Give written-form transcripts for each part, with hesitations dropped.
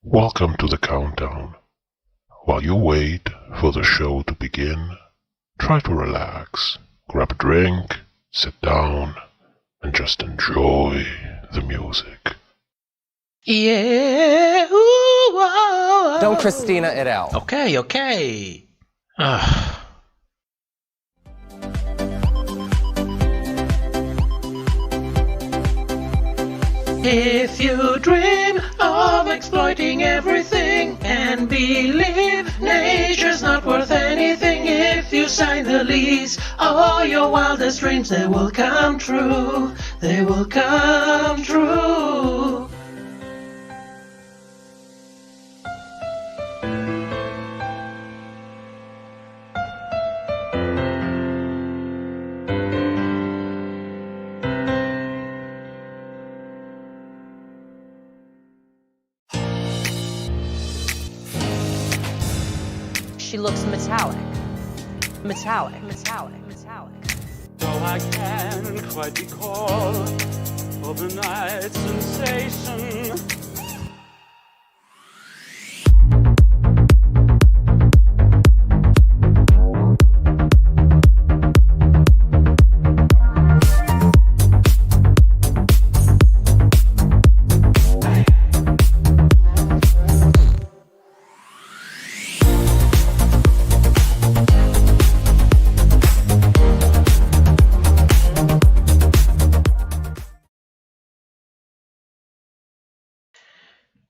Welcome to the countdown. While you wait for the show to begin, try to relax, grab a drink, sit down, and just enjoy the music. Yeah. Ooh, whoa. Don't Christina it out. Okay. If you dream of exploiting everything and believe nature's not worth anything, if you sign the lease, all your wildest dreams, they will come true. They will come true. She looks metallic. Though I can't quite recall overnight sensation.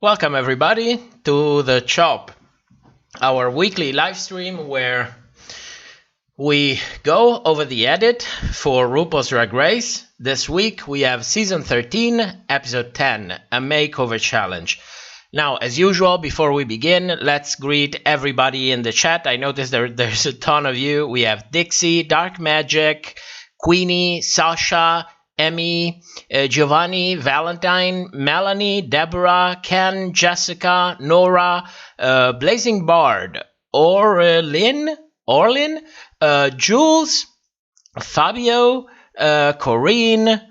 Welcome everybody to the Chop, our weekly live stream where we go over the edit for RuPaul's Drag Race. This week we have season 13, episode 10, a makeover challenge. Now, as usual, before we begin, let's greet everybody in the chat. I noticed there's a ton of you. We have Dixie, Dark Magic, Queenie, Sasha, Emmy, Giovanni, Valentine, Melanie, Deborah, Ken, Jessica, Nora, Blazing Bard, Orlin, Jules, Fabio, Corinne,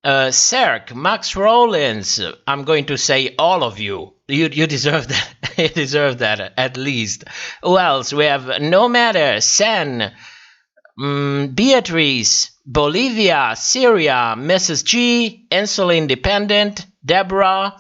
Serk, Max Rollins. I'm going to say all of you. You deserve that. You deserve that at least. Who else? We have No Matter, Sen, Beatrice, Bolivia, Syria, Mrs. G, Insulin Dependent, Deborah.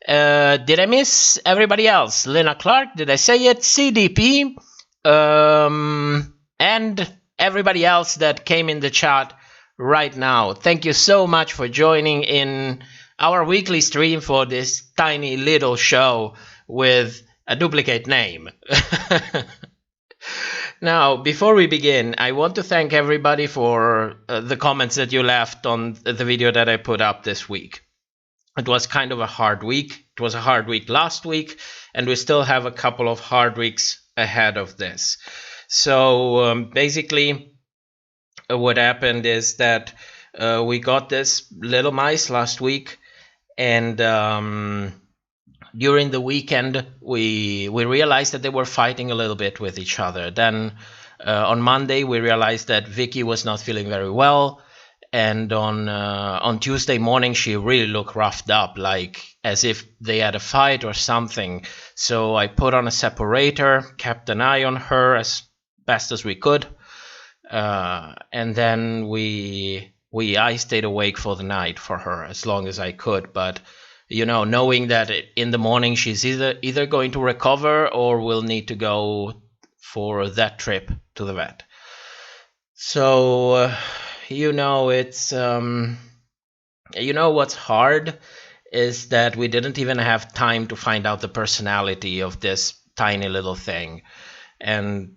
Did I miss everybody else? Lena Clark, did I say it? CDP, and everybody else that came in the chat right now. Thank you so much for joining in our weekly stream for this tiny little show with a duplicate name. Now, before we begin, I want to thank everybody for the comments that you left on the video that I put up this week. It was kind of a hard week. It was a hard week last week, and we still have a couple of hard weeks ahead of this. So basically, what happened is that we got this little mice last week, and during the weekend, we realized that they were fighting a little bit with each other. Then on Monday, we realized that Vicky was not feeling very well. And on Tuesday morning, she really looked roughed up, like as if they had a fight or something. So I put on a separator, kept an eye on her as best as we could. And then I stayed awake for the night for her as long as I could. But you know, knowing that in the morning she's either going to recover or will need to go for that trip to the vet. So, you know, it's, you know what's hard is that we didn't even have time to find out the personality of this tiny little thing. And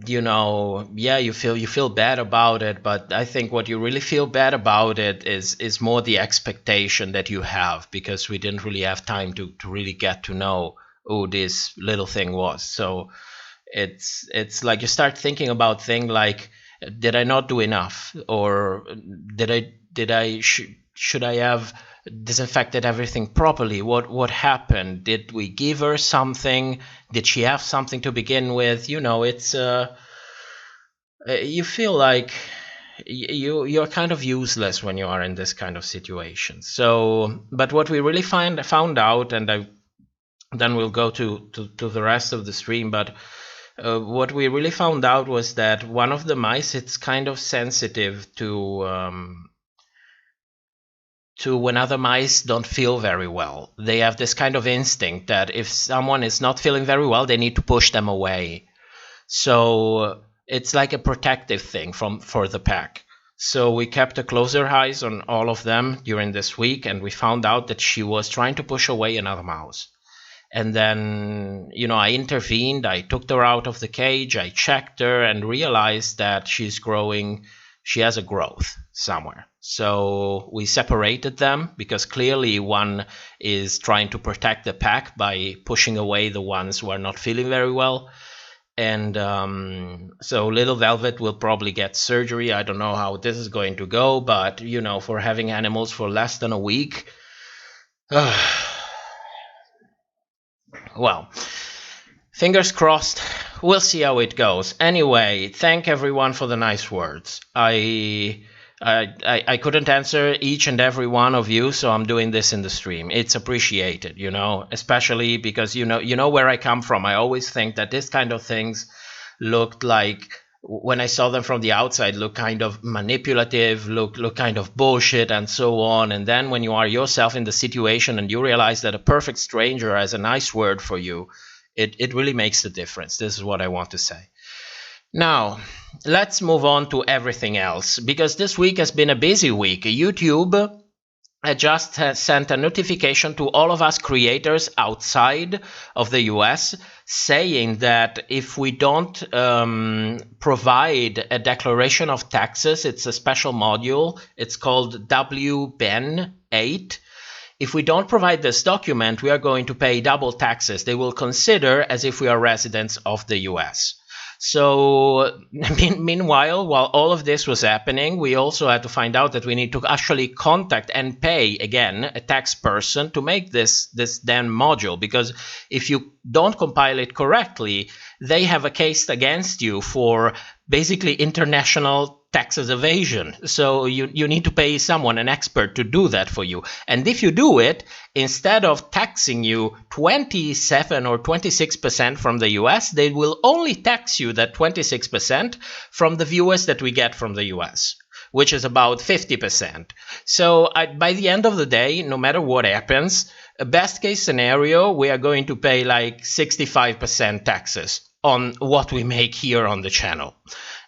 you know, yeah, you feel bad about it, but I think what you really feel bad about it is more the expectation that you have, because we didn't really have time to really get to know who this little thing was. So it's like you start thinking about things like, did I not do enough, or should I have disinfected everything properly? What happened? Did we give her something? Did she have something to begin with? You know, it's you feel like you're kind of useless when you are in this kind of situation. So, but what we really found out, and I then we'll go to the rest of the stream. But what we really found out was that one of the mice, it's kind of sensitive to when other mice don't feel very well. They have this kind of instinct that if someone is not feeling very well, they need to push them away. So it's like a protective thing for the pack. So we kept a closer eyes on all of them during this week, and we found out that she was trying to push away another mouse. And then, I intervened, I took her out of the cage, I checked her and realized that she's growing, she has a growth somewhere. So we separated them because clearly one is trying to protect the pack by pushing away the ones who are not feeling very well. And so little Velvet will probably get surgery. I don't know how this is going to go, but, for having animals for less than a week, well, fingers crossed. We'll see how it goes. Anyway, thank everyone for the nice words. I couldn't answer each and every one of you, so I'm doing this in the stream. It's appreciated, especially because you know where I come from. I always think that this kind of things looked like, when I saw them from the outside, look kind of manipulative, look kind of bullshit and so on. And then when you are yourself in the situation and you realize that a perfect stranger has a nice word for you, it really makes the difference. This is what I want to say. Now, let's move on to everything else, because this week has been a busy week. YouTube just sent a notification to all of us creators outside of the US saying that if we don't provide a declaration of taxes, it's a special module, it's called WBEN 8. If we don't provide this document, we are going to pay double taxes. They will consider as if we are residents of the US. So meanwhile, while all of this was happening, we also had to find out that we need to actually contact and pay again a tax person to make this damn module, because if you don't compile it correctly, they have a case against you for basically international taxes evasion. So you need to pay someone, an expert, to do that for you. And if you do it, instead of taxing you 27 or 26% from the US, they will only tax you that 26% from the viewers that we get from the US, which is about 50%. So by the end of the day, no matter what happens, a best case scenario, we are going to pay like 65% taxes on what we make here on the channel.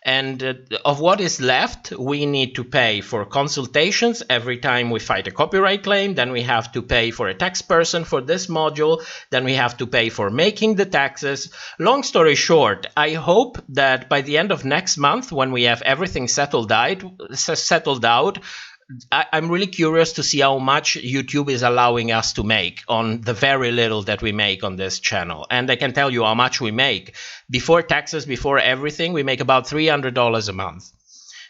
And of what is left, we need to pay for consultations every time we fight a copyright claim. Then we have to pay for a tax person for this module. Then we have to pay for making the taxes. Long story short, I hope that by the end of next month, when we have everything settled out, I'm really curious to see how much YouTube is allowing us to make on the very little that we make on this channel. And I can tell you how much we make. Before taxes, before everything, we make about $300 a month.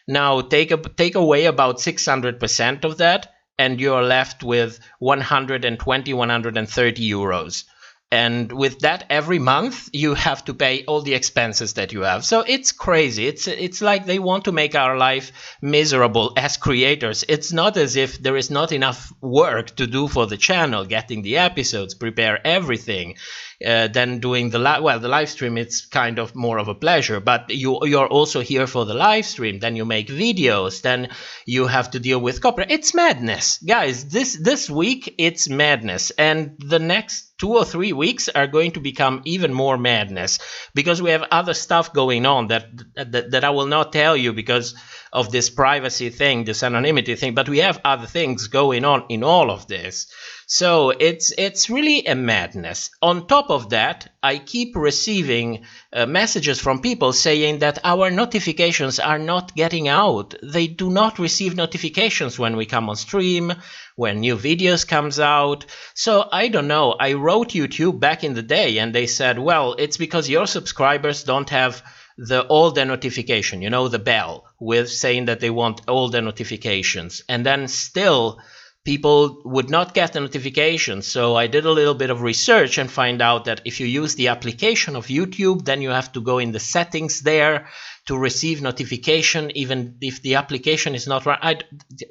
Now, take away about 600% of that, and you're left with 120, 130 euros. And with that, every month, you have to pay all the expenses that you have. So it's crazy. It's like they want to make our life miserable as creators. It's not as if there is not enough work to do for the channel, getting the episodes, prepare everything. Then doing the live stream, it's kind of more of a pleasure, but you're also here for the live stream. Then you make videos, then you have to deal with copyright. It's madness, guys. This week it's madness, and the next 2 or 3 weeks are going to become even more madness, because we have other stuff going on that I will not tell you because of this privacy thing, this anonymity thing, but we have other things going on in all of this. So it's really a madness. On top of that, I keep receiving messages from people saying that our notifications are not getting out. They do not receive notifications when we come on stream, when new videos comes out. So I don't know. I wrote YouTube back in the day and they said, well, it's because your subscribers don't have all the notification, the bell with saying that they want all the notifications. And then still people would not get the notifications. So I did a little bit of research and find out that if you use the application of YouTube, then you have to go in the settings there to receive notification, even if the application is not right.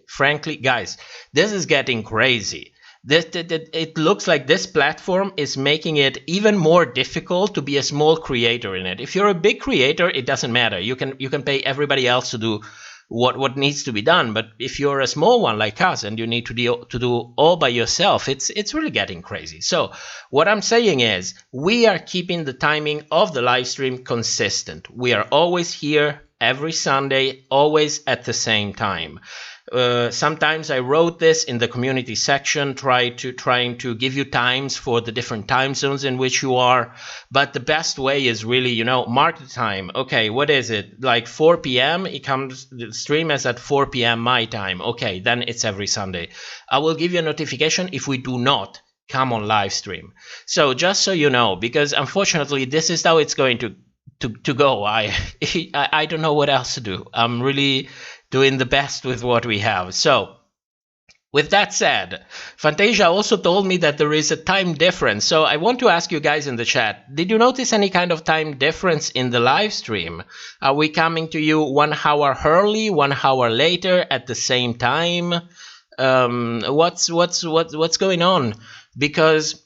Frankly, guys, this is getting crazy. It looks like this platform is making it even more difficult to be a small creator in it. If you're a big creator, it doesn't matter. You can pay everybody else to do what needs to be done. But if you're a small one like us and you need to do all by yourself, it's really getting crazy. So what I'm saying is we are keeping the timing of the live stream consistent. We are always here every Sunday, always at the same time. Sometimes I wrote this in the community section, trying to give you times for the different time zones in which you are. But the best way is really, mark the time. Okay, what is it? Like 4 p.m. The stream is at 4 p.m. my time. Okay, then it's every Sunday. I will give you a notification if we do not come on live stream. So just so you know, because unfortunately this is how it's going to go. I don't know what else to do. I'm really doing the best with what we have. So with that said, Fantasia also told me that there is a time difference. So I want to ask you guys in the chat, did you notice any kind of time difference in the live stream? Are we coming to you 1 hour early, 1 hour later at the same time? What's going on? Because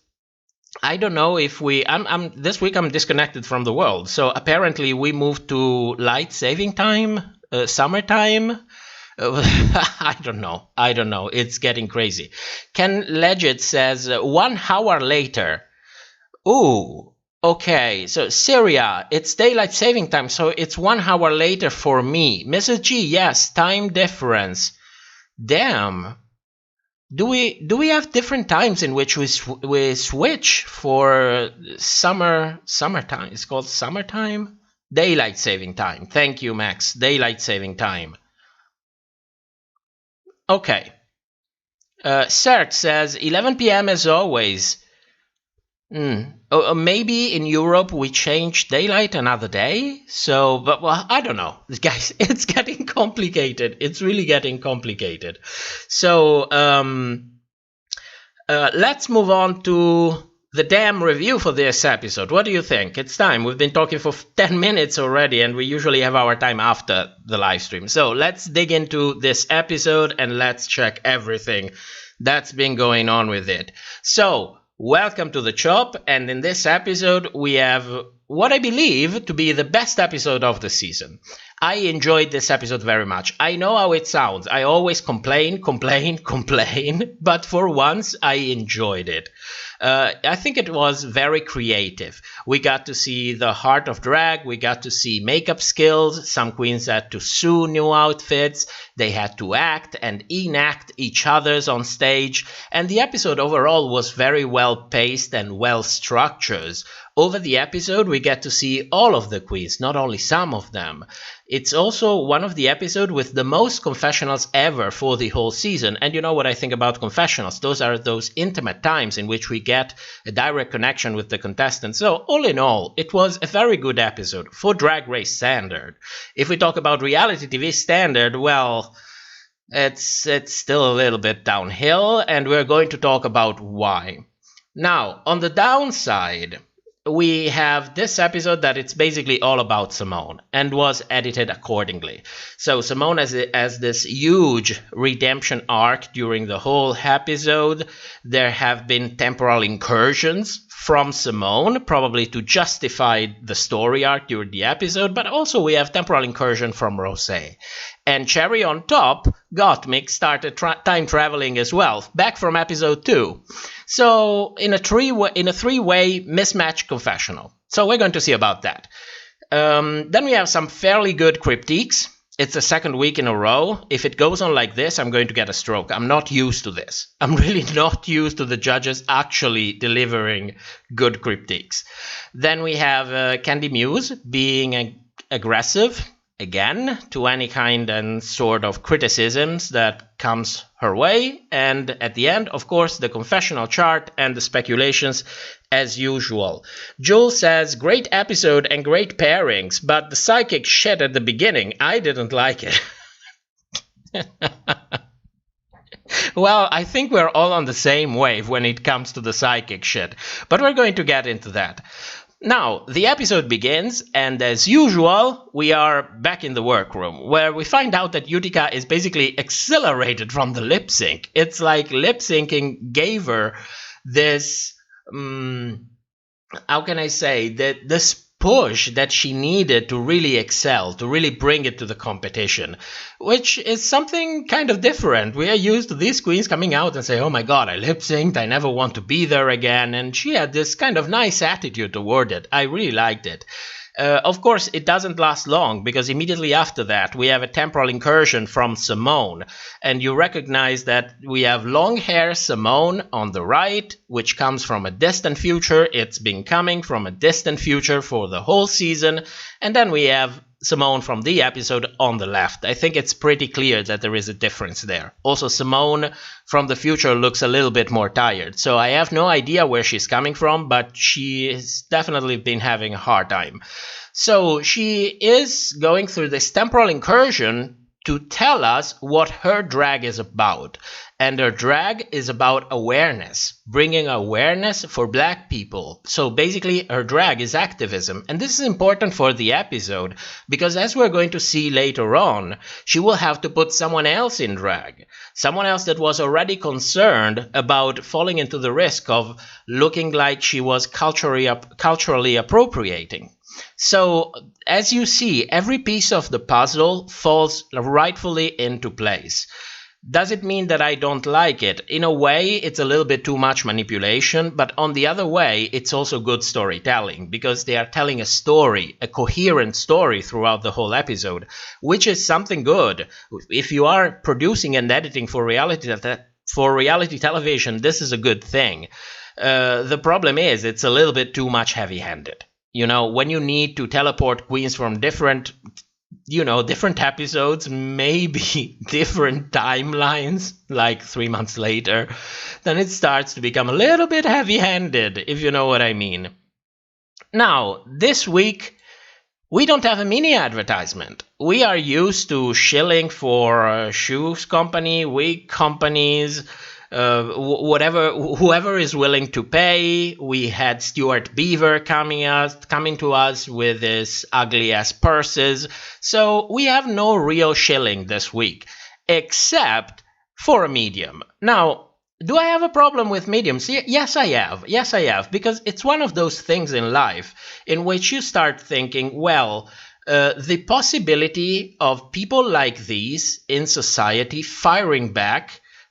I don't know if this week I'm disconnected from the world. So apparently we moved to light saving time, summertime. I don't know. It's getting crazy. Ken Legit says 1 hour later. Ooh, okay. So Syria, it's daylight saving time. So it's 1 hour later for me. Mrs. G, yes, time difference. Damn. Do we have different times in which we switch for summertime? It's called summertime? Daylight saving time. Thank you, Max. Daylight saving time. Okay. Serge says 11 p.m. as always. Maybe in Europe we change daylight another day. So, but well, I don't know, guys. It's getting complicated. It's really getting complicated. So, let's move on to the damn review for this episode. What do you think? It's time. We've been talking for 10 minutes already, and we usually have our time after the live stream. So let's dig into this episode and let's check everything that's been going on with it. So, welcome to the Chop, and in this episode we have what I believe to be the best episode of the season. I enjoyed this episode very much. I know how it sounds. I always complain, but for once I enjoyed it. I think it was very creative. We got to see the heart of drag. We got to see makeup skills. Some queens had to sew new outfits. They had to act and enact each other's on stage. And the episode overall was very well paced and well structured. Over the episode, we get to see all of the queens, not only some of them. It's also one of the episodes with the most confessionals ever for the whole season. And you know what I think about confessionals? Those are those intimate times in which we get a direct connection with the contestants. So all in all, it was a very good episode for Drag Race standard. If we talk about reality TV standard, well, it's still a little bit downhill, and we're going to talk about why. Now, on the downside, we have this episode that it's basically all about Simone and was edited accordingly. So Simone has this huge redemption arc during the whole episode. There have been temporal incursions from Simone, probably to justify the story arc during the episode, but also we have temporal incursion from Rosé. And cherry on top, Gottmik started time traveling as well, back from episode 2. So in a three-way mismatched confessional. So we're going to see about that. Then we have some fairly good cryptiques. It's the second week in a row. If it goes on like this, I'm going to get a stroke. I'm not used to this. I'm really not used to the judges actually delivering good cryptiques. Then we have Candy Muse being aggressive, again, to any kind and sort of criticisms that comes her way. And at the end, of course, the confessional chart and the speculations as usual. Jules says, great episode and great pairings, but the psychic shit at the beginning, I didn't like it. Well, I think we're all on the same wave when it comes to the psychic shit, but we're going to get into that. Now, the episode begins, and as usual, we are back in the workroom, where we find out that Utica is basically accelerated from the lip sync. It's like lip syncing gave her this, how can I say, this push that she needed to really excel, to really bring it to the competition, which is something kind of different. We are used to these queens coming out and say, oh my god, I lip synced, I never want to be there again, and she had this kind of nice attitude toward it. I really liked it. Of course, it doesn't last long, because immediately after that we have a temporal incursion from Simone, and you recognize that we have long hair Simone on the right, which comes from a distant future. It's been coming from a distant future for the whole season, and then we have Simone from the episode on the left. I think it's pretty clear that there is a difference there. Also, Simone from the future looks a little bit more tired, so I have no idea where she's coming from, but she's definitely been having a hard time. So she is going through this temporal incursion to tell us what her drag is about. And her drag is about awareness, bringing awareness for black people. So basically her drag is activism. And this is important for the episode, because as we're going to see later on, she will have to put someone else in drag. Someone else that was already concerned about falling into the risk of looking like she was culturally appropriating. So, as you see, every piece of the puzzle falls rightfully into place. Does it mean that I don't like it? In a way, it's a little bit too much manipulation, but on the other way, it's also good storytelling, because they are telling a story, a coherent story throughout the whole episode, which is something good. If you are producing and editing for reality television, this is a good thing. The problem is, it's a little bit too much heavy-handed. You know, when you need to teleport queens from different episodes, maybe different timelines, like 3 months later, then it starts to become a little bit heavy-handed, if you know what I mean. Now, this week, we don't have a mini advertisement. We are used to shilling for shoes company, wig companies, whoever is willing to pay. We had Stuart Beaver coming to us with his ugly ass purses. So we have no real shilling this week, except for a medium. Now, do I have a problem with mediums? Yes, I have. Yes, I have. Because it's one of those things in life in which you start thinking, well, the possibility of people like these in society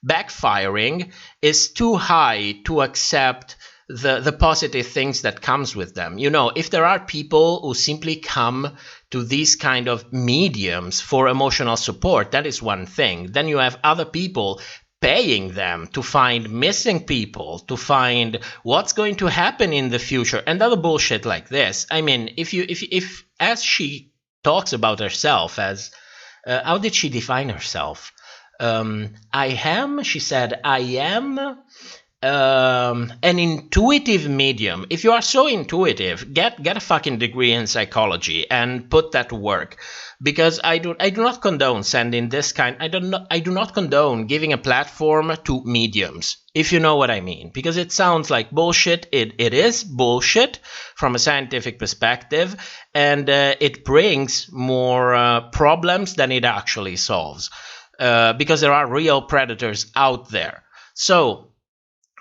backfiring is too high to accept the positive things that comes with them. You know, if there are people who simply come to these kind of mediums for emotional support, that is one thing. Then you have other people paying them to find missing people, to find what's going to happen in the future, and other bullshit like this. I mean, if as she talks about herself as, how did she define herself? She said, I am an intuitive medium. If you are so intuitive, get a fucking degree in psychology and put that to work. Because I do not condone sending this kind. I do not condone giving a platform to mediums, if you know what I mean. Because it sounds like bullshit. It is bullshit from a scientific perspective, and it brings more problems than it actually solves. Because there are real predators out there. So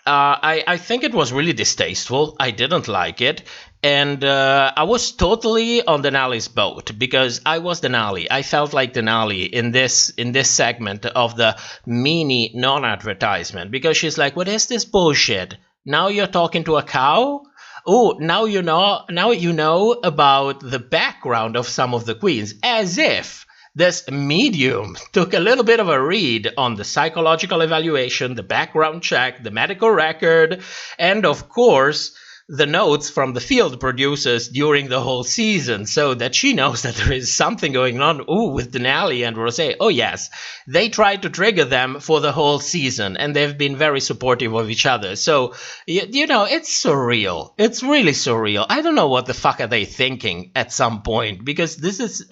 I think it was really distasteful. I didn't like it. And I was totally on Denali's boat, because I was Denali. I felt like Denali in this segment of the mini non-advertisement, because she's like, what is this bullshit? Now you're talking to a cow? Oh, now you know about the background of some of the queens, as if this medium took a little bit of a read on the psychological evaluation, the background check, the medical record, and of course, the notes from the field producers during the whole season, so that she knows that there is something going on with Denali and Rosé. Oh yes, they tried to trigger them for the whole season, and they've been very supportive of each other. So, you know, it's surreal. It's really surreal. I don't know what the fuck are they thinking at some point, because this is,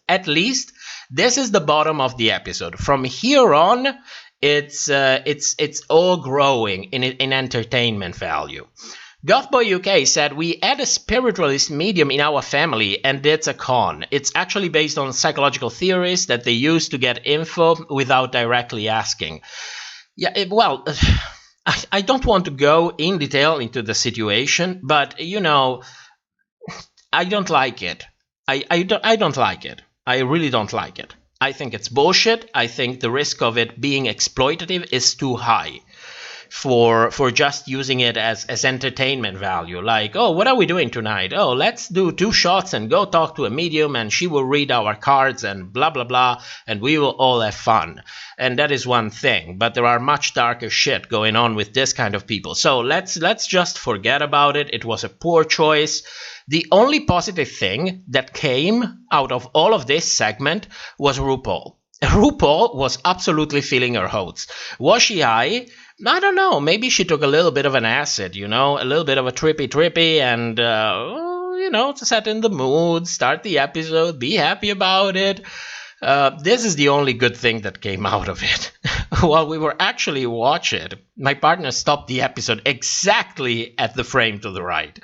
at least, this is the bottom of the episode. From here on, it's all growing in entertainment value. Gothboy UK said, we had a spiritualist medium in our family and it's a con. It's actually based on psychological theories that they use to get info without directly asking. Yeah, I don't want to go in detail into the situation, but, you know, I don't like it. I don't like it. I really don't like it. I think it's bullshit. I think the risk of it being exploitative is too high for just using it as entertainment value. Like, oh, what are we doing tonight? Oh, let's do 2 shots and go talk to a medium and she will read our cards and blah, blah, blah, and we will all have fun. And that is one thing, but there are much darker shit going on with this kind of people. So let's just forget about it. It was a poor choice. The only positive thing that came out of all of this segment was RuPaul. RuPaul was absolutely feeling her hopes. Was she high? I don't know. Maybe she took a little bit of an acid, you know, a little bit of a trippy, and, you know, to set in the mood, start the episode, be happy about it. This is the only good thing that came out of it. While we were actually watching it, my partner stopped the episode exactly at the frame to the right.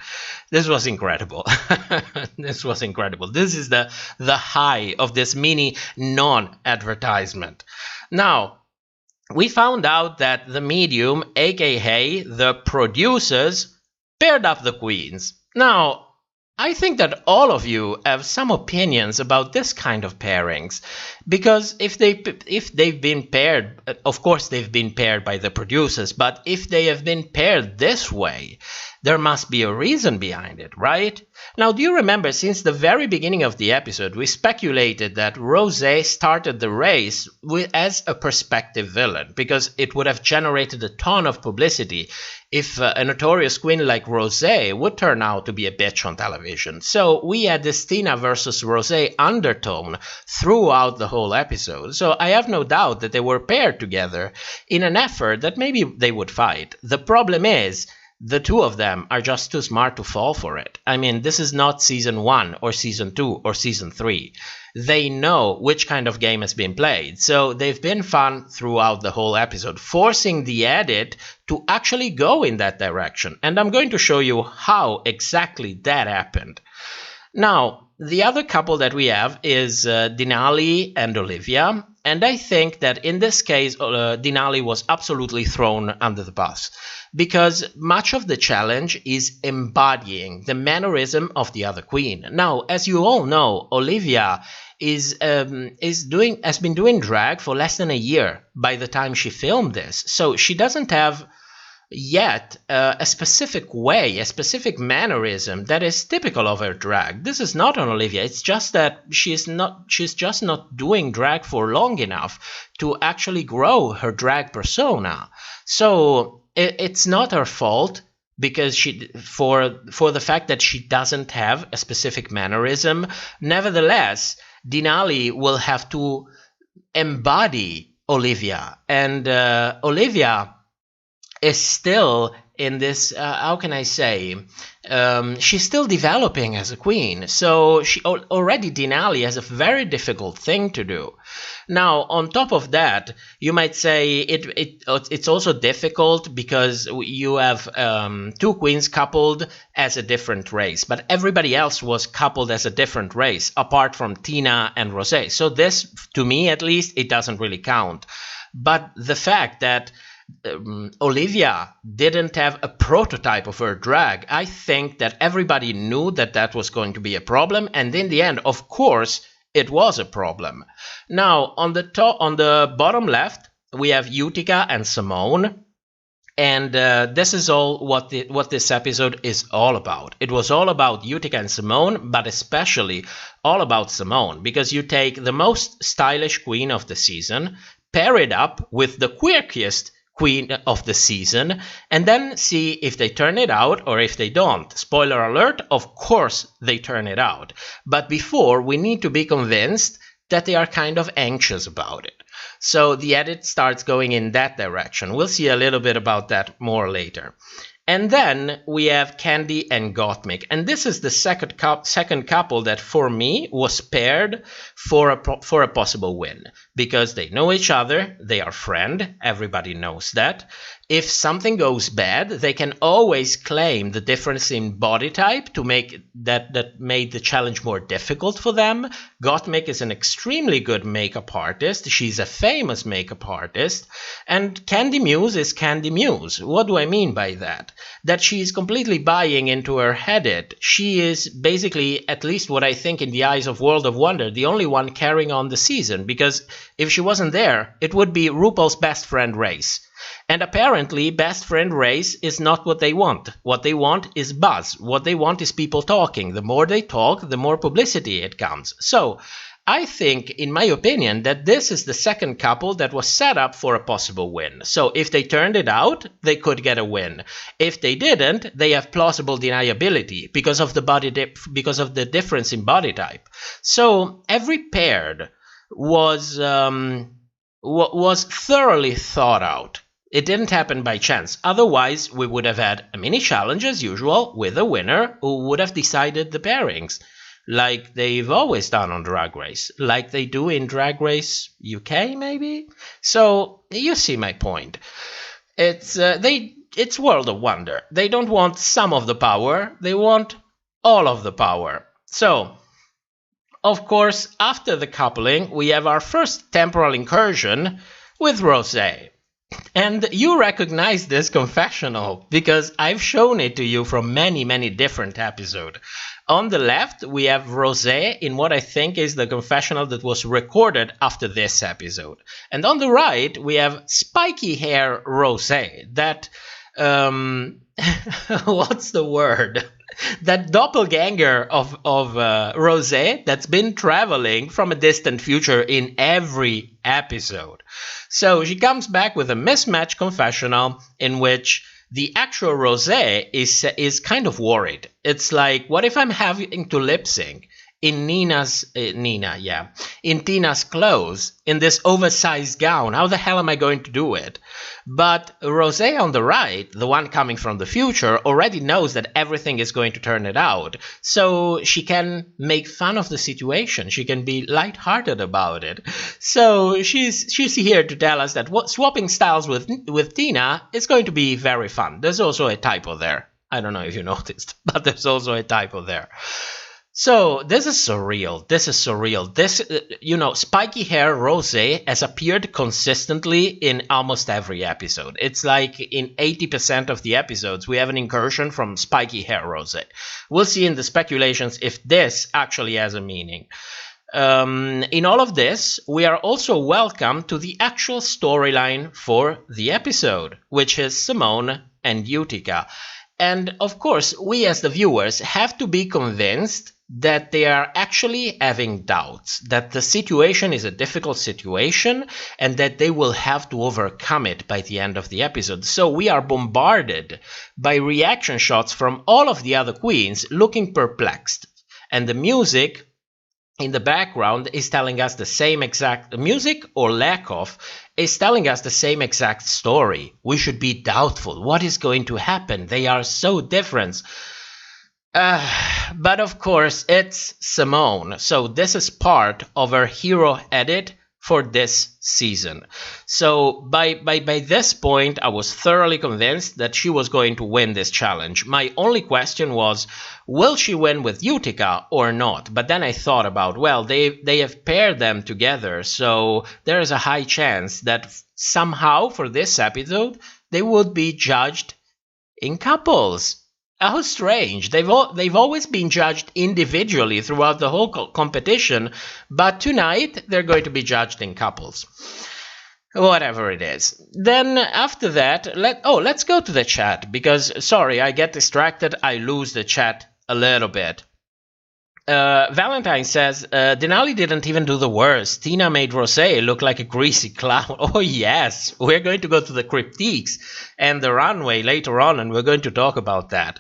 This was incredible. This was incredible. This is the high of this mini non-advertisement. Now, we found out that the medium, aka the producers, paired up the queens. Now, I think that all of you have some opinions about this kind of pairings, because if they've been paired, of course they've been paired by the producers, but if they have been paired this way, there must be a reason behind it, right? Now, do you remember, since the very beginning of the episode, we speculated that Rosé started the race as a prospective villain, because it would have generated a ton of publicity if a notorious queen like Rosé would turn out to be a bitch on television. So we had this Tina versus Rosé undertone throughout the whole episode. So I have no doubt that they were paired together in an effort that maybe they would fight. The problem is, the two of them are just too smart to fall for it. I mean, this is not season 1 or season 2 or season 3. They know which kind of game has been played. So they've been fun throughout the whole episode, forcing the edit to actually go in that direction. And I'm going to show you how exactly that happened. Now, the other couple that we have is Denali and Olivia. And I think that in this case, Denali was absolutely thrown under the bus, because much of the challenge is embodying the mannerism of the other queen. Now, as you all know, Olivia has been doing drag for less than a year by the time she filmed this. So she doesn't have yet a specific way, a specific mannerism that is typical of her drag. This is not on Olivia. It's just that she's just not doing drag for long enough to actually grow her drag persona. So it's not her fault, because for the fact that she doesn't have a specific mannerism. Nevertheless, Denali will have to embody Olivia, and Olivia is still in this, how can I say, she's still developing as a queen. So already Denali has a very difficult thing to do. Now, on top of that, you might say it's also difficult because you have 2 queens coupled as a different race, but everybody else was coupled as a different race, apart from Tina and Rosé. So this, to me at least, it doesn't really count. But the fact that Olivia didn't have a prototype of her drag, I think that everybody knew that that was going to be a problem, and in the end, of course, it was a problem. Now, on the bottom left, we have Utica and Simone, and this is all what this episode is all about. It was all about Utica and Simone, but especially all about Simone, because you take the most stylish queen of the season, pair it up with the quirkiest queen of the season, and then see if they turn it out or if they don't. Spoiler alert, of course they turn it out. But before, we need to be convinced that they are kind of anxious about it. So the edit starts going in that direction. We'll see a little bit about that more later. And then we have Candy and Gottmik. And this is the second couple that, for me, was paired for a possible win. Because they know each other, they are friends, everybody knows that. If something goes bad, they can always claim the difference in body type to make that made the challenge more difficult for them. Gottmik is an extremely good makeup artist. She's a famous makeup artist. And Candy Muse is Candy Muse. What do I mean by that? That she is completely buying into her edit. She is basically, at least what I think in the eyes of World of Wonder, the only one carrying on the season. Because if she wasn't there, it would be RuPaul's best friend race. And apparently, best friend race is not what they want. What they want is buzz. What they want is people talking. The more they talk, the more publicity it comes. So, I think, in my opinion, that this is the second couple that was set up for a possible win. So, if they turned it out, they could get a win. If they didn't, they have plausible deniability because of the difference in body type. So, every paired was thoroughly thought out. It didn't happen by chance. Otherwise, we would have had a mini challenge as usual with a winner who would have decided the pairings, like they've always done on Drag Race, like they do in Drag Race UK, maybe. So you see my point. It's World of Wonder. They don't want some of the power; they want all of the power. So, of course, after the coupling, we have our first temporal incursion with Rosé. And you recognize this confessional because I've shown it to you from many, many different episodes. On the left, we have Rosé in what I think is the confessional that was recorded after this episode. And on the right, we have spiky hair Rosé. That, what's the word? That doppelganger of Rosé that's been traveling from a distant future in every episode. So she comes back with a mismatched confessional in which the actual Rosé is kind of worried. It's like, what if I'm having to lip sync in Tina's clothes, in this oversized gown? How the hell am I going to do it? But Rosé on the right, the one coming from the future, already knows that everything is going to turn it out. So she can make fun of the situation. She can be lighthearted about it. So she's here to tell us that swapping styles with Tina is going to be very fun. There's also a typo there. I don't know if you noticed, but there's also a typo there. So this is surreal. This, spiky hair Rosé has appeared consistently in almost every episode. It's like in 80% of the episodes, we have an incursion from spiky hair Rosé. We'll see in the speculations if this actually has a meaning. In all of this, we are also welcome to the actual storyline for the episode, which is Simone and Utica. And of course, we as the viewers have to be convinced that they are actually having doubts, that the situation is a difficult situation, and that they will have to overcome it by the end of the episode. So we are bombarded by reaction shots from all of the other queens looking perplexed. And the music in the background is telling us the same exact music, or lack of, is telling us the same exact story. We should be doubtful. What is going to happen? They are so different. But of course, it's Simone. So this is part of her hero edit for this season. So by this point, I was thoroughly convinced that she was going to win this challenge. My only question was, will she win with Utica or not? But then I thought about, well, they have paired them together, so there is a high chance that somehow for this episode, they would be judged in couples. How strange. They've always been judged individually throughout the whole competition, but tonight they're going to be judged in couples. Whatever it is. Then after that, let's go to the chat, because, sorry, I get distracted. I lose the chat a little bit. Valentine says, Denali didn't even do the worst. Tina made Rosé look like a greasy clown. Oh yes, we're going to go to the critiques and the runway later on, and we're going to talk about that.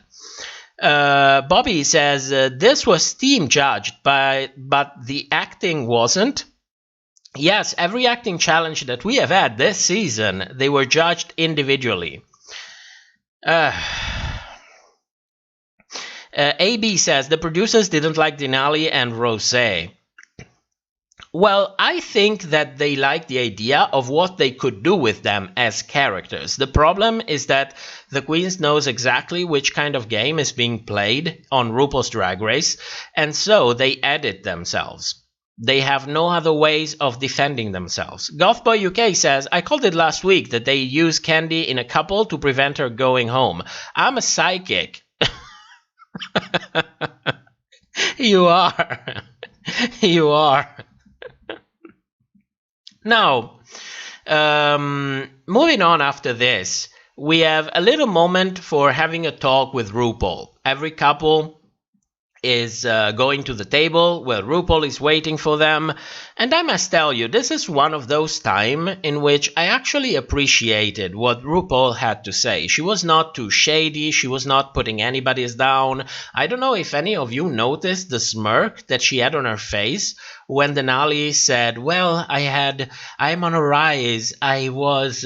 Bobby says, this was team judged, but the acting wasn't. Yes, every acting challenge that we have had this season, they were judged individually. AB says, the producers didn't like Denali and Rosé. Well, I think that they like the idea of what they could do with them as characters. The problem is that the Queens knows exactly which kind of game is being played on RuPaul's Drag Race, and so they edit themselves. They have no other ways of defending themselves. Gothboy UK says, I called it last week that they use Candy in a couple to prevent her going home. I'm a psychic. You are. You are. Now, moving on after this, we have a little moment for having a talk with RuPaul. Every couple is going to the table where RuPaul is waiting for them. And I must tell you, this is one of those times in which I actually appreciated what RuPaul had to say. She was not too shady. She was not putting anybody's down. I don't know if any of you noticed the smirk that she had on her face when Denali said, well, I'm on a rise. I was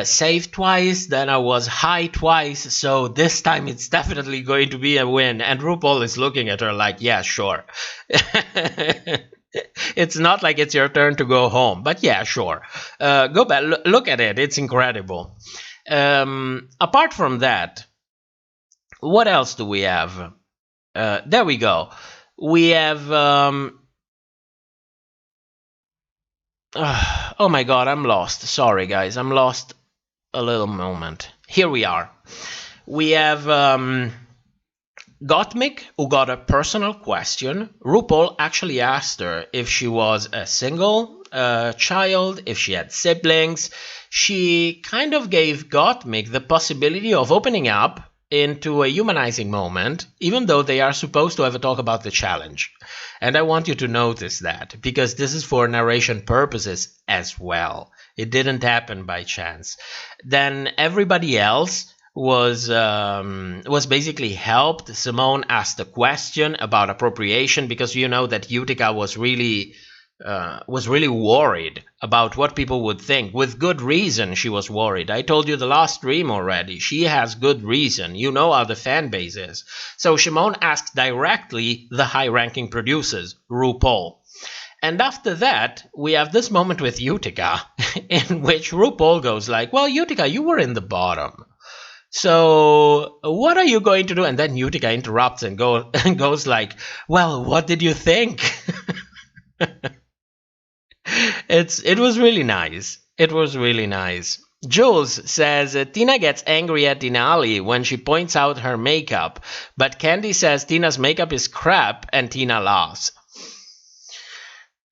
saved twice, then I was high twice, so this time it's definitely going to be a win. And RuPaul is looking at her like, yeah, sure. It's not like it's your turn to go home, but yeah, sure. Go back, look at it. It's incredible. Apart from that, what else do we have? There we go. We have... oh my god, I'm lost. Sorry, guys. I'm lost a little moment. Here we are. We have Gottmik, who got a personal question. RuPaul actually asked her if she was a single child, if she had siblings. She kind of gave Gottmik the possibility of opening up into a humanizing moment, even though they are supposed to have a talk about the challenge. And I want you to notice that, because this is for narration purposes as well. It didn't happen by chance. Then everybody else was basically helped. Simone asked a question about appropriation, because you know that Utica was really worried about what people would think. With good reason, she was worried. I told you the last stream already. She has good reason. You know how the fan base is. So Simone asked directly the high-ranking producers, RuPaul. And after that, we have this moment with Utica, in which RuPaul goes like, well, Utica, you were in the bottom. So what are you going to do? And then Utica interrupts and goes like, well, what did you think? It was really nice. It was really nice. Jules says Tina gets angry at Denali when she points out her makeup, but Candy says Tina's makeup is crap and Tina laughs.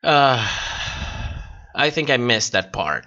I think I missed that part.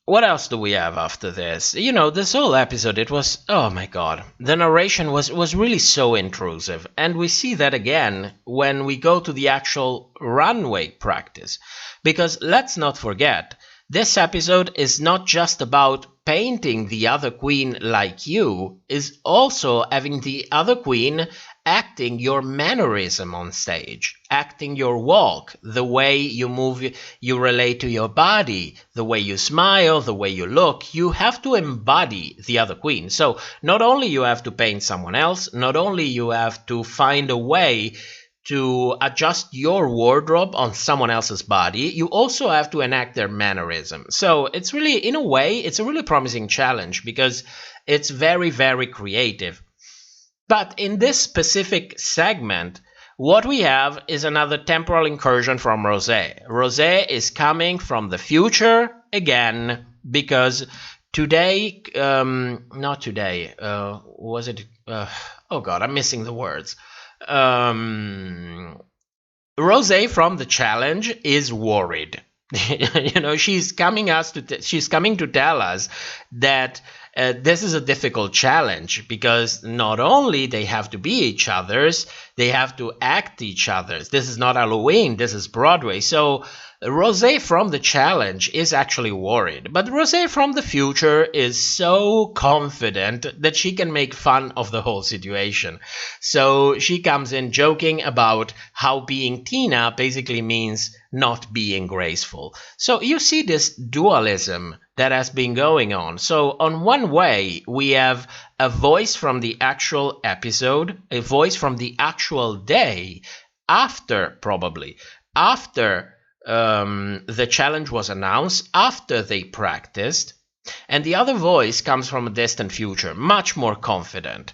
What else do we have after this? You know, this whole episode, it was, oh my god. The narration was really so intrusive. And we see that again when we go to the actual runway practice. Because let's not forget, this episode is not just about painting the other queen like you, is also having the other queen acting your mannerism on stage, acting your walk, the way you move, you relate to your body, the way you smile, the way you look. You have to embody the other queen. So not only you have to paint someone else, not only you have to find a way to adjust your wardrobe on someone else's body, you also have to enact their mannerism. So it's really, in a way, it's a really promising challenge because it's very, very creative. But in this specific segment, what we have is another temporal incursion from Rosé. Rosé is coming from the future again because today, not today, was it? Oh God, I'm missing the words. Rosé from the challenge is worried. You know, she's coming to tell us that this is a difficult challenge because not only they have to be each other's, they have to act each other's. This is not Halloween, this is Broadway. So Rosé from the challenge is actually worried. But Rosé from the future is so confident that she can make fun of the whole situation. So she comes in joking about how being Tina basically means not being graceful. So you see this dualism that has been going on. So on one way, we have a voice from the actual episode, a voice from the actual day, after the challenge was announced, after they practiced. And the other voice comes from a distant future, much more confident.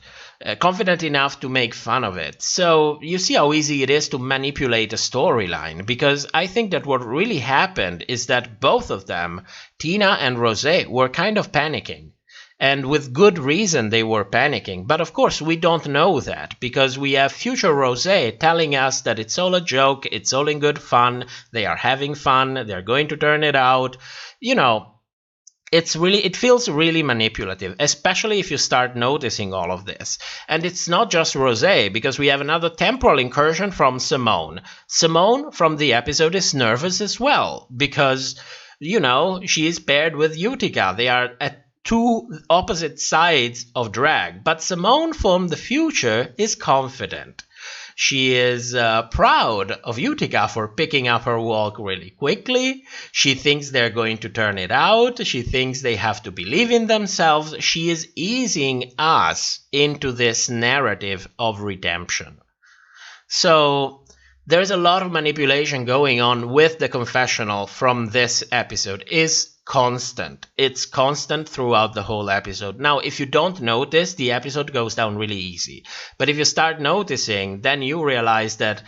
Confident enough to make fun of it. So you see how easy it is to manipulate a storyline, because I think that what really happened is that both of them, Tina and Rosé, were kind of panicking. And with good reason they were panicking. But of course we don't know that, because we have future Rosé telling us that it's all a joke, it's all in good fun, they are having fun, they're going to turn it out. You know, it feels really manipulative, especially if you start noticing all of this. And it's not just Rosé, because we have another temporal incursion from Simone. Simone from the episode is nervous as well, because, you know, she is paired with Utica. They are at two opposite sides of drag. But Simone from the future is confident. She is proud of Utica for picking up her walk really quickly. She thinks they're going to turn it out. She thinks they have to believe in themselves. She is easing us into this narrative of redemption. So there's a lot of manipulation going on with the confessional from this episode. It's constant throughout the whole episode. Now, if you don't notice, the episode goes down really easy. But if you start noticing, then you realize that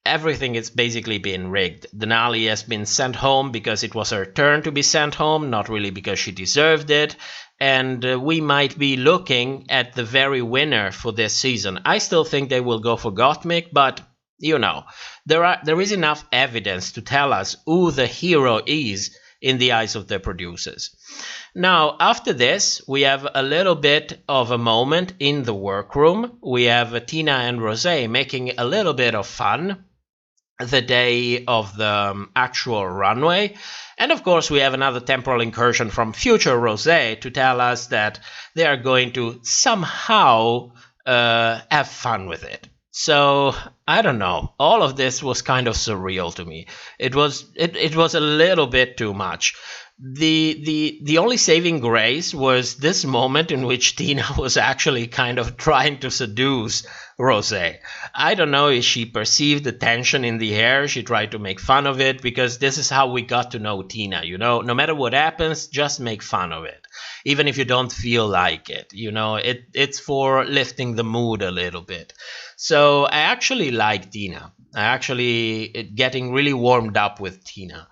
everything is basically being rigged. Denali has been sent home because it was her turn to be sent home, not really because she deserved it. And we might be looking at the very winner for this season. I still think they will go for Gottmik, but you know, there is enough evidence to tell us who the hero is in the eyes of the producers. Now, after this, we have a little bit of a moment in the workroom. We have Tina and Rosé making a little bit of fun the day of the actual runway. And of course, we have another temporal incursion from future Rosé to tell us that they are going to somehow have fun with it. So, I don't know. All of this was kind of surreal to me. It was a little bit too much. The only saving grace was this moment in which Tina was actually kind of trying to seduce Rosé. I don't know if she perceived the tension in the air, she tried to make fun of it, because this is how we got to know Tina, you know? No matter what happens, just make fun of it. Even if you don't feel like it, you know? It's for lifting the mood a little bit. So I actually like Tina. I actually getting really warmed up with Tina.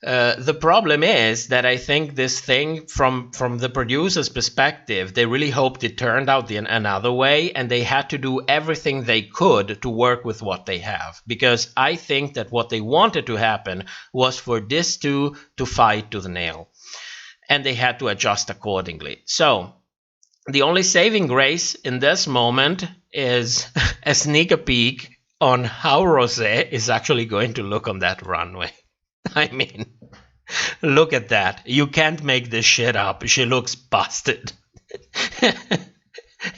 The problem is that I think this thing, from the producer's perspective, they really hoped it turned out another way, and they had to do everything they could to work with what they have. Because I think that what they wanted to happen was for these two to fight to the nail. And they had to adjust accordingly. So the only saving grace in this moment is a sneak peek on how Rosé is actually going to look on that runway. I mean, look at that. You can't make this shit up. She looks busted.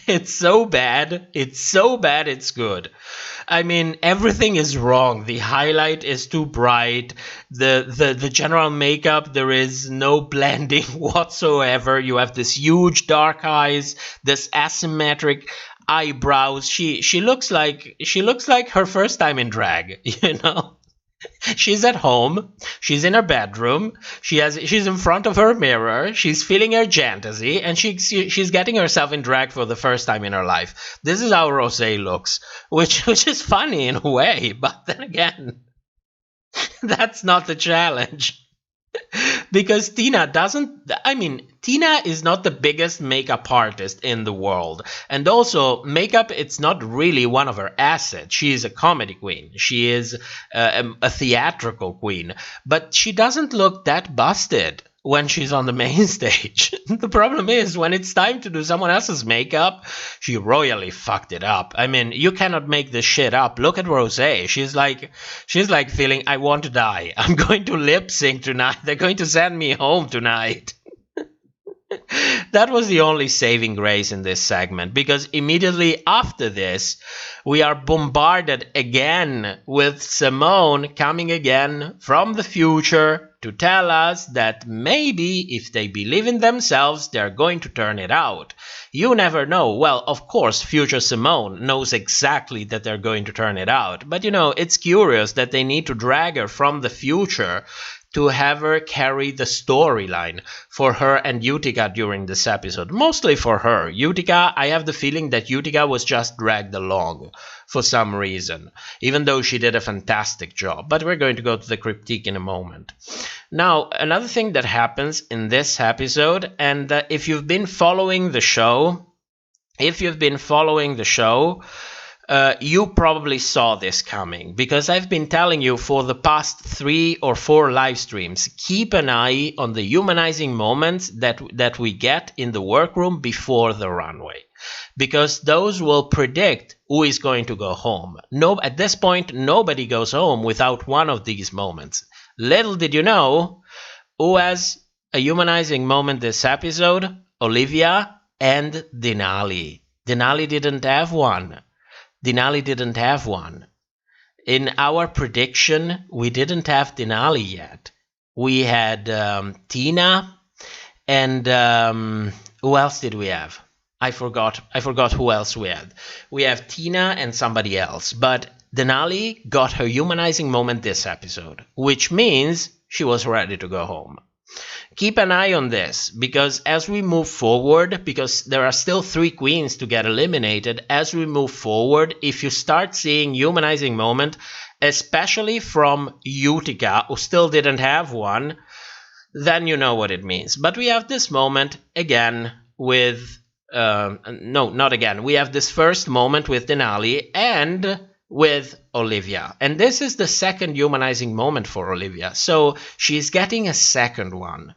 It's so bad. It's so bad it's good. I mean, everything is wrong. The highlight is too bright. The general makeup, there is no blending whatsoever. You have this huge dark eyes, this asymmetric eyebrows. She looks like her first time in drag, you know? She's at home, she's in her bedroom, she's in front of her mirror, she's feeling her fantasy, and she's getting herself in drag for the first time in her life. This is how Rosé looks, which is funny in a way, but then again, that's not the challenge. Because Tina is not the biggest makeup artist in the world. And also, makeup, it's not really one of her assets. She is a comedy queen. She is a theatrical queen. But she doesn't look that busted when she's on the main stage. The problem is, when it's time to do someone else's makeup, she royally fucked it up. I mean, you cannot make this shit up. Look at Rosé. She's like feeling, I want to die. I'm going to lip sync tonight. They're going to send me home tonight. That was the only saving grace in this segment, because immediately after this, we are bombarded again with Simone coming again from the future to tell us that maybe if they believe in themselves, they're going to turn it out. You never know. Well, of course, future Simone knows exactly that they're going to turn it out. But, it's curious that they need to drag her from the future to have her carry the storyline for her and Utica during this episode. Mostly for her. Utica, I have the feeling that Utica was just dragged along for some reason, even though she did a fantastic job. But we're going to go to the critique in a moment. Now, another thing that happens in this episode, and if you've been following the show, you probably saw this coming, because I've been telling you for the past 3 or 4 live streams, keep an eye on the humanizing moments that we get in the workroom before the runway, because those will predict who is going to go home. At this point, nobody goes home without one of these moments. Little did you know who has a humanizing moment this episode? Olivia and Denali. Denali didn't have one. In our prediction, we didn't have Denali yet. We had Tina, and who else did we have? I forgot who else we had. We have Tina and somebody else, but Denali got her humanizing moment this episode, which means she was ready to go home. Keep an eye on this, because as we move forward, because there are still 3 queens to get eliminated, as we move forward, if you start seeing humanizing moment, especially from Utica, who still didn't have one, then you know what it means. But we have this moment again with... we have this first moment with Denali and with Olivia. And this is the second humanizing moment for Olivia. So she's getting a second one.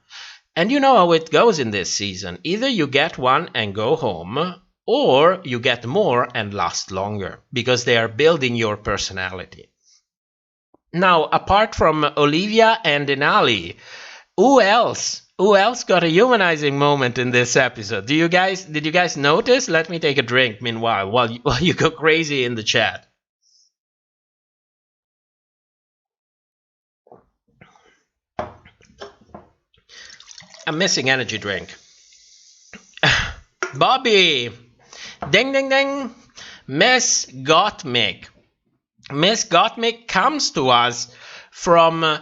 And you know how it goes in this season. Either you get one and go home, or you get more and last longer, because they are building your personality. Now, apart from Olivia and Denali, who else got a humanizing moment in this episode? Did you guys notice? Let me take a drink meanwhile, while you go crazy in the chat. I'm missing energy drink. Bobby! Ding, ding, ding! Miss Gottmik. Miss Gottmik comes to us from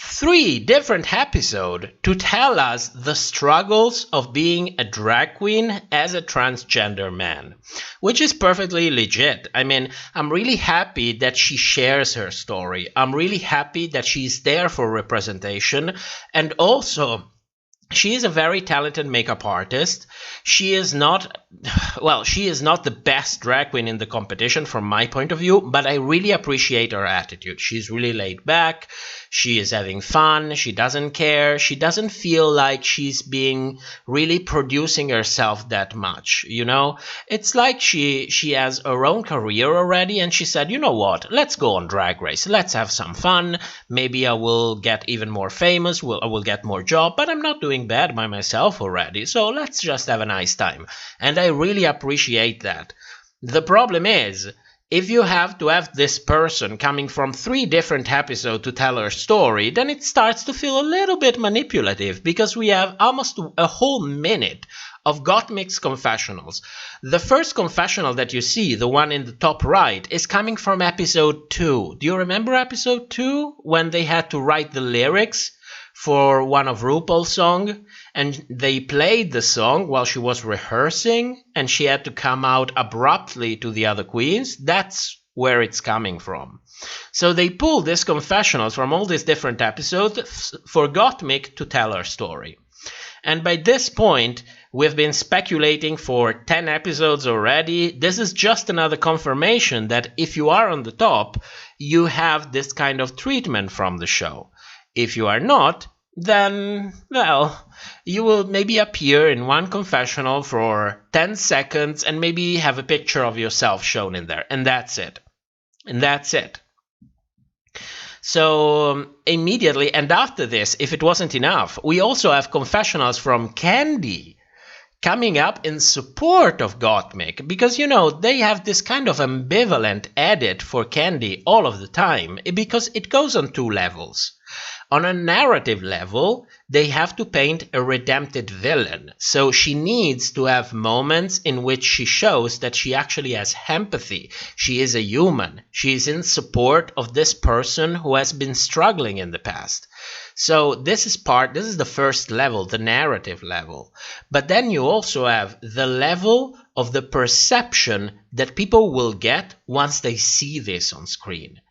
3 different episodes to tell us the struggles of being a drag queen as a transgender man, which is perfectly legit. I mean, I'm really happy that she shares her story. I'm really happy that she's there for representation, and also she is a very talented makeup artist. She is not the best drag queen in the competition from my point of view, but I really appreciate her attitude. She's really laid back. She is having fun. She doesn't care. She doesn't feel like she's being really producing herself that much, It's like she has her own career already, and she said, you know what, let's go on Drag Race. Let's have some fun. Maybe I will get even more famous. I will get more job, but I'm not doing bad by myself already, so let's just have a nice time. And I really appreciate that. The problem is, if you have to have this person coming from 3 different episodes to tell her story, then it starts to feel a little bit manipulative, because we have almost a whole minute of Gottmik's confessionals. The first confessional that you see, the one in the top right, is coming from episode 2. Do you remember episode 2, when they had to write the lyrics for one of RuPaul's songs, and they played the song while she was rehearsing, and she had to come out abruptly to the other queens? That's where it's coming from. So they pulled these confessionals from all these different episodes for Gottmik to tell her story. And by this point, we've been speculating for 10 episodes already. This is just another confirmation that if you are on the top, you have this kind of treatment from the show. If you are not, then, well, you will maybe appear in one confessional for 10 seconds and maybe have a picture of yourself shown in there. And that's it. So immediately, and after this, if it wasn't enough, we also have confessionals from Candy coming up in support of Gottmik, because, they have this kind of ambivalent edit for Candy all of the time, because it goes on 2 levels. On a narrative level, they have to paint a redempted villain. So she needs to have moments in which she shows that she actually has empathy. She is a human. She is in support of this person who has been struggling in the past. So this is the first level, the narrative level. But then you also have the level of the perception that people will get once they see this on screen.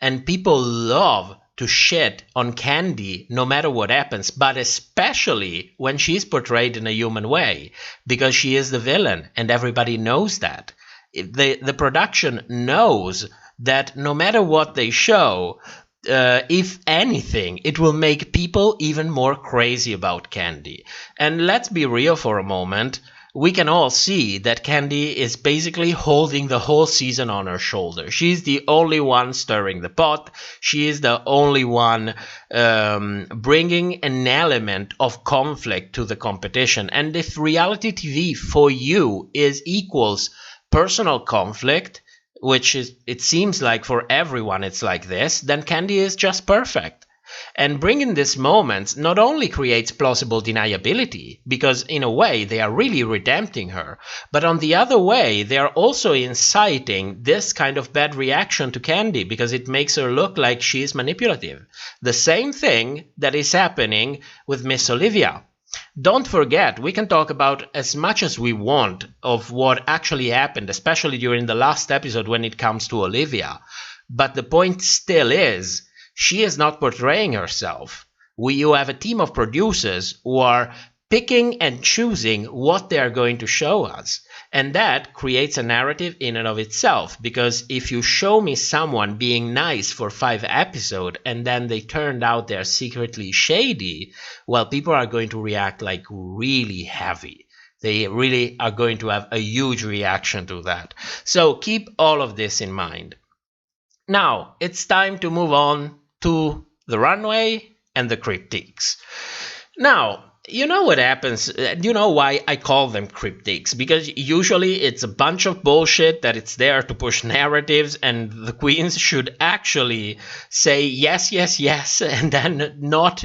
And people love to shit on Candy no matter what happens, but especially when she's portrayed in a human way, because she is the villain and everybody knows that. The production knows that no matter what they show, if anything, it will make people even more crazy about Candy. And let's be real for a moment. We can all see that Candy is basically holding the whole season on her shoulder. She's the only one stirring the pot. She is the only one bringing an element of conflict to the competition. And if reality TV for you equals personal conflict, which is, it seems like for everyone it's like this, then Candy is just perfect. And bringing these moments not only creates plausible deniability, because in a way they are really redempting her, but on the other way they are also inciting this kind of bad reaction to Candy, because it makes her look like she is manipulative. The same thing that is happening with Miss Olivia. Don't forget, we can talk about as much as we want of what actually happened, especially during the last episode when it comes to Olivia. But the point still is, she is not portraying herself. You have a team of producers who are picking and choosing what they are going to show us. And that creates a narrative in and of itself. Because if you show me someone being nice for 5 episodes and then they turned out they're secretly shady, well, people are going to react like really heavy. They really are going to have a huge reaction to that. So keep all of this in mind. Now, it's time to move on to the runway and the critiques. Now, you know what happens? You know why I call them critiques? Because usually it's a bunch of bullshit that it's there to push narratives, and the queens should actually say yes, yes, yes, and then not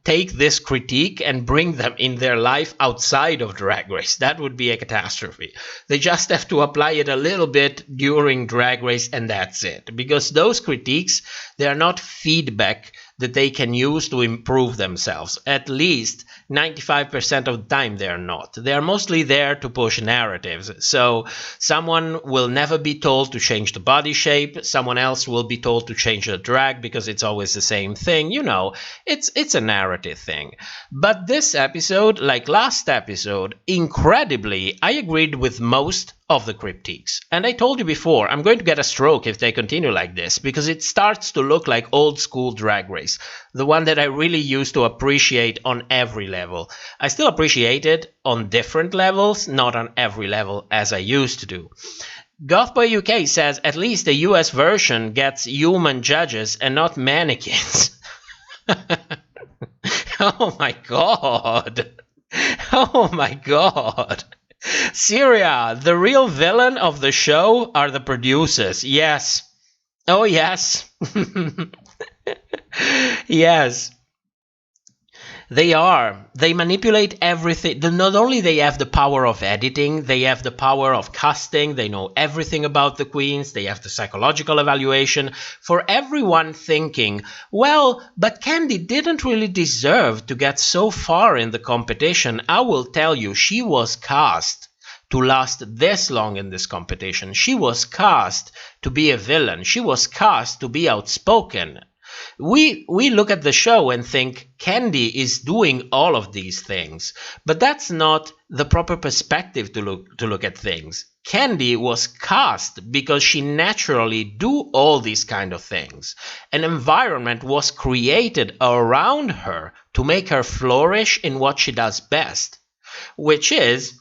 take this critique and bring them in their life outside of Drag Race. That would be a catastrophe. They just have to apply it a little bit during Drag Race and that's it. Because those critiques, they are not feedback that they can use to improve themselves. At least 95% of the time they are not. They are mostly there to push narratives. So someone will never be told to change the body shape. Someone else will be told to change the drag because it's always the same thing. You know, it's a narrative thing. But this episode, like last episode, incredibly, I agreed with most of the critiques. And I told you before, I'm going to get a stroke if they continue like this, because it starts to look like old school Drag Race, the one that I really used to appreciate on every level. I still appreciate it on different levels, not on every level as I used to do. Gothboy UK says at least the US version gets human judges and not mannequins. Oh my god. Oh my god. Syria, the real villain of the show are the producers. Yes. Oh, yes. Yes. They are. They manipulate everything. Not only they have the power of editing, they have the power of casting. They know everything about the queens. They have the psychological evaluation. For everyone thinking, well, but Candy didn't really deserve to get so far in the competition. I will tell you, she was cast to last this long in this competition. She was cast to be a villain. She was cast to be outspoken. We look at the show and think Candy is doing all of these things, but that's not the proper perspective to look at things. Candy was cast because she naturally do all these kind of things. An environment was created around her to make her flourish in what she does best, which is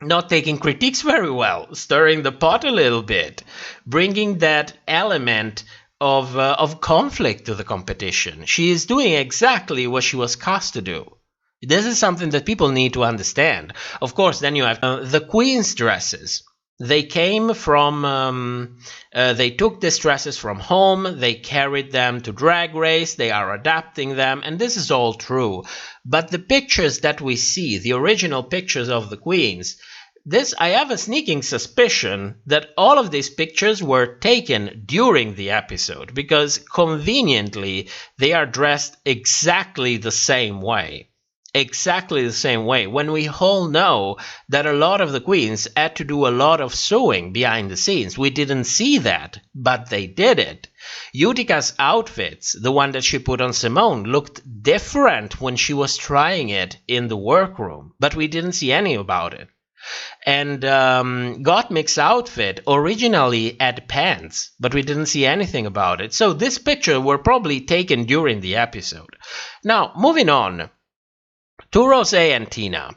not taking critiques very well, stirring the pot a little bit, bringing that element of conflict to the competition. She is doing exactly what she was cast to do. This is something that people need to understand. Of course, then you have the queen's dresses. They came from, they took these dresses from home, they carried them to Drag Race, they are adapting them, and this is all true. But the pictures that we see, the original pictures of the queens, I have a sneaking suspicion that all of these pictures were taken during the episode, because conveniently they are dressed exactly the same way. Exactly the same way, when we all know that a lot of the queens had to do a lot of sewing behind the scenes. We didn't see that, but they did it. Utica's outfits, the one that she put on Simone, looked different when she was trying it in the workroom, but we didn't see any about it. And Gottmik's outfit originally had pants, but we didn't see anything about it. So this picture were probably taken during the episode. Now, moving on to Rosé and Tina.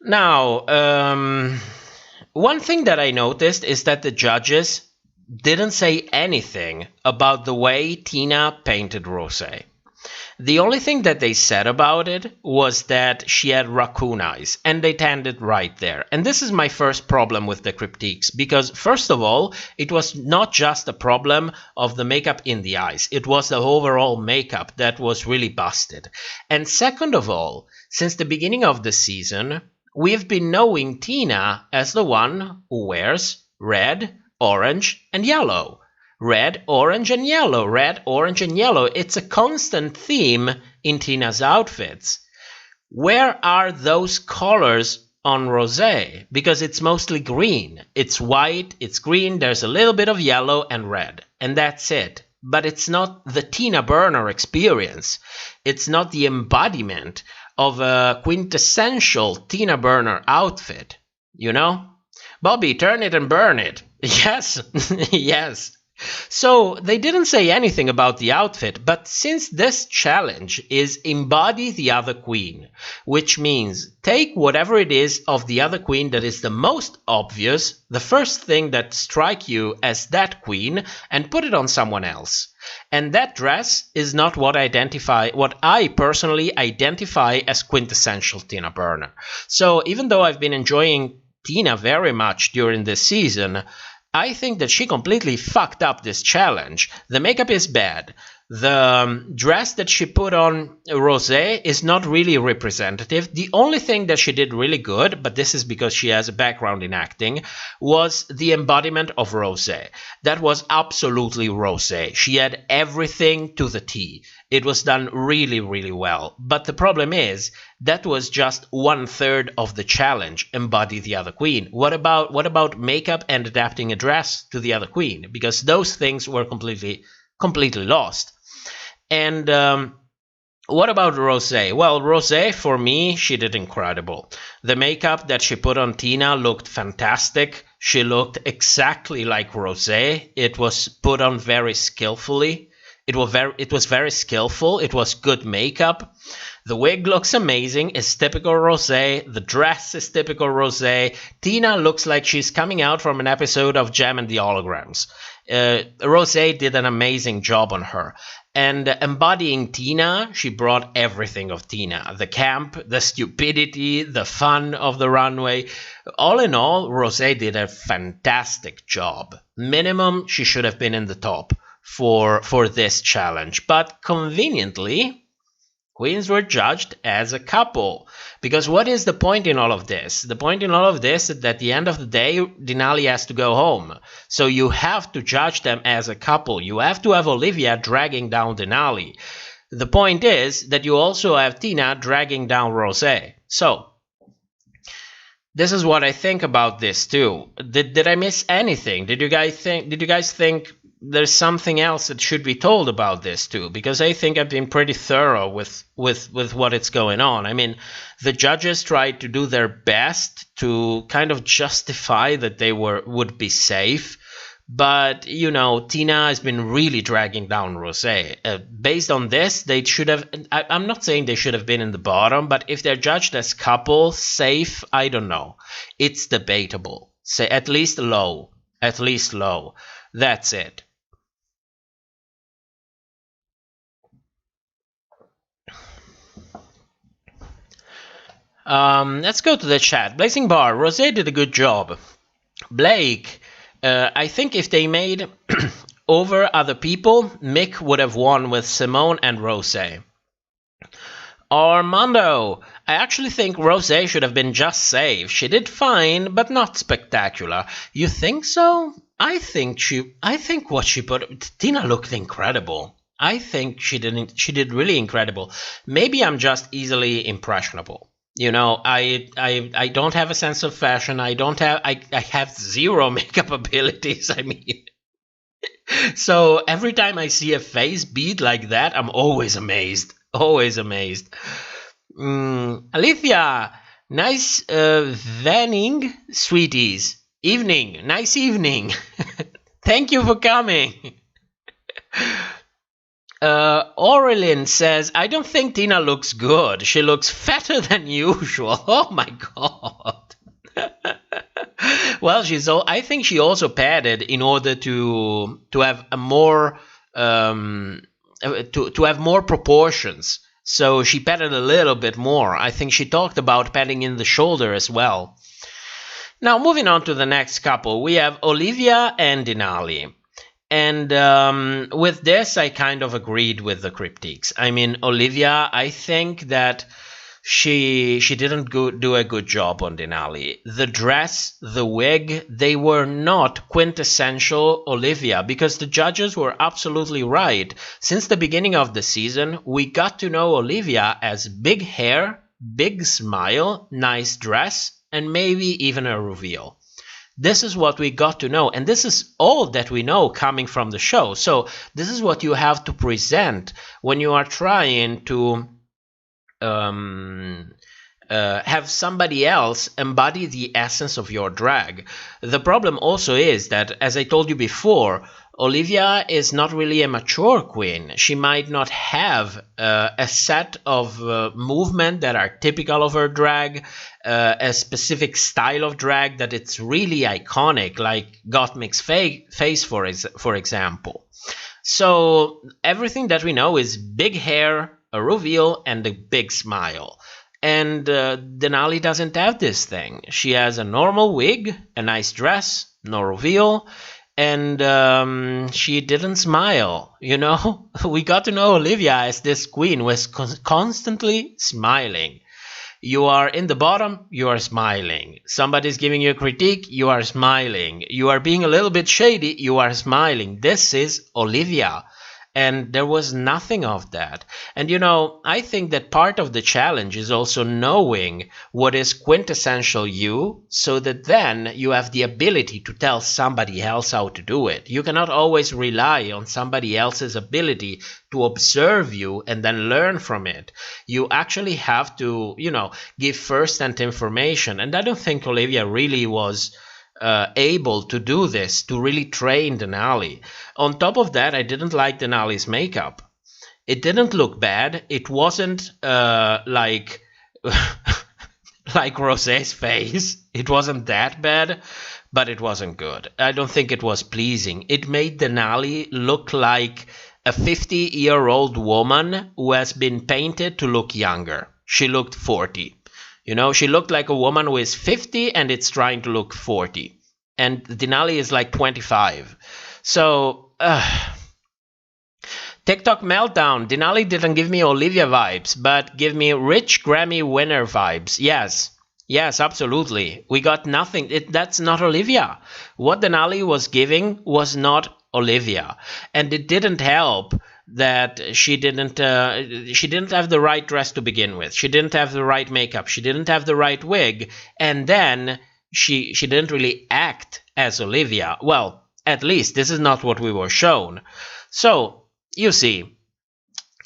Now, one thing that I noticed is that the judges didn't say anything about the way Tina painted Rosé. The only thing that they said about it was that she had raccoon eyes, and they tended right there. And this is my first problem with the critiques, because first of all, it was not just a problem of the makeup in the eyes, it was the overall makeup that was really busted. And second of all, since the beginning of the season, we've been knowing Tina as the one who wears red, orange, and yellow. Red, orange, and yellow. Red, orange, and yellow. It's a constant theme in Tina's outfits. Where are those colors on Rosé? Because it's mostly green. It's white, it's green, there's a little bit of yellow and red. And that's it. But it's not the Tina Burner experience. It's not the embodiment of a quintessential Tina Burner outfit. You know? Bobby, turn it and burn it. Yes, yes. So they didn't say anything about the outfit, but since this challenge is embody the other queen, which means take whatever it is of the other queen that is the most obvious, the first thing that strike you as that queen, and put it on someone else. And that dress is not what I personally identify as quintessential Tina Burner. So even though I've been enjoying Tina very much during this season, I think that she completely fucked up this challenge. The makeup is bad. The dress that she put on Rosé is not really representative. The only thing that she did really good, but this is because she has a background in acting, was the embodiment of Rosé. That was absolutely Rosé. She had everything to the T. It was done really, really well. But the problem is, that was just 1/3 of the challenge, embody the other queen. What about makeup and adapting a dress to the other queen? Because those things were completely lost. And what about Rosé? Well, Rosé, for me, she did incredible. The makeup that she put on Tina looked fantastic. She looked exactly like Rosé. It was put on very skillfully. It was very skillful. It was good makeup. The wig looks amazing. It's typical Rosé. The dress is typical Rosé. Tina looks like she's coming out from an episode of Gem and the Holograms. Rosé did an amazing job on her. And embodying Tina, she brought everything of Tina. The camp, the stupidity, the fun of the runway. All in all, Rosé did a fantastic job. Minimum, she should have been in the top for this challenge. But conveniently, queens were judged as a couple. Because what is the point in all of this? The point in all of this is that at the end of the day, Denali has to go home. So you have to judge them as a couple. You have to have Olivia dragging down Denali. The point is that you also have Tina dragging down Rosé. So this is what I think about this too. Did I miss anything? Did you guys think there's something else that should be told about this too? Because I think I've been pretty thorough with what is going on. I mean, the judges tried to do their best to kind of justify that they would be safe. But, you know, Tina has been really dragging down Rosé. Based on this, they should have... I'm not saying they should have been in the bottom, but if they're judged as couple, safe, I don't know. It's debatable. Say at least low. At least low. That's it. Let's go to the chat. Blazing Bar, Rosé did a good job. Blake, I think if they made over other people, Mick would have won with Simone and Rosé. Armando, I actually think Rosé should have been just safe. She did fine, but not spectacular. You think so? I think what she put, Tina looked incredible. I think she did really incredible. Maybe I'm just easily impressionable. You know, I don't have a sense of fashion. I have zero makeup abilities. I mean, so every time I see a face beat like that, I'm always amazed. Always amazed. Alithia, nice vanning, sweeties. Evening, nice evening. Thank you for coming. Aurelin says, I don't think Tina looks good. She looks fatter than usual. Oh my god. Well, I think she also padded in order to have a more to have more proportions. So she padded a little bit more. I think she talked about padding in the shoulder as well. Now, moving on to the next couple, we have Olivia and Denali. And with this, I kind of agreed with the critiques. I mean, Olivia, I think that she didn't do a good job on Denali. The dress, the wig, they were not quintessential Olivia, because the judges were absolutely right. Since the beginning of the season, we got to know Olivia as big hair, big smile, nice dress, and maybe even a reveal. This is what we got to know, and this is all that we know coming from the show. So this is what you have to present when you are trying to have somebody else embody the essence of your drag. The problem also is that, as I told you before, Olivia is not really a mature queen. She might not have a set of movement that are typical of her drag, a specific style of drag that it's really iconic, like Gottmik's face, for example. So everything that we know is big hair, a reveal, and a big smile. And Denali doesn't have this thing. She has a normal wig, a nice dress, no reveal, and she didn't smile, you know? We got to know Olivia as this queen was constantly smiling. You are in the bottom, you are smiling. Somebody's giving you a critique, you are smiling. You are being a little bit shady, you are smiling. This is Olivia. And there was nothing of that. And, you know, I think that part of the challenge is also knowing what is quintessential you, so that then you have the ability to tell somebody else how to do it. You cannot always rely on somebody else's ability to observe you and then learn from it. You actually have to, you know, give first-hand information. And I don't think Olivia really was able to do this, to really train Denali. On top of that, I didn't like Denali's makeup. It didn't look bad. It wasn't like like Rosé's face. It wasn't that bad, but it wasn't good. I don't think it was pleasing. It made Denali look like a 50-year-old woman who has been painted to look younger. She looked 40. You know, she looked like a woman who is 50 and it's trying to look 40. And Denali is like 25. So, TikTok meltdown. Denali didn't give me Olivia vibes, but give me rich Grammy winner vibes. Yes, absolutely. We got nothing. That's not Olivia. What Denali was giving was not Olivia. And it didn't help that she didn't have the right dress to begin with. She didn't have the right makeup. She didn't have the right wig. And then she didn't really act as Olivia. Well, at least this is not what we were shown. So, you see,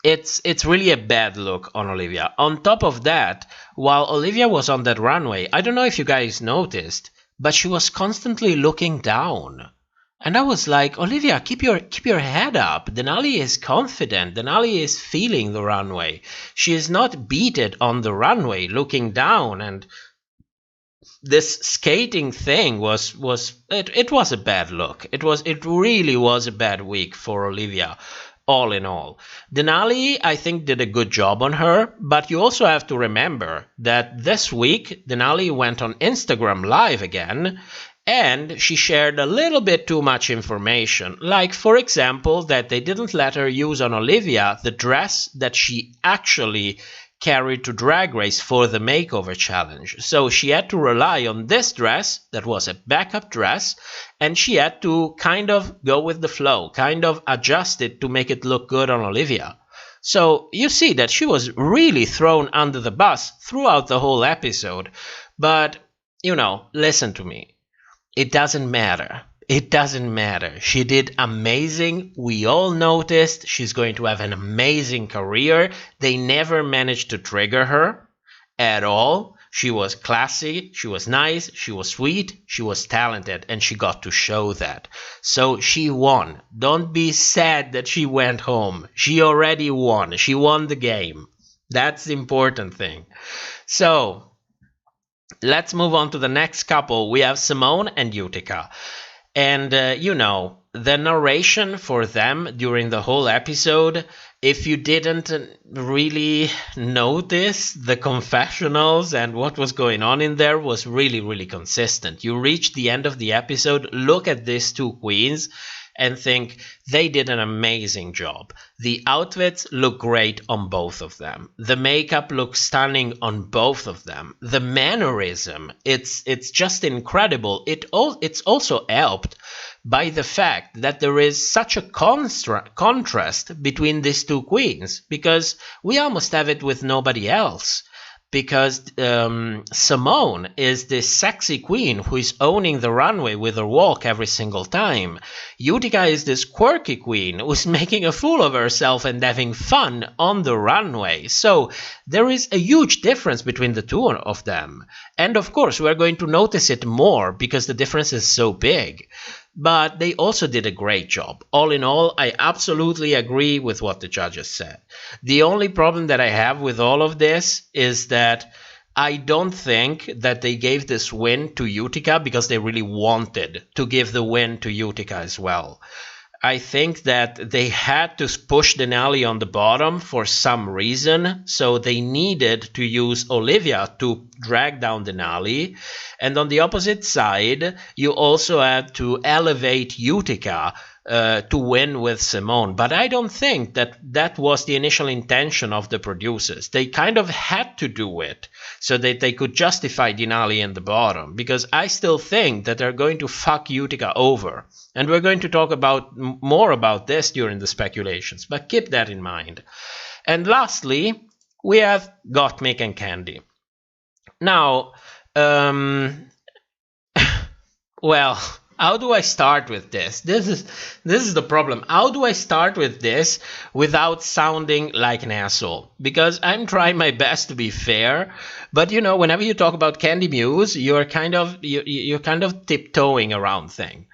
it's really a bad look on Olivia. On top of that, while Olivia was on that runway, I don't know if you guys noticed, but she was constantly looking down. And I was like, Olivia, keep your head up. Denali is confident. Denali is feeling the runway. She is not beaten on the runway, looking down. And this skating thing was a bad look. It really was a bad week for Olivia, all in all. Denali, I think, did a good job on her. But you also have to remember that this week, Denali went on Instagram Live again. And she shared a little bit too much information, like, for example, that they didn't let her use on Olivia the dress that she actually carried to Drag Race for the makeover challenge. So she had to rely on this dress that was a backup dress, and she had to kind of go with the flow, kind of adjust it to make it look good on Olivia. So you see that she was really thrown under the bus throughout the whole episode. But, listen to me. It doesn't matter. It doesn't matter. She did amazing. We all noticed she's going to have an amazing career. They never managed to trigger her at all. She was classy, she was nice, she was sweet, she was talented, and she got to show that. So she won. Don't be sad that she went home. She already won. She won the game. That's the important thing. So let's move on to the next couple. We have Simone and Utica. And, the narration for them during the whole episode, if you didn't really notice the confessionals and what was going on in there, was really, really consistent. You reach the end of the episode, look at these two queens, and think they did an amazing job. The outfits look great on both of them. The makeup looks stunning on both of them. The mannerism, it's just incredible. It's also helped by the fact that there is such a contrast between these two queens, because we almost have it with nobody else. Because Simone is this sexy queen who is owning the runway with her walk every single time. Utica is this quirky queen who's making a fool of herself and having fun on the runway. So there is a huge difference between the two of them. And of course, we're going to notice it more because the difference is so big. But they also did a great job. All in all, I absolutely agree with what the judges said. The only problem that I have with all of this is that I don't think that they gave this win to Utica because they really wanted to give the win to Utica as well. I think that they had to push Denali on the bottom for some reason, so they needed to use Olivia to drag down Denali. And on the opposite side, you also had to elevate Utica to win with Simone. But I don't think that that was the initial intention of the producers. They kind of had to do it so that they could justify Denali in the bottom, because I still think that they're going to fuck Utica over. And we're going to talk more about this during the speculations, but keep that in mind. And lastly, we have Gottmik and Candy. Now, well, how do I start with this? This is the problem. How do I start with this without sounding like an asshole? Because I'm trying my best to be fair, but whenever you talk about Candy Muse, you're kind of tiptoeing around things.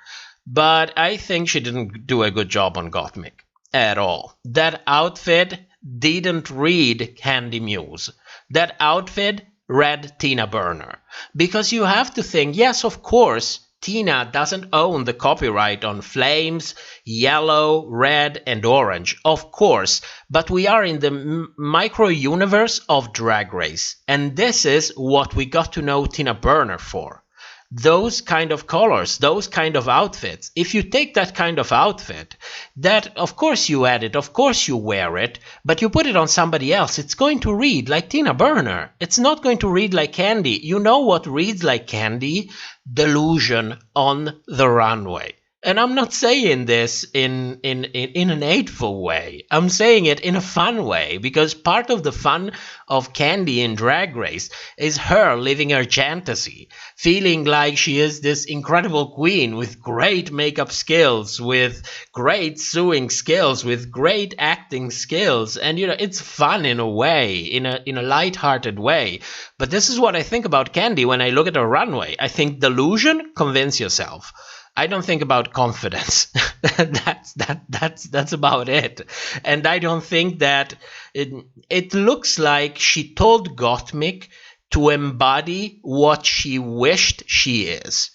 But I think she didn't do a good job on Gottmik at all. That outfit didn't read Candy Muse. That outfit read Tina Burner. Because you have to think, yes, of course, Tina doesn't own the copyright on flames, yellow, red, and orange, of course, but we are in the micro-universe of Drag Race, and this is what we got to know Tina Burner for. Those kind of colors, those kind of outfits. If you take that kind of outfit, that of course you add it, of course you wear it, but you put it on somebody else, it's going to read like Tina Burner. It's not going to read like Candy. You know what reads like Candy? Delusion on the runway. And I'm not saying this in an hateful way. I'm saying it in a fun way, because part of the fun of Candy in Drag Race is her living her fantasy, feeling like she is this incredible queen with great makeup skills, with great sewing skills, with great acting skills. And it's fun in a way, in a light-hearted way. But this is what I think about Candy when I look at her runway. I think delusion, convince yourself. I don't think about confidence. That's about it. And I don't think that it looks like she told Gottmik to embody what she wished she is.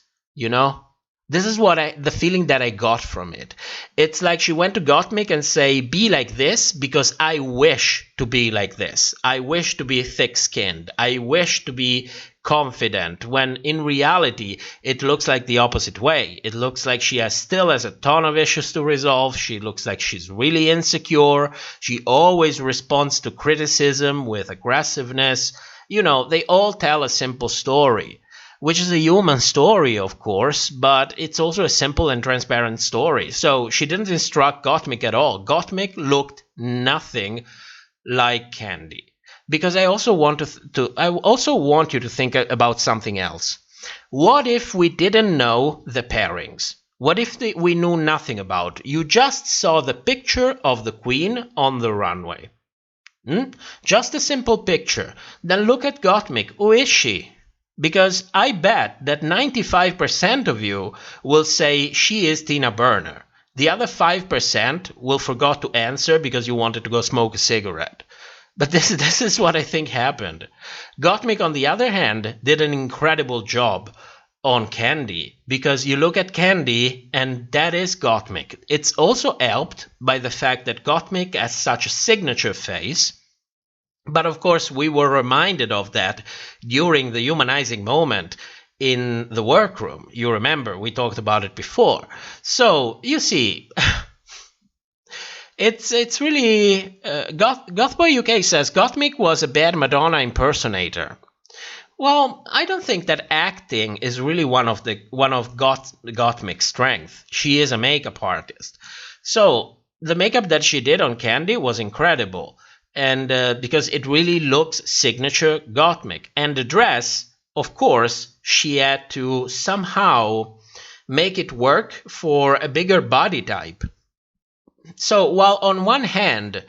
This is the feeling that I got from it. It's like she went to Gottmik and say, be like this because I wish to be like this. I wish to be thick-skinned. I wish to be confident, when in reality it looks like the opposite way. It looks like she still has a ton of issues to resolve. She looks like she's really insecure. She always responds to criticism with aggressiveness. You know, they all tell a simple story, which is a human story, of course, but it's also a simple and transparent story. So she didn't instruct Gottmik at all. Gottmik looked nothing like Candy. Because I also want you to think about something else. What if we didn't know the pairings? What if we knew nothing about? You just saw the picture of the queen on the runway. Just a simple picture. Then look at Gottmik. Who is she? Because I bet that 95% of you will say she is Tina Burner. The other 5% will forgot to answer because you wanted to go smoke a cigarette. But this is what I think happened. Gottmik, on the other hand, did an incredible job on Candy, because you look at Candy and that is Gottmik. It's also helped by the fact that Gottmik has such a signature face. But of course, we were reminded of that during the humanizing moment in the workroom. You remember, we talked about it before. So, you see, it's really... Gothboy UK says, Gottmik was a bad Madonna impersonator. Well, I don't think that acting is really one of Gottmik's strengths. She is a makeup artist. So, the makeup that she did on Candy was incredible. And because it really looks signature Gottmik. And the dress, of course, she had to somehow make it work for a bigger body type. So while on one hand,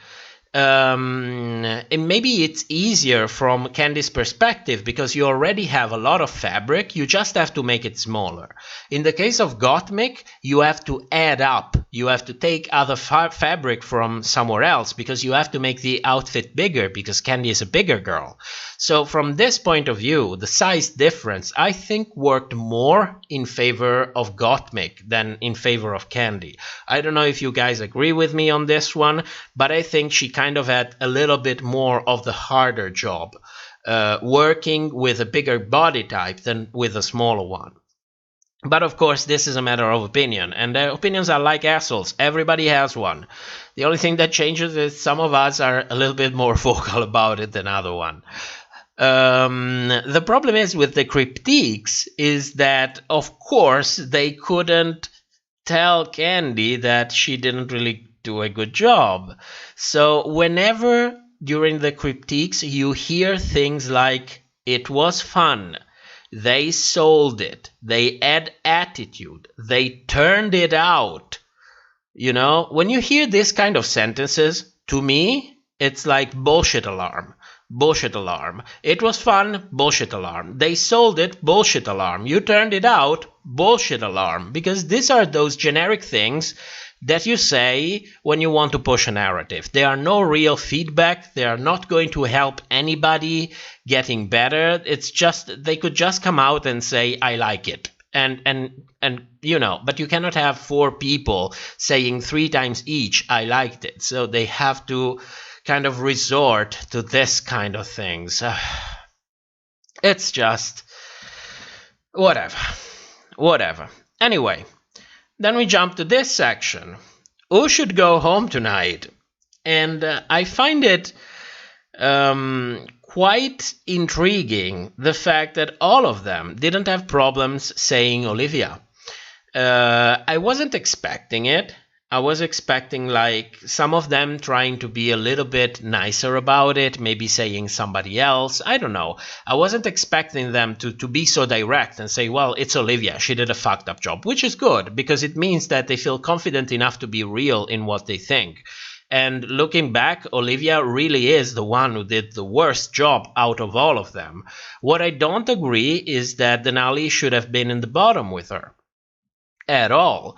maybe it's easier from Candy's perspective because you already have a lot of fabric, you just have to make it smaller. In the case of Gottmik, you have to add up. You have to take other fabric from somewhere else because you have to make the outfit bigger because Candy is a bigger girl. So from this point of view, the size difference, I think, worked more in favor of Gottmik than in favor of Candy. I don't know if you guys agree with me on this one, but I think she kind of had a little bit more of the harder job, working with a bigger body type than with a smaller one. But of course, this is a matter of opinion, and opinions are like assholes. Everybody has one. The only thing that changes is some of us are a little bit more vocal about it than other one. The problem is with the critiques is that, of course, they couldn't tell Candy that she didn't really do a good job. So whenever during the critiques you hear things like, it was fun, they sold it, they had attitude, they turned it out. You know, when you hear this kind of sentences, to me, it's like bullshit alarm. Bullshit alarm. It was fun, bullshit alarm. They sold it, bullshit alarm. You turned it out, bullshit alarm. Because these are those generic things that you say when you want to push a narrative. They are no real feedback. They are not going to help anybody getting better. It's just, they could just come out and say, I like it. And you know, but you cannot have 4 people saying 3 times each, I liked it. So they have to kind of resort to this kind of things. It's just whatever. Anyway, then we jump to this section. Who should go home tonight? And I find it quite intriguing, the fact that all of them didn't have problems saying Olivia. I wasn't expecting it. I was expecting like some of them trying to be a little bit nicer about it, maybe saying somebody else. I don't know. I wasn't expecting them to be so direct and say, well, it's Olivia. She did a fucked up job, which is good because it means that they feel confident enough to be real in what they think. And looking back, Olivia really is the one who did the worst job out of all of them. What I don't agree is that Denali should have been in the bottom with her at all.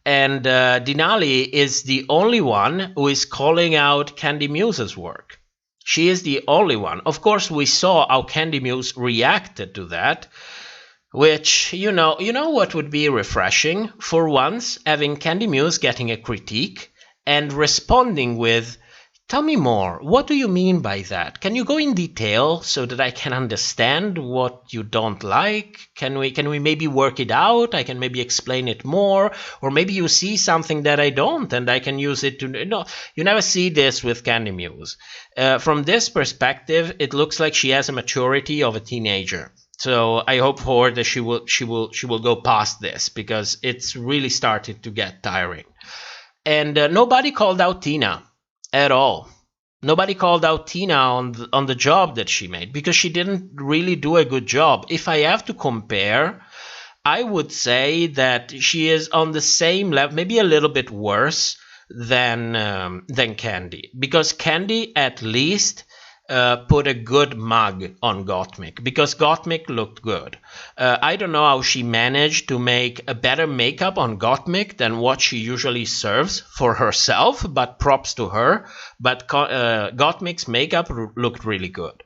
And Denali is the only one who is calling out Candy Muse's work. She is the only one. Of course, we saw how Candy Muse reacted to that. Which, you know what would be refreshing? For once, having Candy Muse getting a critique and responding with, tell me more, what do you mean by that? Can you go in detail so that I can understand what you don't like? Can we maybe work it out? I can maybe explain it more, or maybe you see something that I don't and I can use it to... No, you never see this with Candy Muse. From this perspective, it looks like she has a maturity of a teenager. So I hope for her that she will go past this, because it's really started to get tiring. And nobody called out Tina at all. Nobody called out Tina on the job that she made, because she didn't really do a good job. If I have to compare, I would say that she is on the same level, maybe a little bit worse than Candy, because Candy at least put a good mug on Gottmik, because Gottmik looked good. I don't know how she managed to make a better makeup on Gottmik than what she usually serves for herself, but props to her. But Gottmik's makeup looked really good.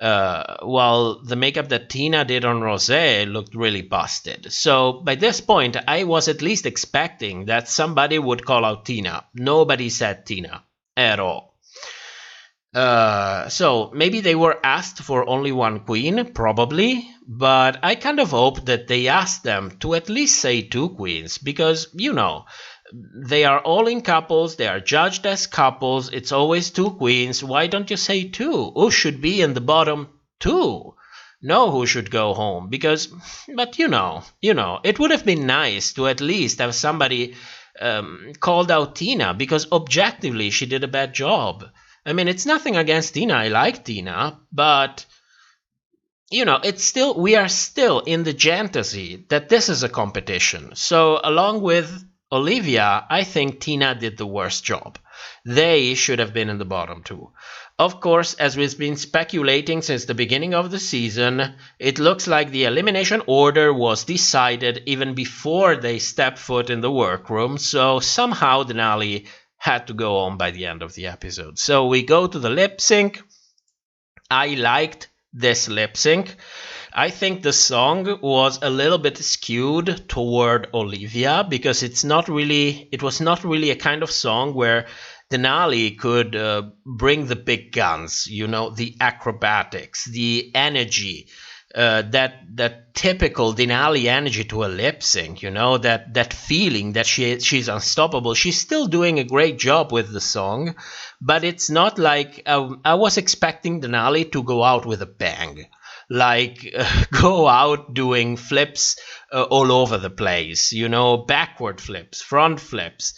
While the makeup that Tina did on Rosé looked really busted. So by this point, I was at least expecting that somebody would call out Tina. Nobody said Tina at all. So maybe they were asked for only one queen, probably, but I kind of hope that they asked them to at least say two queens, because, they are all in couples, they are judged as couples, it's always two queens. Why don't you say two? Who should be in the bottom two? No, who should go home? But it would have been nice to at least have somebody called out Tina, because objectively she did a bad job. I mean, it's nothing against Tina. I like Tina, but we are still in the fantasy that this is a competition. So along with Olivia, I think Tina did the worst job. They should have been in the bottom two. Of course, as we've been speculating since the beginning of the season, it looks like the elimination order was decided even before they stepped foot in the workroom. So somehow Denali had to go on by the end of the episode. So we go to the lip sync. I liked this lip sync. I think the song was a little bit skewed toward Olivia, because it was not really a kind of song where Denali could bring the big guns, the acrobatics, the energy, that typical Denali energy to a lip sync, that feeling that she's unstoppable. She's still doing a great job with the song, but it's not like I was expecting Denali to go out with a bang, go out doing flips all over the place, backward flips, front flips,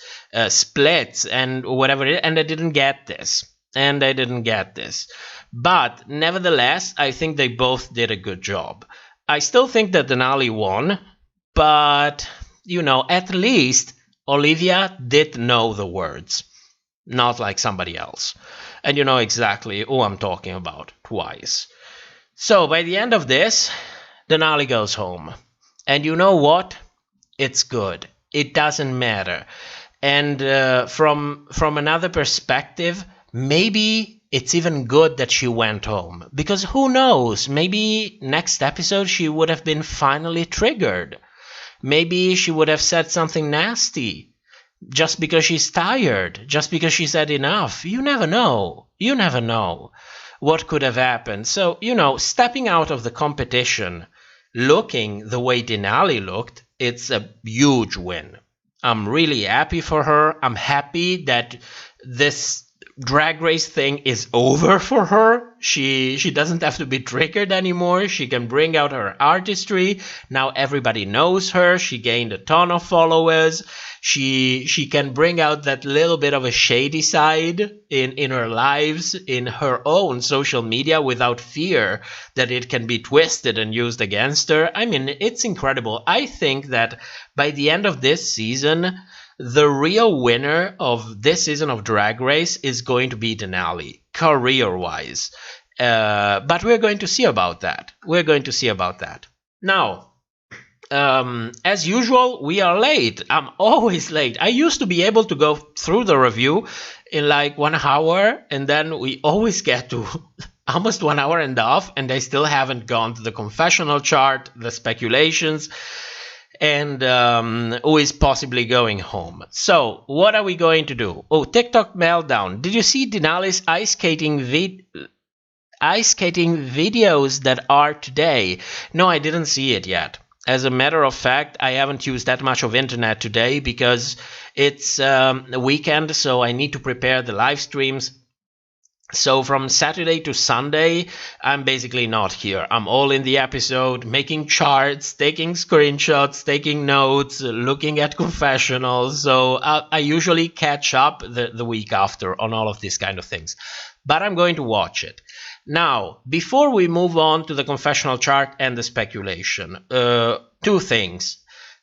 splits, and whatever. And I didn't get this. But nevertheless, I think they both did a good job. I still think that Denali won, but, at least Olivia did know the words, not like somebody else. And you know exactly who I'm talking about twice. So by the end of this, Denali goes home. And you know what? It's good. It doesn't matter. And from another perspective, maybe it's even good that she went home. Because who knows? Maybe next episode she would have been finally triggered. Maybe she would have said something nasty. Just because she's tired. Just because she said enough. You never know. What could have happened. So, stepping out of the competition, looking the way Denali looked, it's a huge win. I'm really happy for her. I'm happy that this drag race thing is over for her. She doesn't have to be triggered anymore. She can bring out her artistry. Now everybody knows her. She gained a ton of followers. She can bring out that little bit of a shady side in her lives, in her own social media, without fear that it can be twisted and used against her. I mean, it's incredible. I think that by the end of this season, the real winner of this season of Drag Race is going to be Denali, career-wise. But we're going to see about that. Now, as usual, we are late. I'm always late. I used to be able to go through the review in like 1 hour, and then we always get to almost 1 hour and a half, and I still haven't gone to the confessional chart, the speculations, and who is possibly going home. So what are we going to do? Oh, TikTok meltdown. Did you see Denali's ice skating videos that are today? No, I didn't see it yet. As a matter of fact, I haven't used that much of internet today because it's a weekend, so I need to prepare the live streams. So from Saturday to Sunday, I'm basically not here. I'm all in the episode, making charts, taking screenshots, taking notes, looking at confessionals. So I usually catch up the week after on all of these kind of things. But I'm going to watch it. Now, before we move on to the confessional chart and the speculation, 2 things.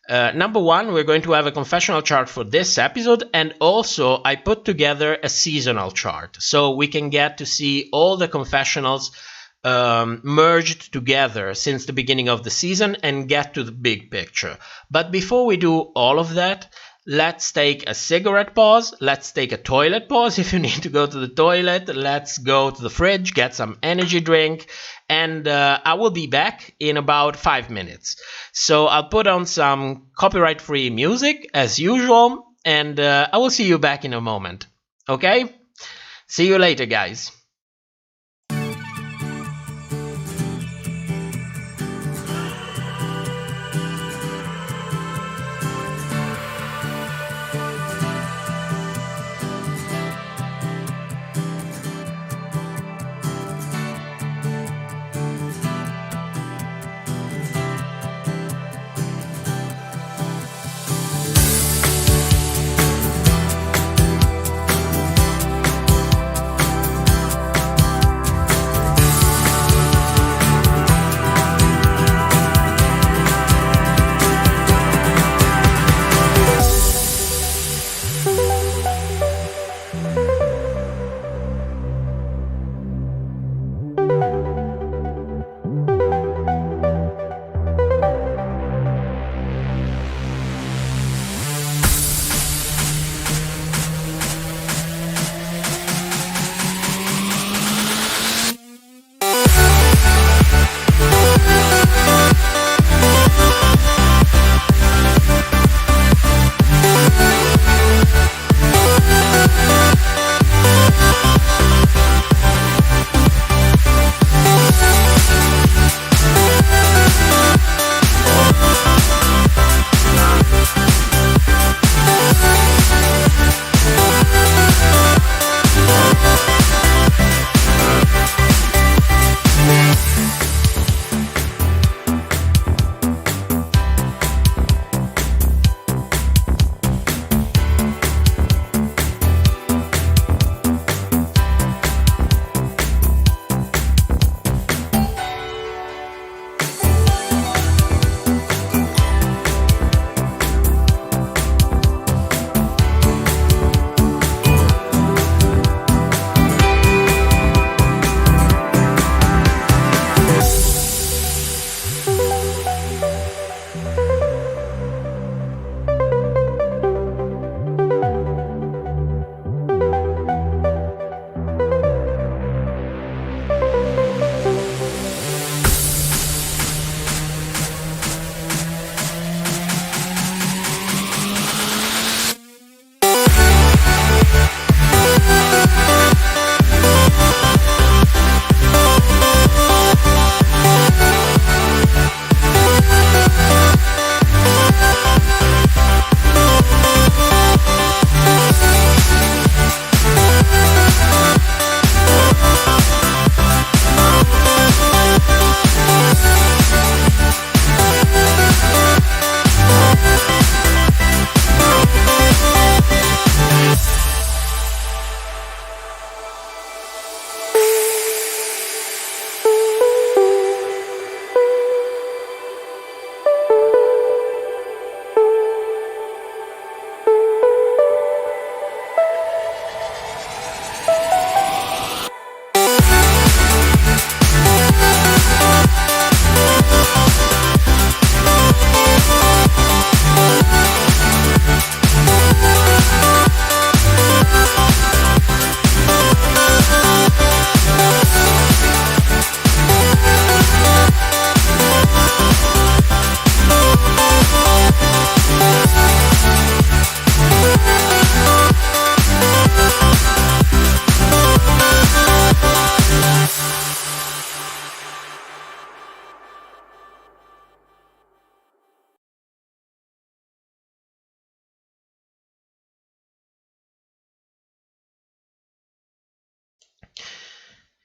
Number 1, we're going to have a confessional chart for this episode, and also I put together a seasonal chart so we can get to see all the confessionals merged together since the beginning of the season and get to the big picture. But before we do all of that, let's take a cigarette pause. Let's take a toilet pause if you need to go to the toilet. Let's go to the fridge, get some energy drink, and I will be back in about 5 minutes. So I'll put on some copyright-free music as usual, and I will see you back in a moment. Okay? See you later, guys.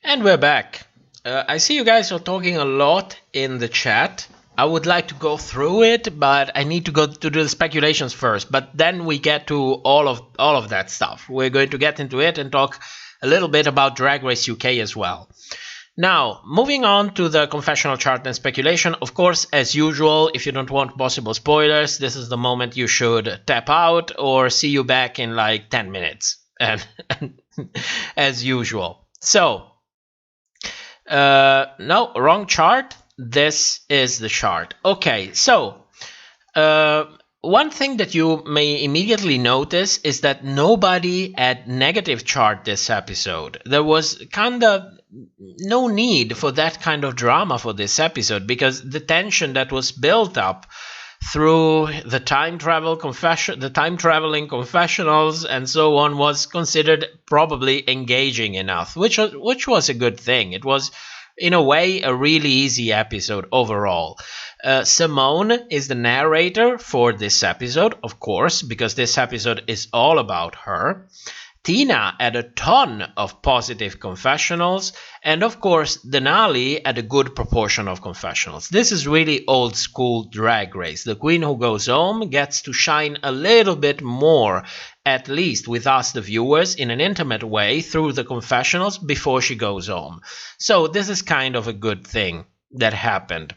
And we're back. I see you guys are talking a lot in the chat. I would like to go through it, but I need to go to do the speculations first. But then we get to all of that stuff. We're going to get into it and talk a little bit about Drag Race UK as well. Now, moving on to the confessional chart and speculation. Of course, as usual, if you don't want possible spoilers, this is the moment you should tap out or see you back in like 10 minutes. And as usual. So, no, wrong chart. This is the chart. Okay, so one thing that you may immediately notice is that nobody had negative chart this episode. There was kind of no need for that kind of drama for this episode because the tension that was built up through the time traveling confessionals and so on was considered probably engaging enough, which was a good thing. It was in a way a really easy episode overall. Simone is the narrator for this episode, of course, because this episode is all about her. Tina had a ton of positive confessionals, and of course Denali had a good proportion of confessionals. This is really old school Drag Race. The queen who goes home gets to shine a little bit more, at least with us the viewers, in an intimate way through the confessionals before she goes home. So this is kind of a good thing that happened.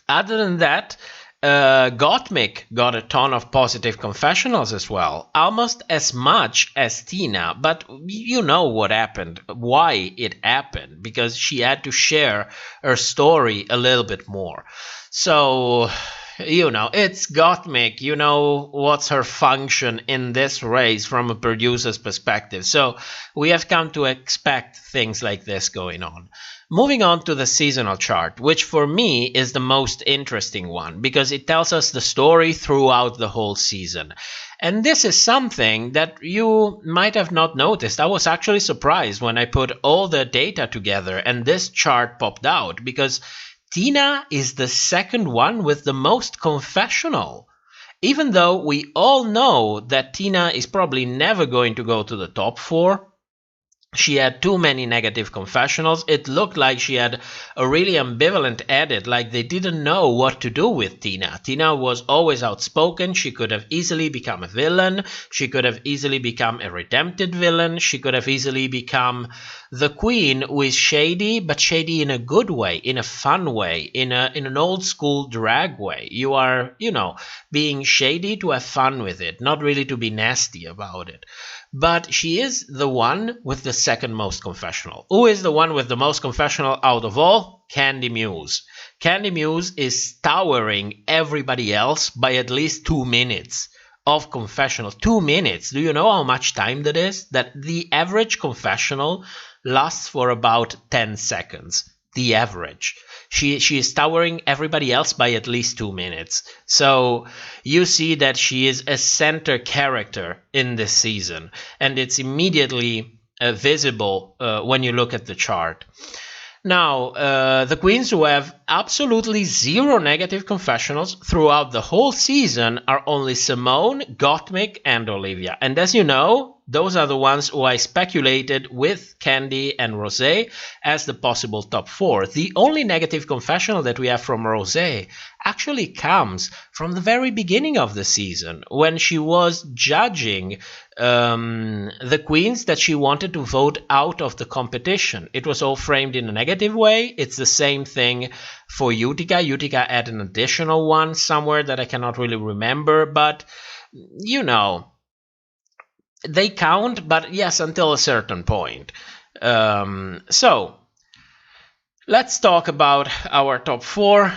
Other than that, Gottmik got a ton of positive confessionals as well, almost as much as Tina, but you know what happened, why it happened, because she had to share her story a little bit more. So, you know, it's Gottmik, you know what's her function in this race from a producer's perspective. So we have come to expect things like this going on. Moving on to the seasonal chart, which for me is the most interesting one because it tells us the story throughout the whole season. And this is something that you might have not noticed. I was actually surprised when I put all the data together and this chart popped out because Tina is the second one with the most confessional. Even though we all know that Tina is probably never going to go to the top 4. She had too many negative confessionals. It looked like she had a really ambivalent edit, like they didn't know what to do with Tina. Tina was always outspoken. She could have easily become a villain. She could have easily become a redempted villain. She could have easily become the queen who is shady, but shady in a good way, in a fun way, in an old school drag way. You are, you know, being shady to have fun with it, not really to be nasty about it. But she is the one with the second most confessional. Who is the one with the most confessional out of all? Candy Muse. Candy Muse is towering everybody else by at least 2 minutes of confessional. 2 minutes. Do you know how much time that is? That the average confessional lasts for about 10 seconds. The average. She is towering everybody else by at least 2 minutes. So you see that she is a center character in this season. And it's immediately visible when you look at the chart. Now, the queens who have absolutely zero negative confessionals throughout the whole season are only Simone, Gottmik, and Olivia. And as you know, those are the ones who I speculated with Candy and Rosé as the possible top 4. The only negative confessional that we have from Rosé actually comes from the very beginning of the season when she was judging the queens that she wanted to vote out of the competition. It was all framed in a negative way. It's the same thing for Utica. Utica had an additional one somewhere that I cannot really remember, but you know, they count, but yes, until a certain point. So let's talk about our top 4.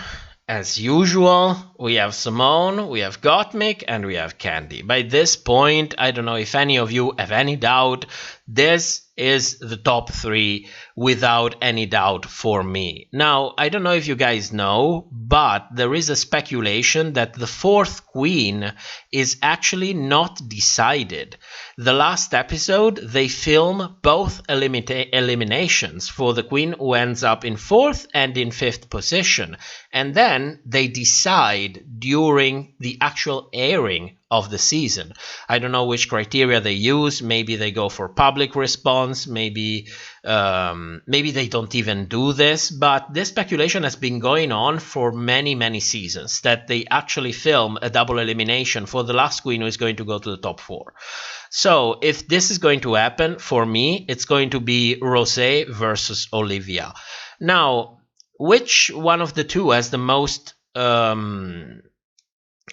As usual, we have Simone, we have Gottmik, and we have Candy. By this point, I don't know if any of you have any doubt. This is the top 3 without any doubt for me. Now, I don't know if you guys know, but there is a speculation that the 4th queen is actually not decided. The last episode, they film both eliminations for the queen who ends up in 4th and in 5th position. And then they decide decide during the actual airing of the season. I don't know which criteria they use. Maybe they go for public response. Maybe they don't even do this. But this speculation has been going on for many, many seasons, that they actually film a double elimination for the last queen who is going to go to the top 4. So if this is going to happen, for me, it's going to be Rosé versus Olivia. Now, which one of the two has the most,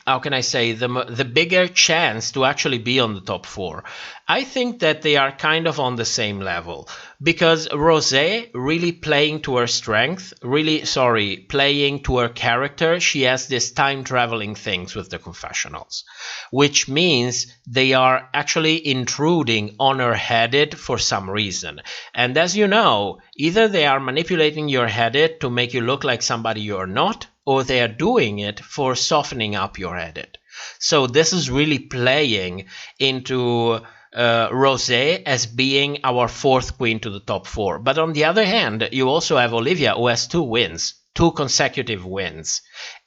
how can I say, the bigger chance to actually be on the top 4? I think that they are kind of on the same level, because Rosé really playing to her strength, playing to her character. She has this time traveling things with the confessionals, which means they are actually intruding on her headed for some reason. And as you know, either they are manipulating your headed to make you look like somebody you're not, or they are doing it for softening up your headed. So this is really playing into Rosé as being our 4th queen to the top 4. But on the other hand, you also have Olivia, who has 2 wins, 2 consecutive wins,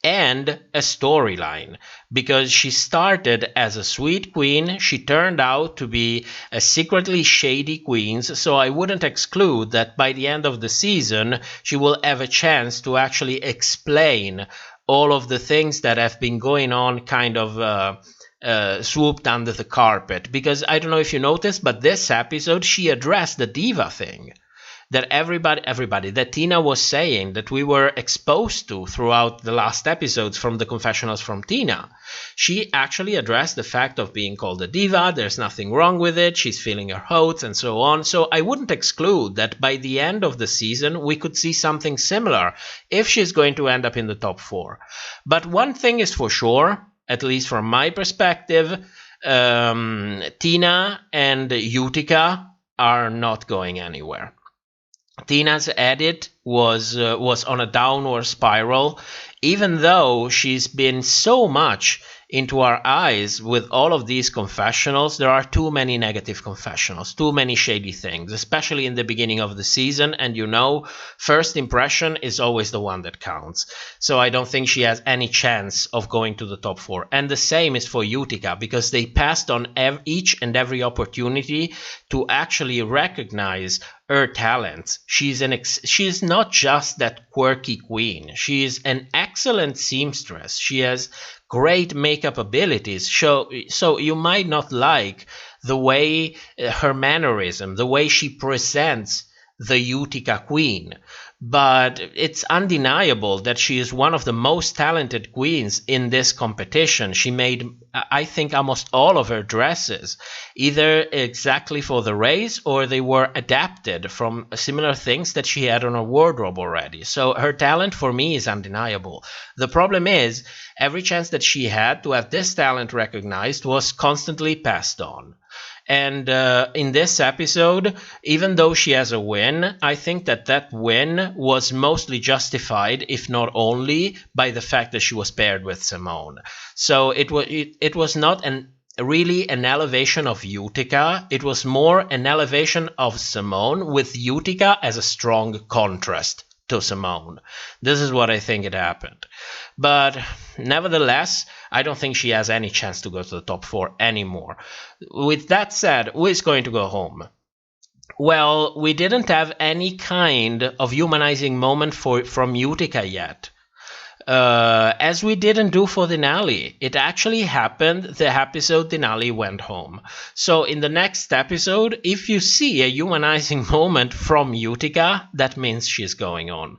and a storyline, because she started as a sweet queen. She turned out to be a secretly shady queen, so I wouldn't exclude that by the end of the season she will have a chance to actually explain all of the things that have been going on kind of swooped under the carpet. Because I don't know if you noticed, but this episode she addressed the diva thing that everybody that Tina was saying, that we were exposed to throughout the last episodes from the confessionals from Tina. She actually addressed the fact of being called a diva. There's nothing wrong with it. She's feeling her hopes and so on. So I wouldn't exclude that by the end of the season we could see something similar if she's going to end up in the top 4. But one thing is for sure, at least from my perspective, Tina and Utica are not going anywhere. Tina's edit was on a downward spiral, even though she's been so much into our eyes with all of these confessionals. There are too many negative confessionals, too many shady things, especially in the beginning of the season. And you know, first impression is always the one that counts. So I don't think she has any chance of going to the top 4. And the same is for Utica, because they passed on each and every opportunity to actually recognize her talents. She's not just that quirky queen. She is an excellent seamstress. She has great makeup abilities. So you might not like the way her mannerism, the way she presents the Utica queen, but it's undeniable that she is one of the most talented queens in this competition. She made, I think, almost all of her dresses either exactly for the race, or they were adapted from similar things that she had on her wardrobe already. So her talent for me is undeniable. The problem is, every chance that she had to have this talent recognized was constantly passed on. And in this episode, even though she has a win, I think that win was mostly justified, if not only, by the fact that she was paired with Simone. So it was not really an elevation of Utica. It was more an elevation of Simone, with Utica as a strong contrast to Simone. This is what I think it happened. But nevertheless, I don't think she has any chance to go to the top 4 anymore. With that said, who is going to go home? Well, we didn't have any kind of humanizing moment from Utica yet. As we didn't do for Denali. It actually happened the episode Denali went home. So in the next episode, if you see a humanizing moment from Utica, that means she's going on.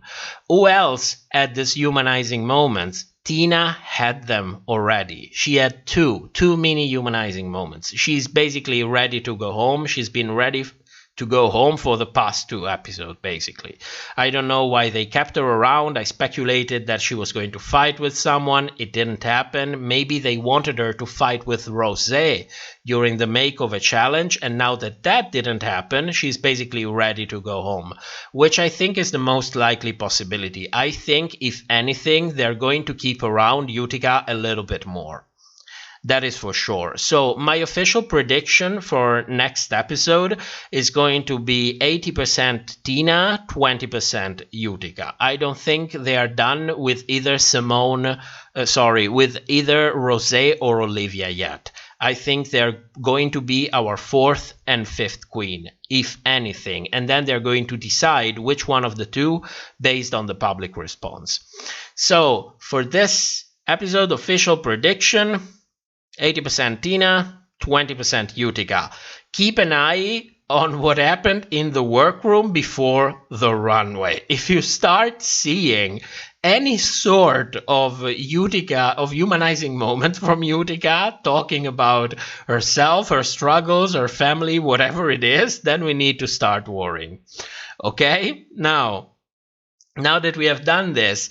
Who else had this humanizing moments? Tina had them already. She had two mini humanizing moments. She's basically ready to go home. She's been ready to go home for the past 2 episodes, basically. I don't know why they kept her around. I speculated that she was going to fight with someone. It didn't happen. Maybe they wanted her to fight with Rosé during the Makeover challenge, and now that didn't happen, she's basically ready to go home, which I think is the most likely possibility. I think, if anything, they're going to keep around Utica a little bit more. That is for sure. So my official prediction for next episode is going to be 80% Tina, 20% Utica. I don't think they are done with either with either Rosé or Olivia yet. I think they're going to be our 4th and 5th queen, if anything. And then they're going to decide which one of the two based on the public response. So for this episode, official prediction, 80% Tina, 20% Utica. Keep an eye on what happened in the workroom before the runway. If you start seeing any sort of humanizing moment from Utica, talking about herself, her struggles, her family, whatever it is, then we need to start worrying. Okay? Now that we have done this,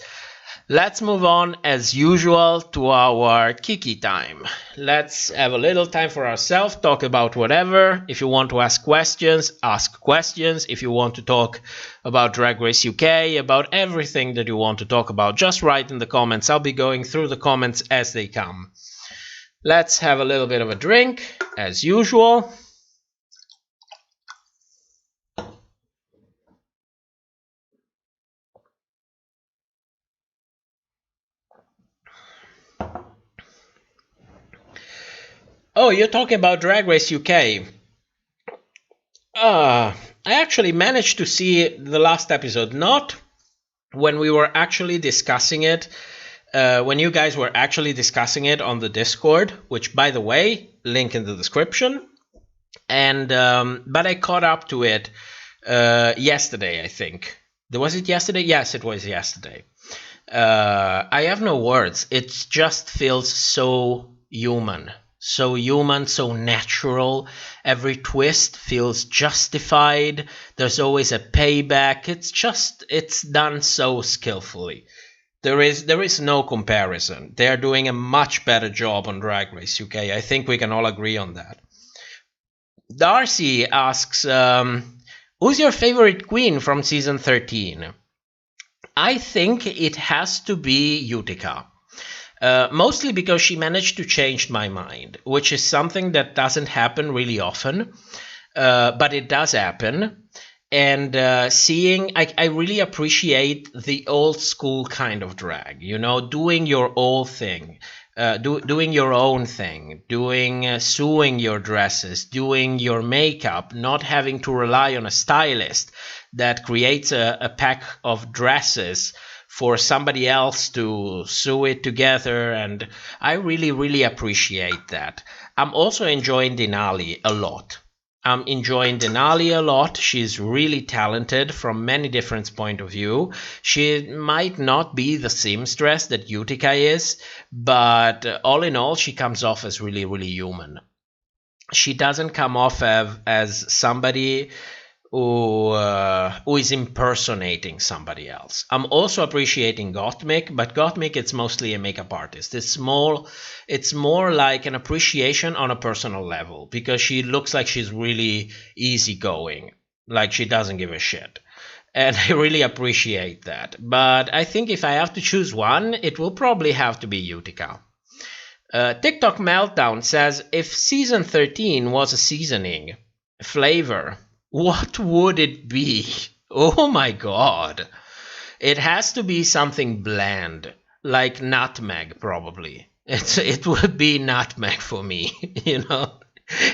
let's move on, as usual, to our Kiki time. Let's have a little time for ourselves, talk about whatever. If you want to ask questions, ask questions. If you want to talk about Drag Race UK, about everything that you want to talk about, just write in the comments. I'll be going through the comments as they come. Let's have a little bit of a drink, as usual. Oh, you're talking about Drag Race UK. I actually managed to see the last episode, not when we were actually discussing it, when you guys were actually discussing it on the Discord, which, by the way, link in the description. And but I caught up to it yesterday, I think. Was it yesterday? Yes, it was yesterday. I have no words. It just feels so human. So human, so natural. Every twist feels justified. There's always a payback. It's done so skillfully. There is no comparison. They're doing a much better job on Drag Race UK. I think we can all agree on that. Darcy asks, who's your favorite queen from season 13? I think it has to be Utica. Mostly because she managed to change my mind, which is something that doesn't happen really often, but it does happen. And I really appreciate the old school kind of drag, doing your own thing, doing your own thing, sewing your dresses, doing your makeup, not having to rely on a stylist that creates a pack of dresses for somebody else to sew it together, and I really, really appreciate that. I'm also enjoying Denali a lot. She's really talented from many different points of view. She might not be the seamstress that Utica is, but all in all, she comes off as really, really human. She doesn't come off as somebody who is impersonating somebody else. I'm also appreciating Gottmik, but Gottmik, it's mostly a makeup artist. It's more like an appreciation on a personal level, because she looks like she's really easygoing, like she doesn't give a shit. And I really appreciate that. But I think if I have to choose one, it will probably have to be Utica. TikTok Meltdown says, if season 13 was a seasoning, flavor, what would it be? Oh my god. It has to be something bland, like nutmeg probably. It would be nutmeg for me,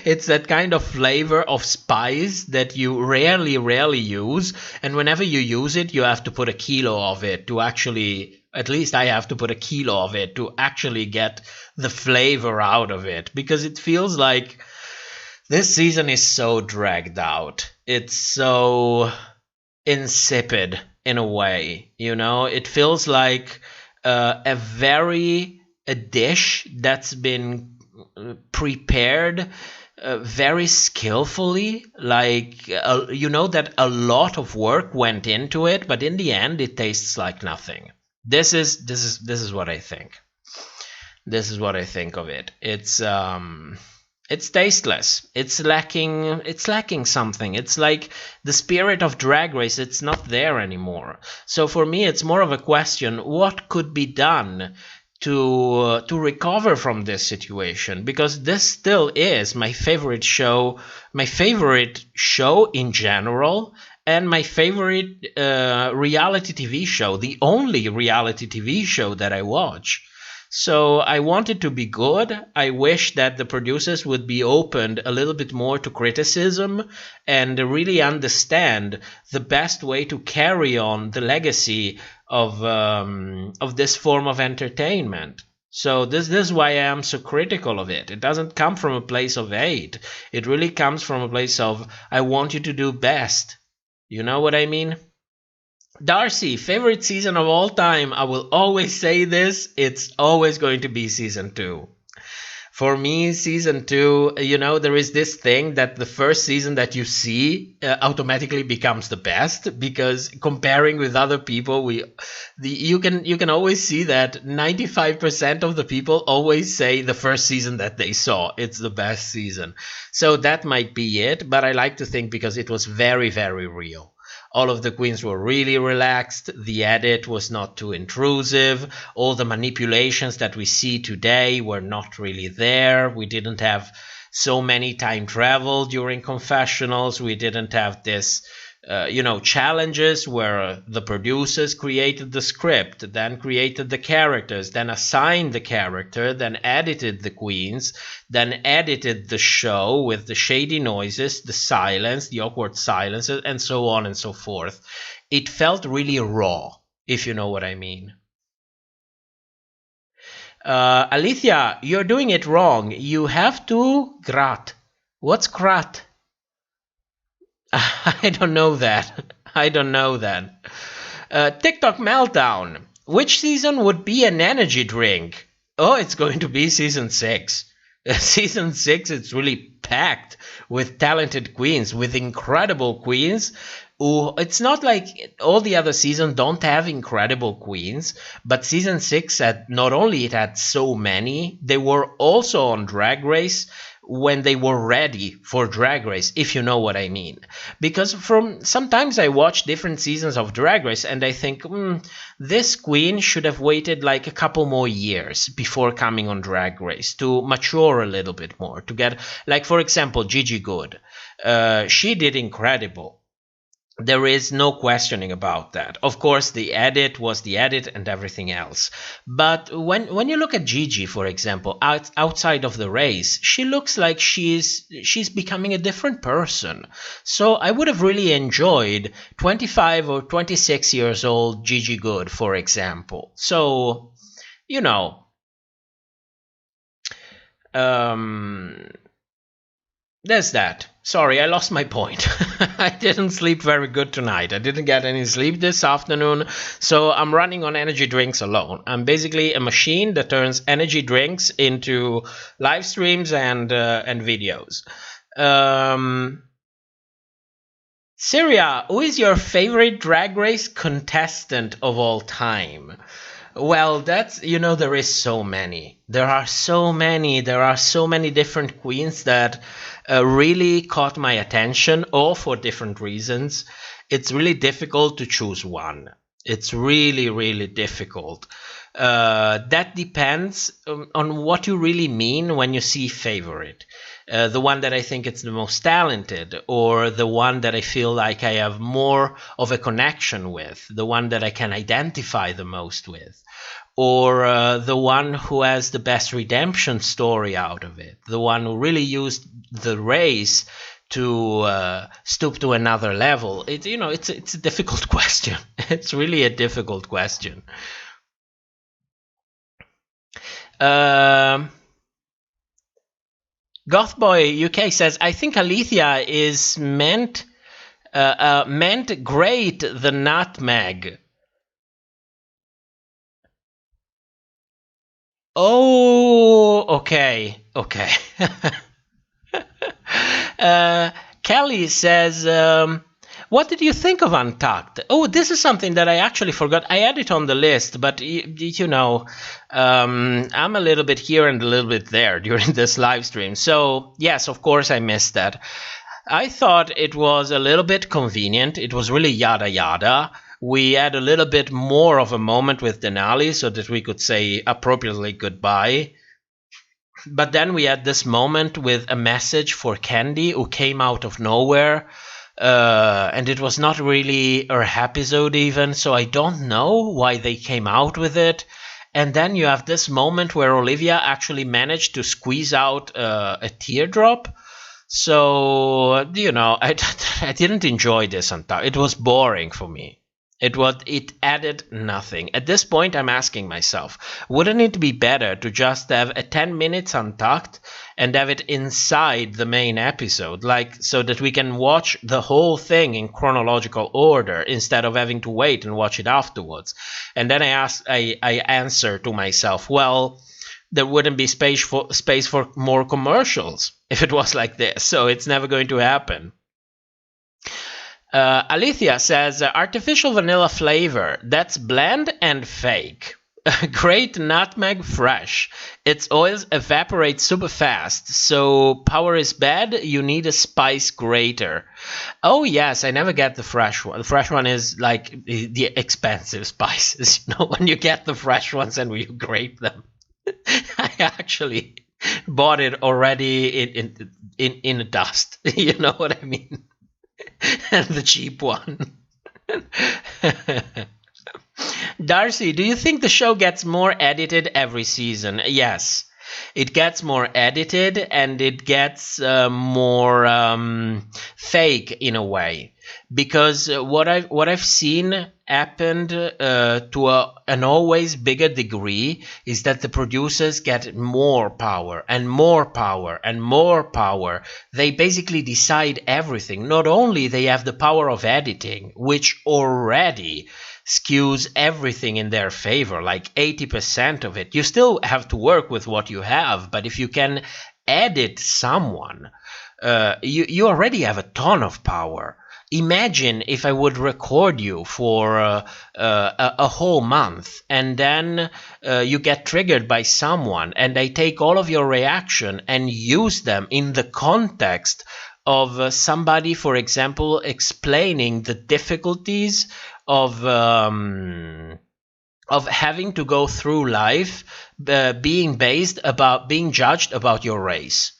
It's that kind of flavor of spice that you rarely use, and whenever you use it, you have to put a kilo of it to actually, at least I have to put a kilo of it to actually get the flavor out of it, because it feels like this season is so dragged out. It's so insipid in a way, It feels like a dish that's been prepared very skillfully, like that a lot of work went into it, but in the end it tastes like nothing. This is what I think. This is what I think of it. It's tasteless. It's lacking something. It's like the spirit of Drag Race, it's not there anymore. So for me, it's more of a question, what could be done to recover from this situation, because this still is my favorite show in general, and my favorite reality TV show, the only reality TV show that I watch. So I want it to be good. I wish that the producers would be opened a little bit more to criticism and really understand the best way to carry on the legacy of this form of entertainment. So this is why I am so critical of it. It doesn't come from a place of hate. It really comes from a place of, I want you to do best. You know what I mean? Darcy, favorite season of all time. I will always say this. It's always going to be season 2. For me, season 2, there is this thing that the first season that you see automatically becomes the best, because comparing with other people, you can always see that 95% of the people always say the first season that they saw, it's the best season. So that might be it, but I like to think because it was very, very real. All of the queens were really relaxed. The edit was not too intrusive. All the manipulations that we see today were not really there. We didn't have so many time travel during confessionals. We didn't have this, challenges where the producers created the script, then created the characters, then assigned the character, then edited the queens, then edited the show with the shady noises, the silence, the awkward silences, and so on and so forth. It felt really raw, if you know what I mean. Alicia, you're doing it wrong. You have to grat. What's grat? I don't know that. TikTok Meltdown. Which season would be an energy drink? Oh, it's going to be season 6. Season 6, it's really packed with talented queens, with incredible queens. It's not like all the other seasons don't have incredible queens, but season 6 not only it had so many, they were also on Drag Race when they were ready for Drag Race, if you know what I mean. Because sometimes I watch different seasons of Drag Race and I think, this queen should have waited like a couple more years before coming on Drag Race to mature a little bit more, to get, like, for example, Gigi Goode. She did incredible. There is no questioning about that. Of course, the edit was the edit and everything else. But when you look at Gigi, for example, outside of the race, she looks like she's becoming a different person. So I would have really enjoyed 25 or 26 years old Gigi Goode, for example. So, there's that. Sorry, I lost my point. I didn't sleep very good tonight. I didn't get any sleep this afternoon, so I'm running on energy drinks alone. I'm basically a machine that turns energy drinks into live streams and videos. Syria, who is your favorite Drag Race contestant of all time? Well, that's, there is so many. There are so many different queens that really caught my attention, all for different reasons. It's really difficult to choose one. It's really, really difficult. That depends on what you really mean when you see favorite. The one that I think it's the most talented, or the one that I feel like I have more of a connection with, the one that I can identify the most with, or the one who has the best redemption story out of it, the one who really used the race to stoop to another level. It's a difficult question. It's really a difficult question. Gothboy UK says, I think Alethea is meant great the nutmeg. Oh, okay. Kelly says, what did you think of Untucked? Oh, this is something that I actually forgot. I had it on the list, but I'm a little bit here and a little bit there during this live stream. So, yes, of course, I missed that. I thought it was a little bit convenient. It was really yada yada. We had a little bit more of a moment with Denali so that we could say appropriately goodbye. But then we had this moment with a message for Candy who came out of nowhere. And it was not really her episode even, so I don't know why they came out with it. And then you have this moment where Olivia actually managed to squeeze out a teardrop. So, you know, I didn't enjoy this. It was boring for me. It added nothing. At this point, I'm asking myself, wouldn't it be better to just have a 10 minutes Untucked and have it inside the main episode, like so that we can watch the whole thing in chronological order instead of having to wait and watch it afterwards? And then I answer to myself, well, there wouldn't be space for more commercials if it was like this, so it's never going to happen. Alethea says, artificial vanilla flavor, that's bland and fake. Great nutmeg fresh. Its oils evaporate super fast, so power is bad, you need a spice grater. Oh yes, I never get the fresh one. The fresh one is like the expensive spices, you know, when you get the fresh ones and you grate them. I actually bought it already in a dust, you know what I mean? And the cheap one. Darcy, do you think the show gets more edited every season? Yes, it gets more edited and it gets more fake in a way. Because what I've seen happened to an always bigger degree is that the producers get more power and more power and more power. They basically decide everything. Not only they have the power of editing, which already skews everything in their favor, like 80% of it. You still have to work with what you have, but if you can edit someone, you already have a ton of power. Imagine if I would record you for a whole month and then you get triggered by someone and I take all of your reaction and use them in the context of somebody, for example, explaining the difficulties of having to go through life being judged about your race.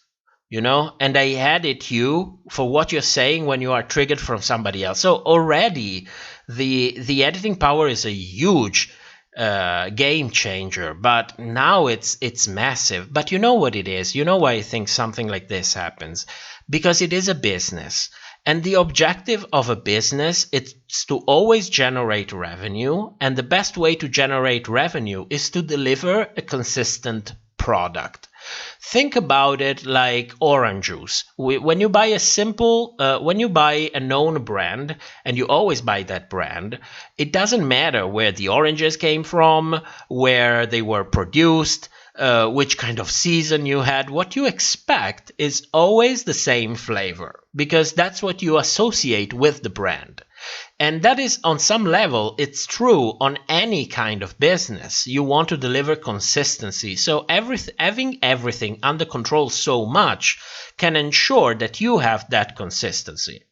You know, and I edit you for what you're saying when you are triggered from somebody else. So already the editing power is a huge game changer, but now it's massive. But you know what it is? You know why I think something like this happens? Because it is a business. And the objective of a business is to always generate revenue. And the best way to generate revenue is to deliver a consistent product. Think about it like orange juice. When you buy when you buy a known brand, and you always buy that brand, it doesn't matter where the oranges came from, where they were produced, which kind of season you had. What you expect is always the same flavor, because that's what you associate with the brand. And that is, on some level, it's true on any kind of business. You want to deliver consistency. So having everything under control so much can ensure that you have that consistency.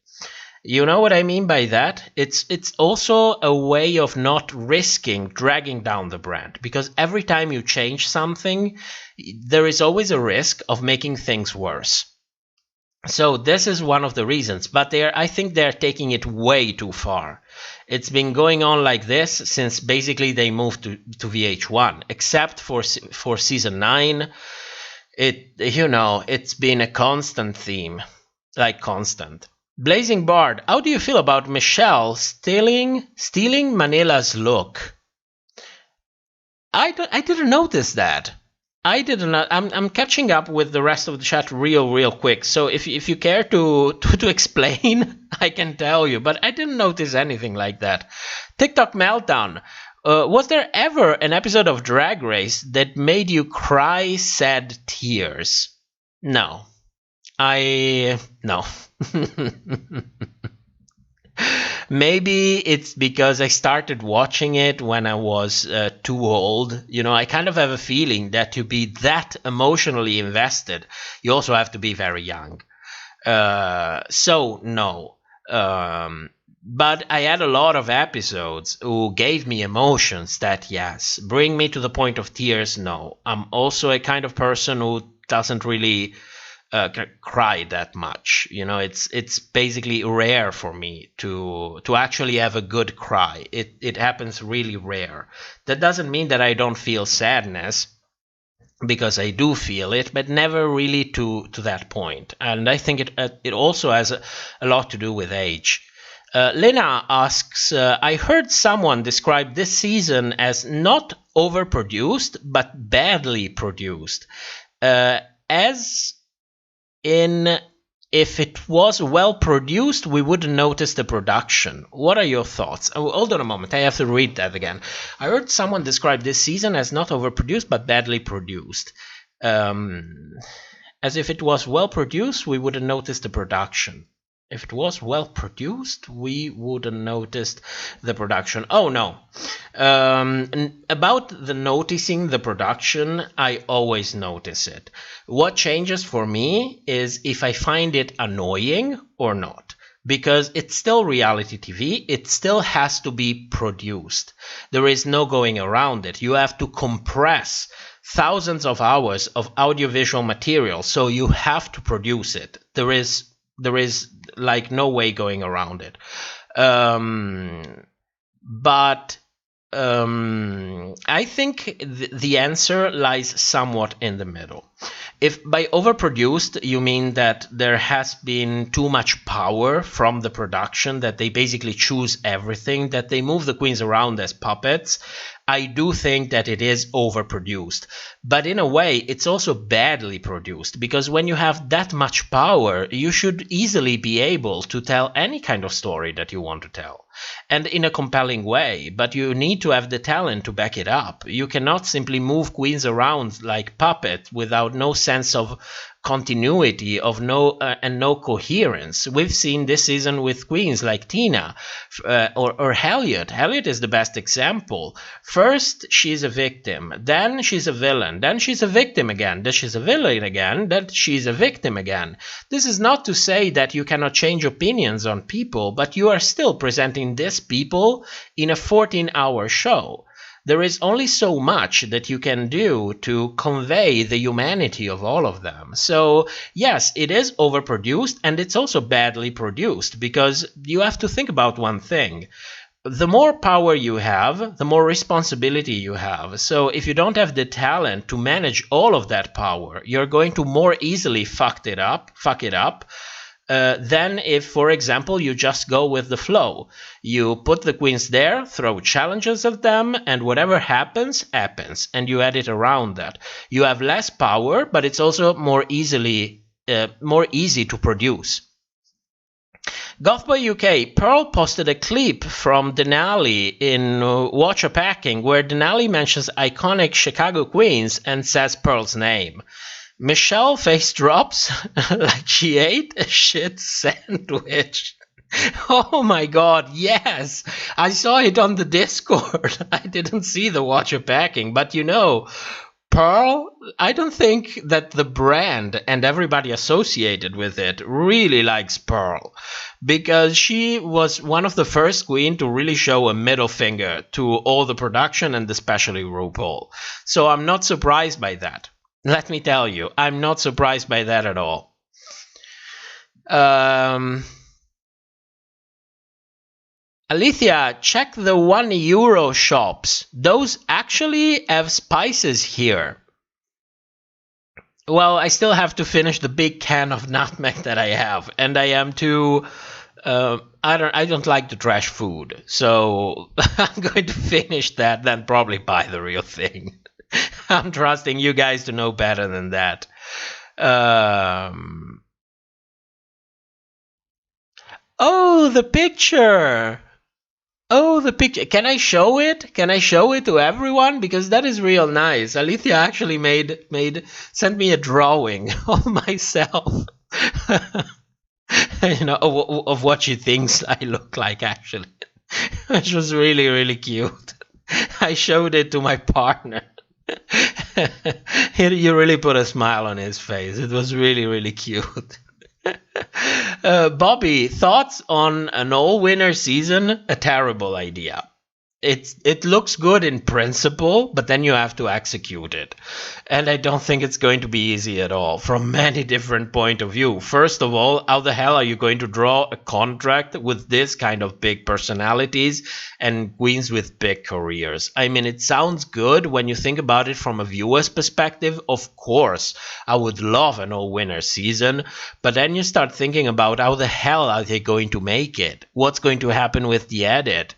You know what I mean by that? It's also a way of not risking dragging down the brand, because every time you change something, there is always a risk of making things worse. So this is one of the reasons, but I think they're taking it way too far. It's been going on like this since basically they moved to VH1, except for season 9. It's been a constant theme, like constant. Blazing Bard, how do you feel about Michelle stealing Manila's look? I didn't notice that. I did not. I'm catching up with the rest of the chat real quick. So if you care to explain, I can tell you. But I didn't notice anything like that. TikTok meltdown. Was there ever an episode of Drag Race that made you cry sad tears? No. No. Maybe it's because I started watching it when I was too old. You know, I kind of have a feeling that to be that emotionally invested, you also have to be very young. So no. But I had a lot of episodes who gave me emotions that, yes, bring me to the point of tears. No, I'm also a kind of person who doesn't really cry that much. You know, it's basically rare for me to actually have a good cry. It happens really rare. That doesn't mean that I don't feel sadness, because I do feel it, but never really to that point. And I think it also has a lot to do with age. Lena asks, I heard someone describe this season as not overproduced, but badly produced. As in, if it was well produced, we wouldn't notice the production. What are your thoughts? Oh, hold on a moment, I have to read that again. I heard someone describe this season as not overproduced, but badly produced. As if it was well produced, we wouldn't notice the production. If it was well produced, we wouldn't noticed the production. Oh no. About the noticing the production, I always notice it. What changes for me is if I find it annoying or not. Because it's still reality TV, it still has to be produced. There is no going around it. You have to compress thousands of hours of audiovisual material, so you have to produce it. There is like no way going around it. But I think the answer lies somewhat in the middle. If by overproduced you mean that there has been too much power from the production, that they basically choose everything, that they move the queens around as puppets, I do think that it is overproduced. But in a way, it's also badly produced, because when you have that much power, you should easily be able to tell any kind of story that you want to tell, and in a compelling way, but you need to have the talent to back it up. You cannot simply move queens around like puppets without no sense of continuity, of no coherence. We've seen this season with queens like Tina or Harriet. Harriet is the best example. First she's a victim, then she's a villain, then she's a victim again, then she's a villain again, then she's a victim again. This is not to say that you cannot change opinions on people, but you are still presenting these people in a 14-hour show. There is only so much that you can do to convey the humanity of all of them. So yes, it is overproduced, and it's also badly produced, because you have to think about one thing. The more power you have, the more responsibility you have. So if you don't have the talent to manage all of that power, you're going to more easily fuck it up, than if, for example, you just go with the flow. You put the queens there, throw challenges at them, and whatever happens, happens, and you edit around that. You have less power, but it's also more easy to produce. Gothboy UK, Pearl posted a clip from Denali in Watch a Packing, where Denali mentions iconic Chicago queens and says Pearl's name. Michelle face drops like she ate a shit sandwich. Oh my god, yes! I saw it on the Discord. I didn't see the Watch of Packing, but you know, Pearl, I don't think that the brand and everybody associated with it really likes Pearl, because she was one of the first queen to really show a middle finger to all the production and especially RuPaul. So I'm not surprised by that. Let me tell you, I'm not surprised by that at all. Alethea, check the €1 shops. Those actually have spices here. Well, I still have to finish the big can of nutmeg that I have, and I am too... I don't like to trash food, so I'm going to finish that, then probably buy the real thing. I'm trusting you guys to know better than that. Oh, the picture! Oh, the picture. Can I show it? Can I show it to everyone? Because that is real nice. Alethea actually sent me a drawing of myself. You know, of what she thinks I look like, actually. Which was really, really cute. I showed it to my partner. You really put a smile on his face. It was really, really cute. Bobby, thoughts on an all-winner season? A terrible idea. It looks good in principle, but then you have to execute it. And I don't think it's going to be easy at all from many different point of view. First of all, how the hell are you going to draw a contract with this kind of big personalities and queens with big careers? I mean, it sounds good when you think about it from a viewer's perspective. Of course, I would love an all-winner season, but then you start thinking about how the hell are they going to make it? What's going to happen with the edit?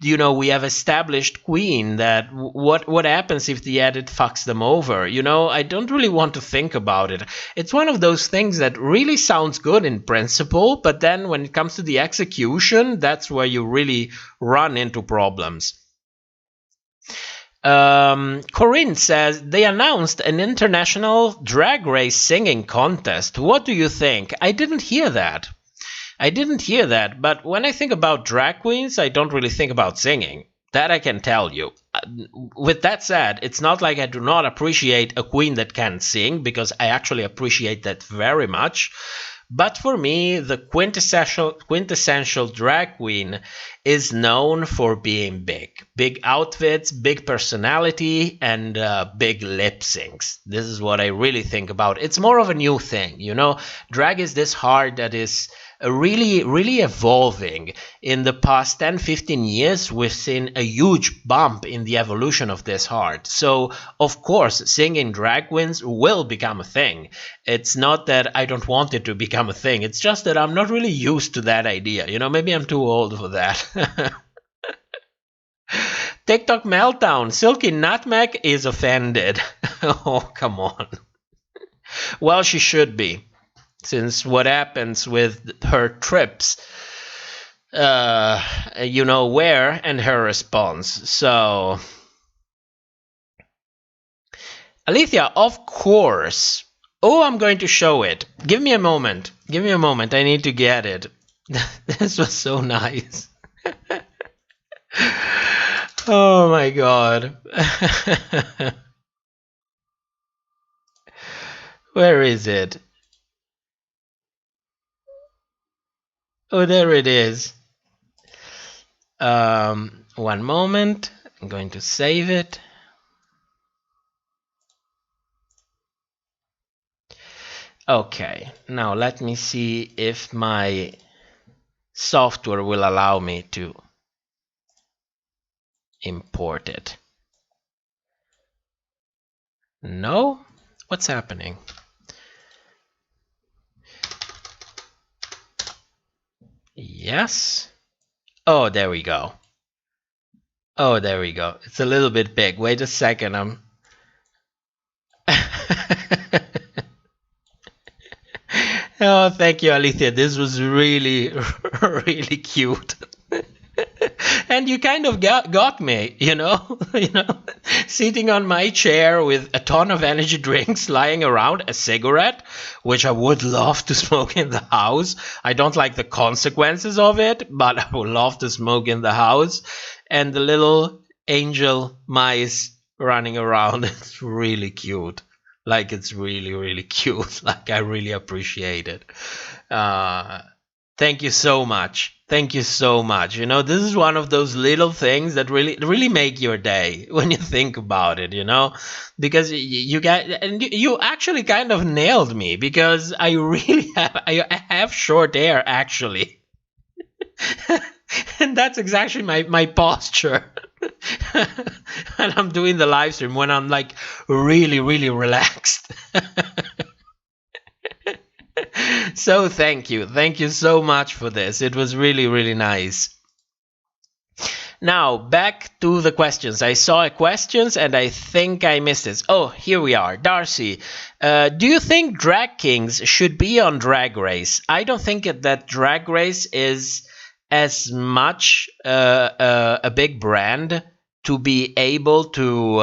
We have established queen that what happens if the edit fucks them over? I don't really want to think about it. It's one of those things that really sounds good in principle, but then when it comes to the execution, that's where you really run into problems. Corinne says, they announced an international drag race singing contest. What do you think? I didn't hear that. But when I think about drag queens, I don't really think about singing. That I can tell you. With that said, it's not like I do not appreciate a queen that can sing, because I actually appreciate that very much. But for me, the quintessential drag queen is known for being big. Big outfits, big personality, and big lip syncs. This is what I really think about. It's more of a new thing, Drag is this art that is really, really evolving. In the past 10-15 years, we've seen a huge bump in the evolution of this art. So, of course, singing drag queens will become a thing. It's not that I don't want it to become a thing. It's just that I'm not really used to that idea. Maybe I'm too old for that. TikTok meltdown. Silky Nutmeg is offended. Oh, come on. Well, she should be. Since what happens with her trips, where, and her response. So, Alethea, of course. Oh, I'm going to show it. Give me a moment. I need to get it. This was so nice. Oh my God. Where is it? Oh, there it is. One moment. I'm going to save it. Okay, now let me see if my software will allow me to import it. No? What's happening? Yes. Oh, there we go. It's a little bit big. Wait a second. Oh, thank you, Alethea. This was really, really cute. And you kind of got me, sitting on my chair with a ton of energy drinks lying around, a cigarette, which I would love to smoke in the house. I don't like the consequences of it, but I would love to smoke in the house. And the little angel mice running around. It's really cute. Like, it's really, really cute. Like, I really appreciate it. Thank you so much. This is one of those little things that really make your day when you think about it, because you actually kind of nailed me, because I have short hair actually. And that's exactly my posture. And I'm doing the live stream when I'm like really, really relaxed. So thank you so much for this. It was really, really nice. Now back to the questions. I saw questions and I think I missed this. Oh, here we are. Darcy, do you think drag kings should be on Drag Race? I don't think that Drag Race is as much a big brand to be able to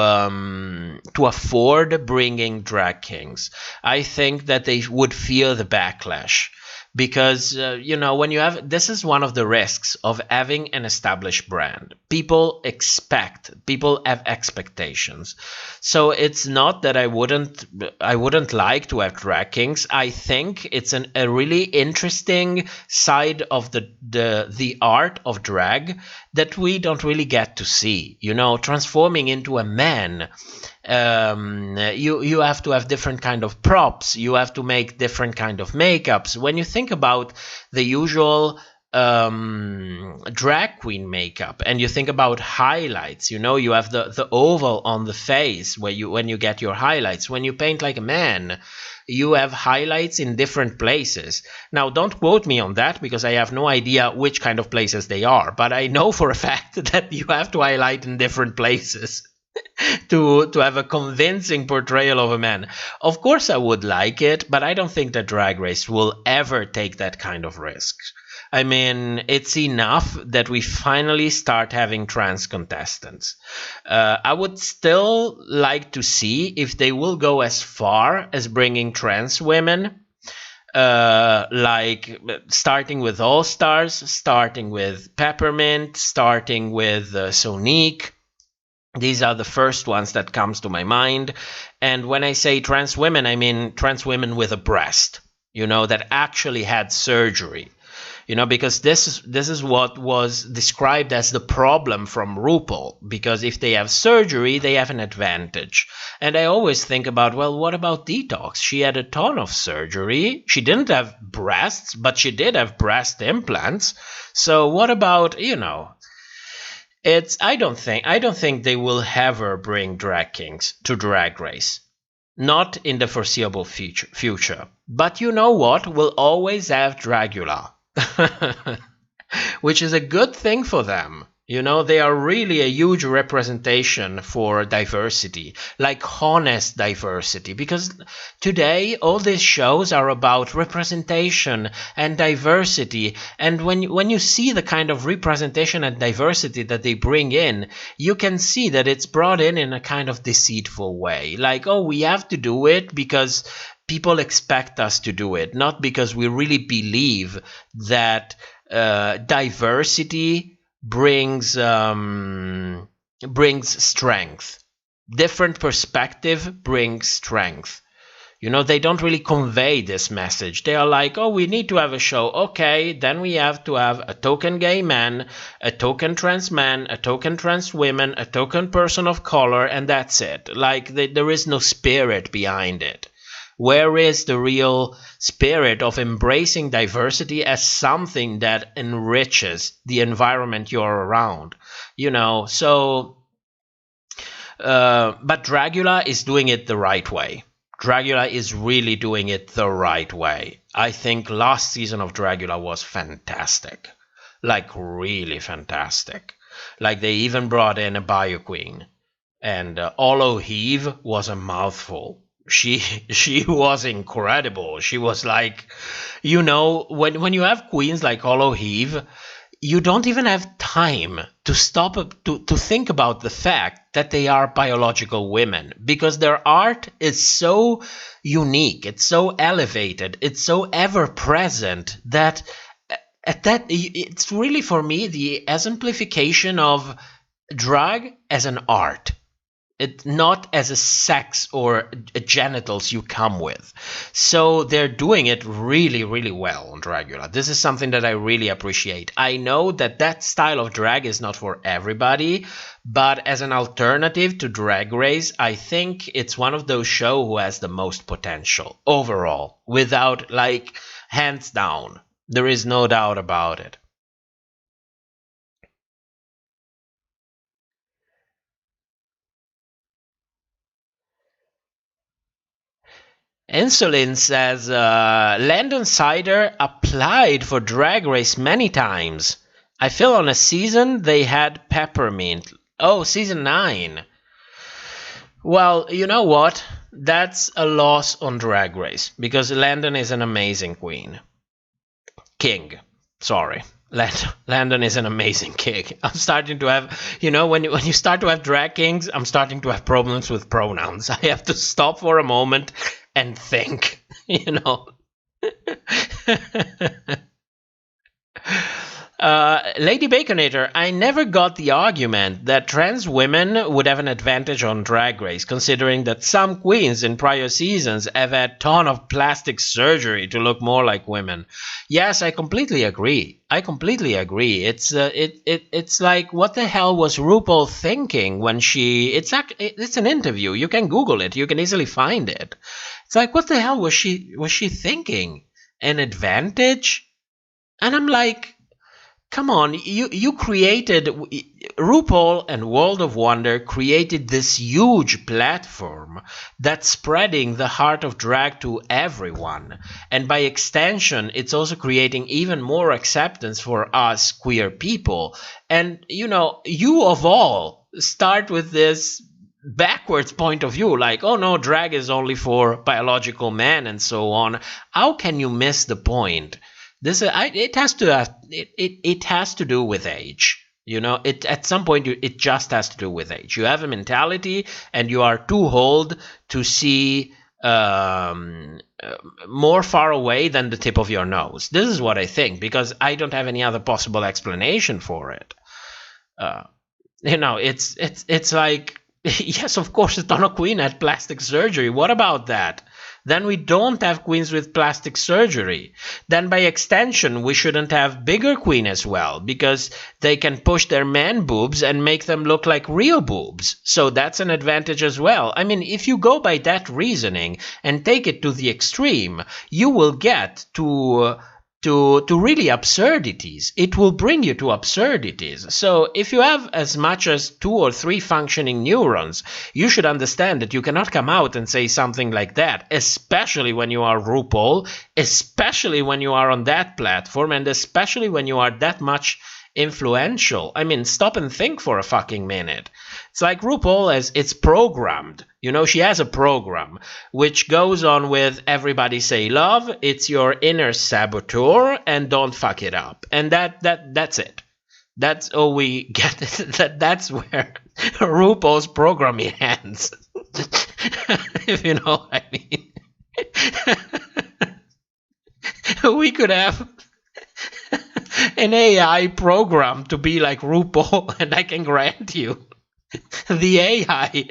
afford bringing drag kings. I think that they would fear the backlash, because when you have, this is one of the risks of having an established brand. People have expectations. So it's not that I wouldn't like to have drag kings. I think it's a really interesting side of the art of drag that we don't really get to see. Transforming into a man, you have to have different kind of props, you have to make different kind of makeups. When you think about the usual drag queen makeup and you think about highlights, you have the oval on the face when you get your highlights. When you paint like a man, you have highlights in different places. Now, don't quote me on that because I have no idea which kind of places they are, but I know for a fact that you have to highlight in different places to have a convincing portrayal of a man. Of course I would like it, but I don't think that Drag Race will ever take that kind of risk. I mean, it's enough that we finally start having trans contestants. I would still like to see if they will go as far as bringing trans women, like starting with All Stars, starting with Peppermint, starting with Sonique. These are the first ones that comes to my mind. And when I say trans women, I mean trans women with a breast, that actually had surgery. Because this is what was described as the problem from RuPaul, because if they have surgery, they have an advantage. And I always think about, well, what about Detox? She had a ton of surgery. She didn't have breasts, but she did have breast implants. So what about, I don't think they will ever bring drag kings to Drag Race. Not in the foreseeable future. But you know what? We'll always have Dragula. Which is a good thing for them. They are really a huge representation for diversity, like honest diversity, because today all these shows are about representation and diversity. And when you see the kind of representation and diversity that they bring in, you can see that it's brought in a kind of deceitful way. Like, oh, we have to do it because people expect us to do it, not because we really believe that diversity brings strength. Different perspective brings strength. They don't really convey this message. They are like, oh, we need to have a show. Okay, then we have to have a token gay man, a token trans man, a token trans woman, a token person of color, and that's it. Like, there is no spirit behind it. Where is the real spirit of embracing diversity as something that enriches the environment you're around? So, but Dragula is doing it the right way. Dragula is really doing it the right way. I think last season of Dragula was fantastic. Like, really fantastic. Like, they even brought in a bio queen. And Olo Heave was a mouthful. She was incredible. She was like, when you have queens like Olo Heave, you don't even have time to stop to think about the fact that they are biological women, because their art is so unique, it's so elevated, it's so ever present that it's really, for me, the exemplification of drag as an art. It not as a sex or a genitals you come with. So they're doing it really, really well on Dragula. This is something that I really appreciate. I know that style of drag is not for everybody, but as an alternative to Drag Race, I think it's one of those shows who has the most potential overall, without, like, hands down. There is no doubt about it. Insulin says, Landon Cider applied for Drag Race many times. I feel on a season they had Peppermint. Oh, season 9. Well, you know what? That's a loss on Drag Race, because Landon is an amazing queen. King. Sorry. Landon is an amazing king. I'm starting to have, when you start to have drag kings, I'm starting to have problems with pronouns. I have to stop for a moment and think, Lady Baconator, I never got the argument that trans women would have an advantage on Drag Race, considering that some queens in prior seasons have had a ton of plastic surgery to look more like women. Yes, I completely agree. It's like, what the hell was RuPaul thinking when she? It's an interview. You can Google it. You can easily find it. It's like, what the hell was she thinking? An advantage? And I'm like, come on, you created, RuPaul and World of Wonder created this huge platform that's spreading the heart of drag to everyone. And by extension, it's also creating even more acceptance for us queer people. And, you of all start with this backwards point of view, like, oh no, drag is only for biological men and so on. How can you miss the point? It has to do with age. At some point it just has to do with age. You have a mentality, and you are too old to see more far away than the tip of your nose. This is what I think, because I don't have any other possible explanation for it. It's like, yes, of course, Donna Queen had plastic surgery. What about that? Then we don't have queens with plastic surgery. Then by extension, we shouldn't have bigger queen as well, because they can push their man boobs and make them look like real boobs. So that's an advantage as well. I mean, if you go by that reasoning and take it to the extreme, you will get to really absurdities. It will bring you to absurdities. So if you have as much as 2 or 3 functioning neurons, you should understand that you cannot come out and say something like that, especially when you are RuPaul, especially when you are on that platform, and especially when you are that much influential. I mean, stop and think for a fucking minute. It's like RuPaul, as it's programmed. She has a program which goes on with everybody say love, it's your inner saboteur, and don't fuck it up. And that's it. That's all we get. That's where RuPaul's programming ends. If you know what I mean. We could have an AI program to be like RuPaul, and I can grant you the AI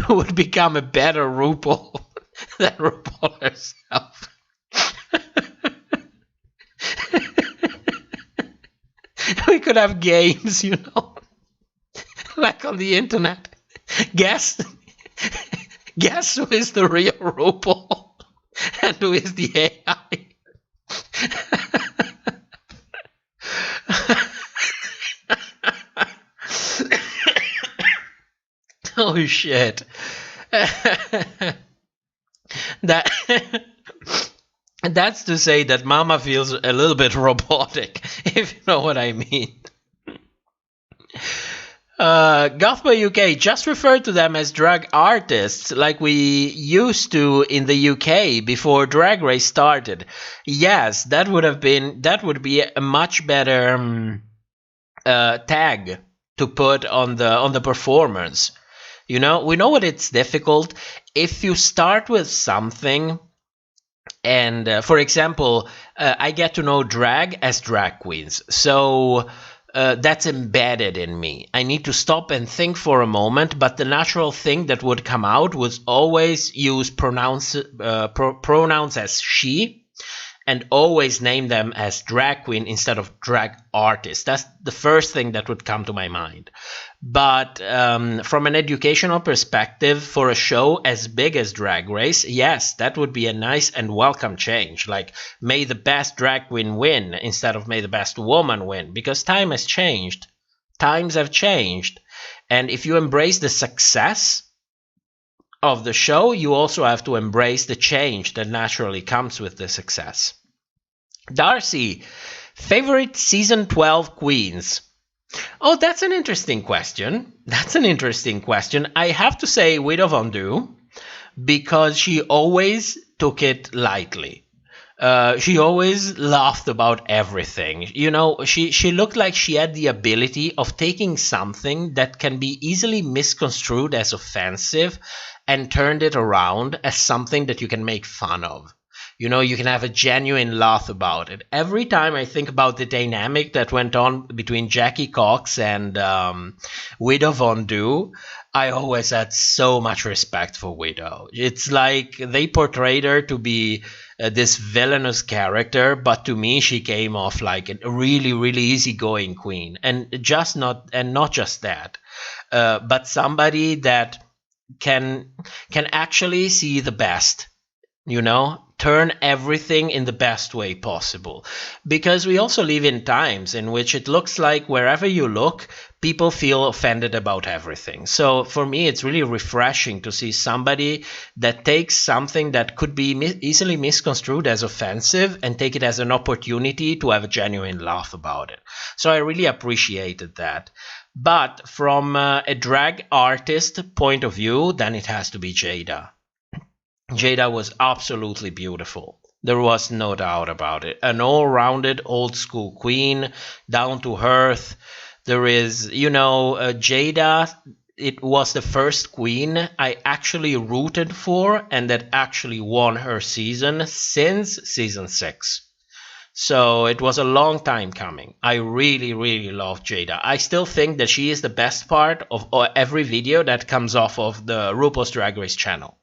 would become a better RuPaul than RuPaul herself. We could have games, like on the internet. Guess who is the real RuPaul and who is the AI. Oh shit. That's to say that Mama feels a little bit robotic, if you know what I mean. Gothboy UK, just refer to them as drag artists like we used to in the UK before Drag Race started. Yes, that would be a much better tag to put on the performers. We know what it's difficult if you start with something. And for example, I get to know drag as drag queens. So that's embedded in me. I need to stop and think for a moment, but the natural thing that would come out was always use pronouns as she, and always name them as drag queen instead of drag artist. That's the first thing that would come to my mind. But from an educational perspective, for a show as big as Drag Race, yes, that would be a nice and welcome change. Like, may the best drag queen win instead of may the best woman win, because time has changed. Times have changed. And if you embrace the success of the show, you also have to embrace the change that naturally comes with the success. Darcy, favorite season 12 queens? Oh, that's an interesting question. I have to say Widow Von Du, because she always took it lightly. She always laughed about everything. She looked like she had the ability of taking something that can be easily misconstrued as offensive and turned it around as something that you can make fun of. You know, you can have a genuine laugh about it. Every time I think about the dynamic that went on between Jackie Cox and Widow Von Du, I always had so much respect for Widow. It's like they portrayed her to be this villainous character, but to me she came off like a really, really easygoing queen, and not just that, but somebody that can actually see the best, you know, turn everything in the best way possible. Because we also live in times in which it looks like wherever you look, people feel offended about everything. So for me, it's really refreshing to see somebody that takes something that could be easily misconstrued as offensive and take it as an opportunity to have a genuine laugh about it. So I really appreciated that. But from a drag artist point of view, then it has to be Jada. Jada was absolutely beautiful. There was no doubt about it. An all-rounded old school queen, down to earth. There is, you know, Jada, it was the first queen I actually rooted for and that actually won her season since season 6. So it was a long time coming. I really, really love Jada. I still think that she is the best part of every video that comes off of the RuPaul's Drag Race channel.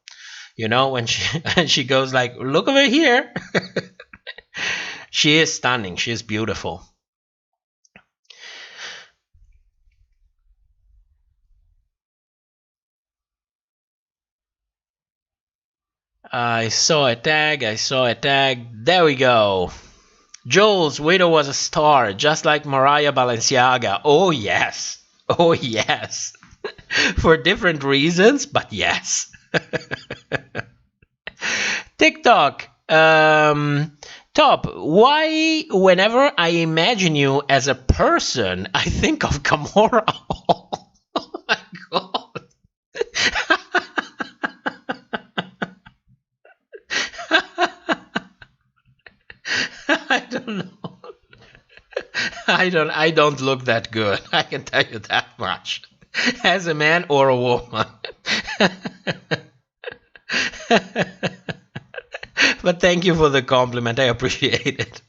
You know, when she goes like, look over here. She is stunning. She is beautiful. I saw a tag. There we go. Jules, Widow was a star, just like Mariah Balenciaga. Oh, yes. Oh, yes. For different reasons, but yes. TikTok. Top, why whenever I imagine you as a person, I think of Gamora? Oh my god. I don't know. I don't look that good. I can tell you that much. As a man or a woman. But thank you for the compliment. I appreciate it.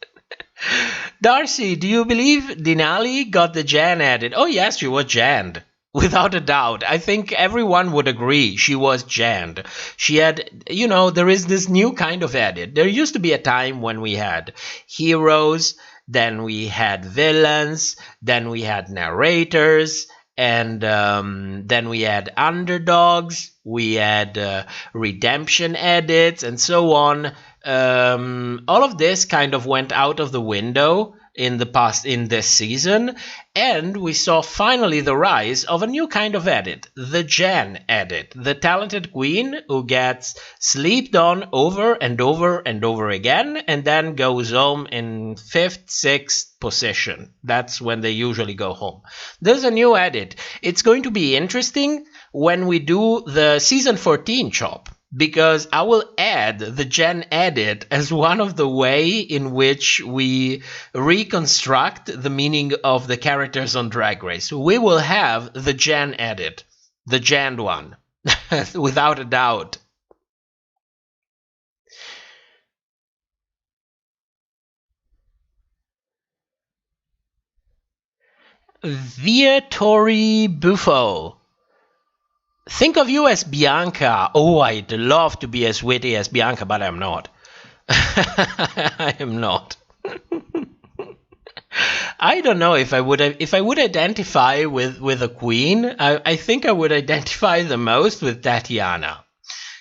Darcy, do you believe Denali got the Jan added? Oh yes, she was Janned. Without a doubt. I think everyone would agree she was Janned. She had, you know, there is this new kind of edit. There used to be a time when we had heroes, then we had villains, then we had narrators, and then we had underdogs, we had redemption edits, and so on. All of this kind of went out of the window in this season, and we saw finally the rise of a new kind of edit, the Jan edit, the talented queen who gets slept on over and over and over again, and then goes home in 5th, 6th position. That's when they usually go home. There's a new edit. It's going to be interesting when we do the season 14 chop, because I will add the Jan edit as one of the way in which we reconstruct the meaning of the characters on Drag Race. We will have the Jan edit, the Jan one, without a doubt. Viatori Buffo. Think of you as Bianca. Oh, I'd love to be as witty as Bianca, but I'm not. I am not. I don't know if I would identify with a queen. I think I would identify the most with Tatiana.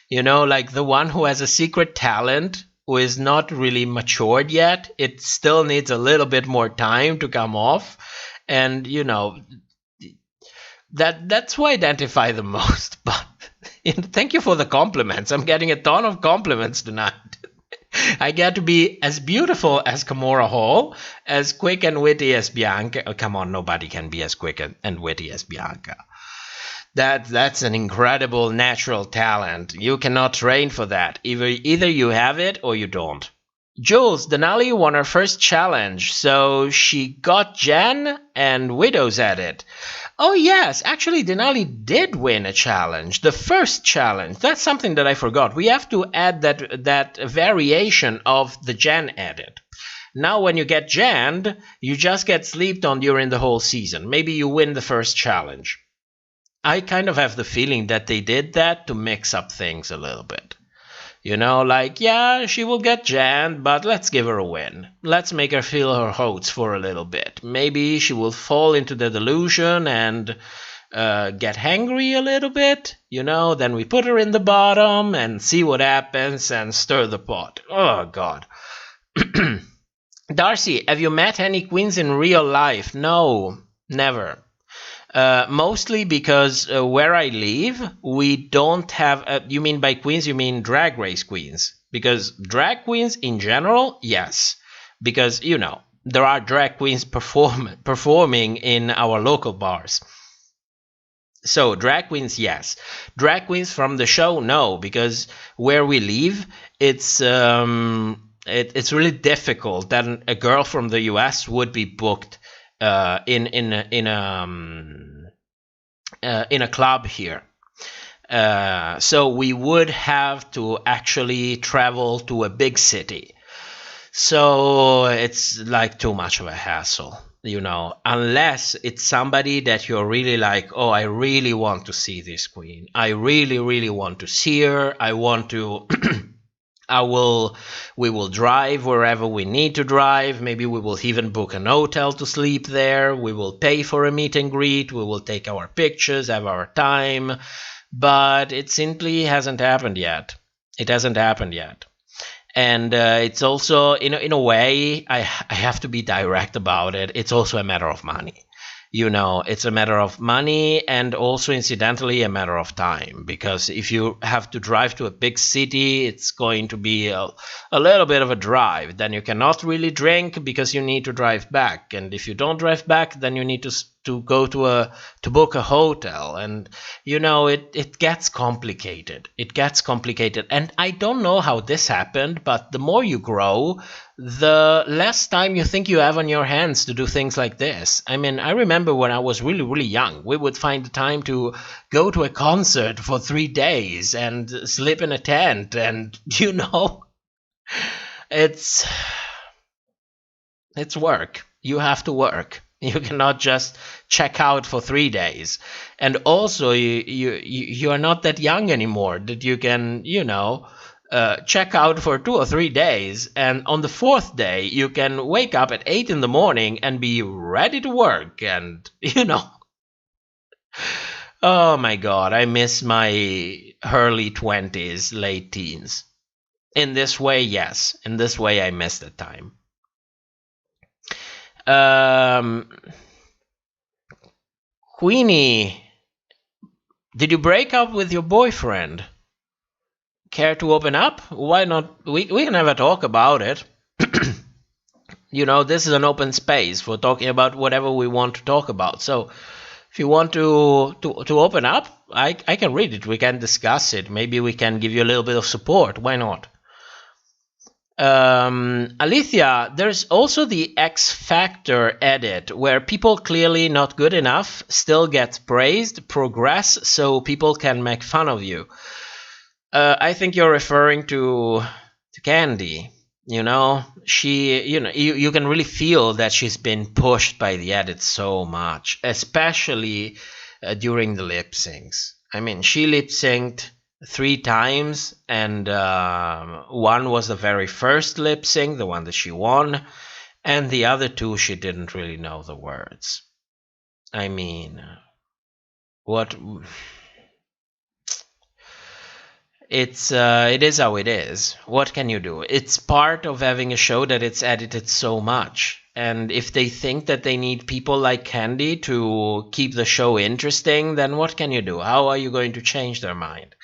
You know, like the one who has a secret talent, who is not really matured yet. It still needs a little bit more time to come off. And, you know, that's who I identify the most. But thank you for the compliments. I'm getting a ton of compliments tonight. I get to be as beautiful as Kimora Hall, as quick and witty as Bianca. Oh, come on, nobody can be as quick and witty as Bianca. That's an incredible natural talent. You cannot train for that. Either you have it or you don't. Jules, Denali won her first challenge, so she got Jen and Widows at it. Oh yes, actually Denali did win a challenge, the first challenge. That's something that I forgot. We have to add that variation of the Jen edit. Now when you get Janned, you just get sleeped on during the whole season. Maybe you win the first challenge. I kind of have the feeling that they did that to mix up things a little bit. You know, like, yeah, she will get Jan, but let's give her a win. Let's make her feel her hopes for a little bit. Maybe she will fall into the delusion and get hangry a little bit. You know, then we put her in the bottom and see what happens and stir the pot. Oh, God. Darcy, have you met any queens in real life? No, never. Mostly because where I live, we don't have... you mean by queens, you mean drag race queens? Because drag queens in general, yes. Because, you know, there are drag queens performing in our local bars. So, drag queens, yes. Drag queens from the show, no. Because where we live, it's really difficult that a girl from the U.S. would be booked in a club here. So we would have to actually travel to a big city. So it's like too much of a hassle, you know, unless it's somebody that you're really like, oh, I really want to see this queen. I really, really want to see her. I want to... we will drive wherever we need to drive. Maybe we will even book an hotel to sleep there. We will pay for a meet and greet. We will take our pictures, have our time. But it simply hasn't happened yet. It hasn't happened yet. And it's also, in a way, I have to be direct about it. It's also a matter of money. You know, it's a matter of money and also incidentally a matter of time, because if you have to drive to a big city, it's going to be a little bit of a drive. Then you cannot really drink because you need to drive back. And if you don't drive back, then you need to go to book a hotel. And, you know, it gets complicated. It gets complicated. And I don't know how this happened, but the more you grow, the less time you think you have on your hands to do things like this. I mean, I remember when I was really, really young, we would find the time to go to a concert for 3 days and sleep in a tent. And, you know, it's work. You have to work. You cannot just check out for 3 days. And also, you are not that young anymore that you can, you know, check out for 2 or 3 days, and on the 4th day you can wake up at 8 in the morning and be ready to work. And, you know, oh my God, I miss my early 20s, late teens. In this way, yes. In this way, I miss the time. Queenie, did you break up with your boyfriend? Care to open up? Why not? We can have a talk about it. You know, this is an open space for talking about whatever we want to talk about. So if you want to open up, I can read it. We can discuss it. Maybe we can give you a little bit of support. Why not? Alethea, there's also the X Factor edit where people clearly not good enough still get praised, progress, so people can make fun of you. I think you're referring to Candy. You know, she, you know, you can really feel that she's been pushed by the edit so much, especially during the lip syncs. I mean, she lip synced 3 times, and one was the very first lip sync, the one that she won, and the other 2 she didn't really know the words. I mean, what? It is how it is. What can you do? It's part of having a show that it's edited so much. And if they think that they need people like Candy to keep the show interesting, then what can you do? How are you going to change their mind?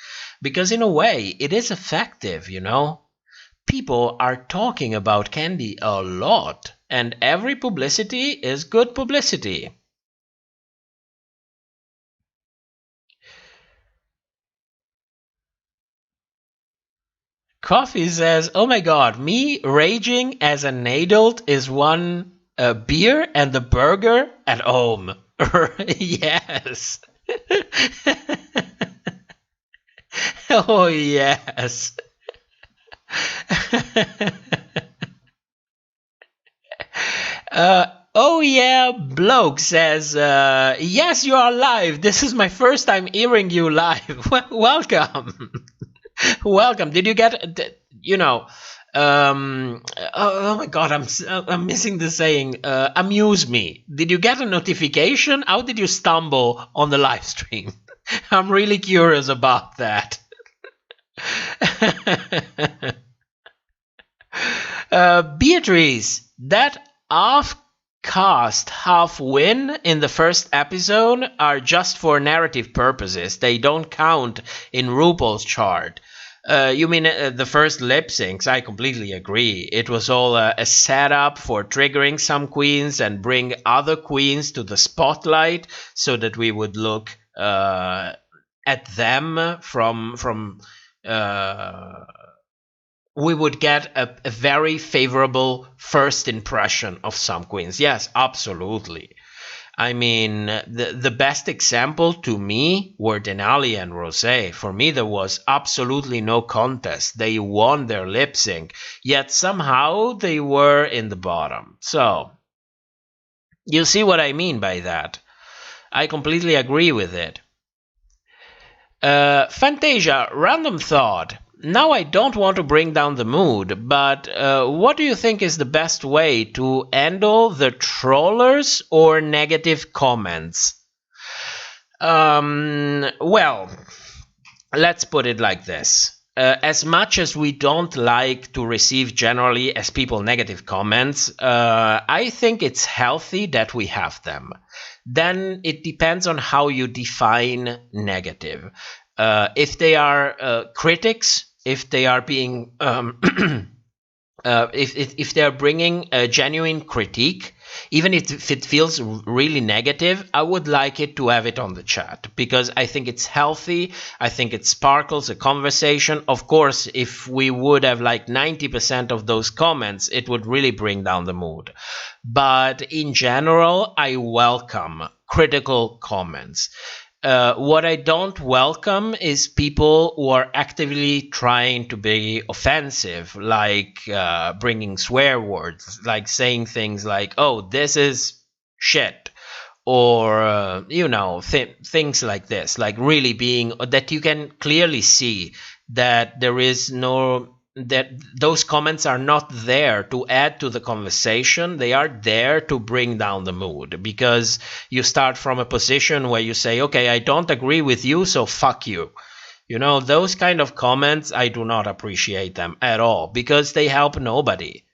Because in a way, it is effective, you know? People are talking about Candy a lot, and every publicity is good publicity. Coffee says, oh my god, me raging as an adult is one beer and the burger at home. Yes. Oh, yes. Oh yeah, bloke says, yes, you are live. This is my first time hearing you live. Welcome. Welcome. Did you get, oh my god, I'm missing the saying, amuse me. Did you get a notification? How did you stumble on the live stream? I'm really curious about that. Beatrice, that half-cast, half-win in the first episode are just for narrative purposes. They don't count in RuPaul's chart. You mean the first lip syncs? I completely agree. It was all a setup for triggering some queens and bring other queens to the spotlight so that we would look at them from we would get a very favorable first impression of some queens. Yes, absolutely. I mean, the best example to me were Denali and Rosé. For me, there was absolutely no contest. They won their lip sync, yet somehow they were in the bottom. So, you see what I mean by that. I completely agree with it. Fantasia, random thought. Now I don't want to bring down the mood, but what do you think is the best way to handle the trollers or negative comments? Well, let's put it like this. As much as we don't like to receive generally as people negative comments, I think it's healthy that we have them. Then it depends on how you define negative. If they are critics, if they are being, if they are bringing a genuine critique, even if it feels really negative, I would like it to have it on the chat because I think it's healthy. I think it sparkles a conversation. Of course, if we would have like 90% of those comments, it would really bring down the mood. But in general, I welcome critical comments. What I don't welcome is people who are actively trying to be offensive, like bringing swear words, like saying things like, oh, this is shit, or, things like this, like really being, that you can clearly see that there is no, that those comments are not there to add to the conversation. They are there to bring down the mood because you start from a position where you say, okay, I don't agree with you, so fuck you. Those kind of comments, I do not appreciate them at all because they help nobody.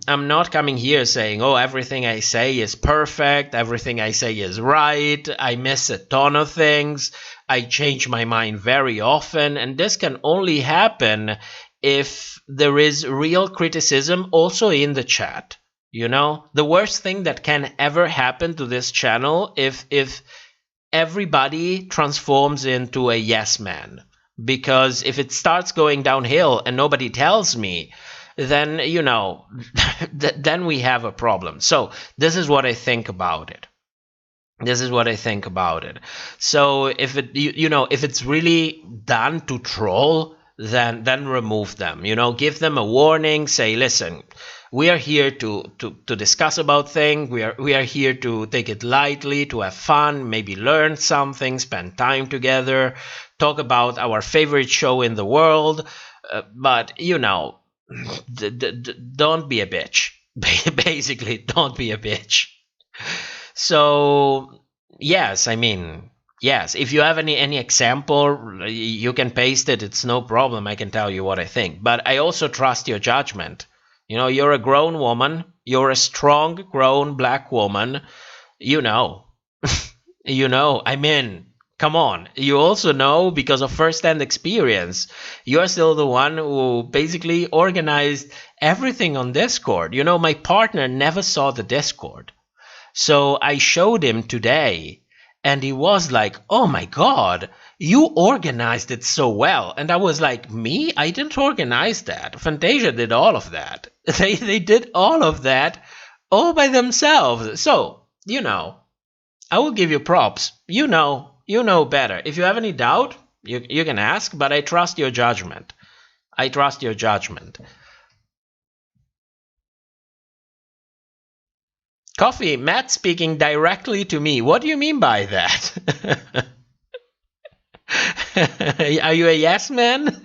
I'm not coming here saying, oh, everything I say is perfect, everything I say is right, I miss a ton of things, I change my mind very often, and this can only happen if there is real criticism also in the chat. The worst thing that can ever happen to this channel if everybody transforms into a yes man. Because if it starts going downhill and nobody tells me, then, then we have a problem. So this is what I think about it. So if if it's really done to troll, then remove them. Give them a warning. Say, listen, we are here to discuss about things. We are here to take it lightly, to have fun, maybe learn something, spend time together, talk about our favorite show in the world. But don't be a bitch. Basically, don't be a bitch. So, yes, if you have any example, you can paste it. It's no problem. I can tell you what I think. But I also trust your judgment. You're a grown woman. You're a strong, grown black woman. Come on. You also know because of first-hand experience. You are still the one who basically organized everything on Discord. My partner never saw the Discord. So I showed him today, And he was like, oh my God, you organized it so well. And I was like, me? I didn't organize that. Fantasia did all of that. They did all of that all by themselves. So, I will give you props. You know better. If you have any doubt, you can ask, but I trust your judgment. I trust your judgment. Coffee, Matt speaking directly to me. What do you mean by that? Are you a yes man?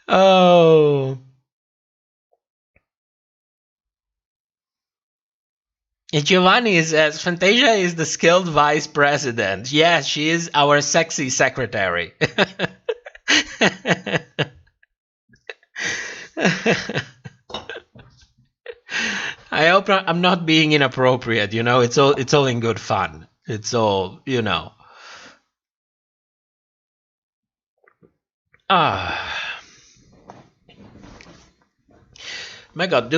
Oh. Giovanni says, Fantasia is the skilled vice president. Yes, she is our sexy secretary. I hope I'm not being inappropriate, it's all in good fun. It's all, My God,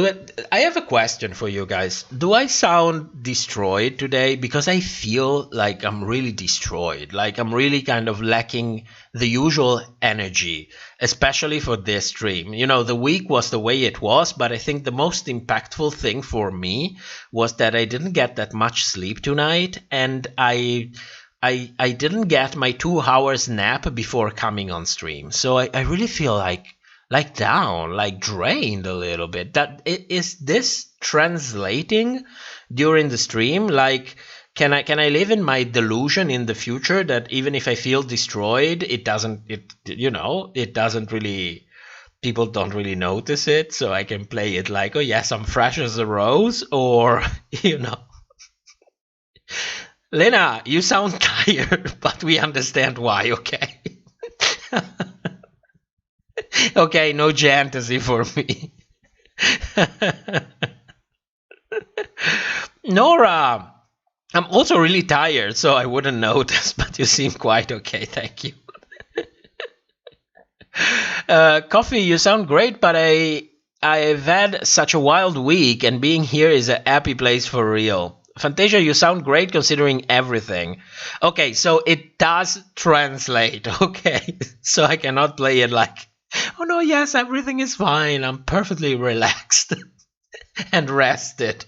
I have a question for you guys. Do I sound destroyed today? Because I feel like I'm really destroyed. Like I'm really kind of lacking the usual energy, especially for this stream. The week was the way it was, but I think the most impactful thing for me was that I didn't get that much sleep tonight, and I didn't get my 2 hours nap before coming on stream. So I really feel like down, like drained a little bit. Is this translating during the stream? Like, can I live in my delusion in the future that even if I feel destroyed, people don't really notice it, so I can play it like, oh yes, I'm fresh as a rose, or Lena, you sound tired, but we understand why, okay? Okay, no fantasy for me. Nora, I'm also really tired, so I wouldn't notice, but you seem quite okay, thank you. Coffee, you sound great, but I've had such a wild week, and being here is a happy place for real. Fantasia, you sound great considering everything. Okay, so it does translate, okay? So I cannot play it like, oh no, yes, everything is fine. I'm perfectly relaxed and rested.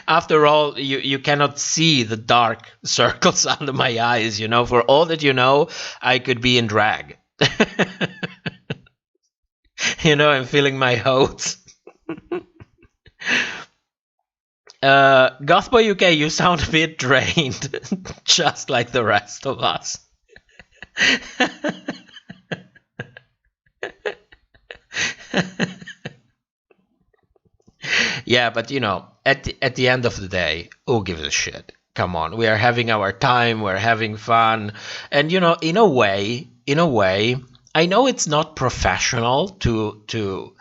After all, you cannot see the dark circles under my eyes, For all that you know, I could be in drag. I'm feeling my hopes. Gothboy UK, you sound a bit drained, just like the rest of us. Yeah, but at the end of the day, who gives a shit? Come on, we are having our time, we're having fun, and in a way, I know it's not professional to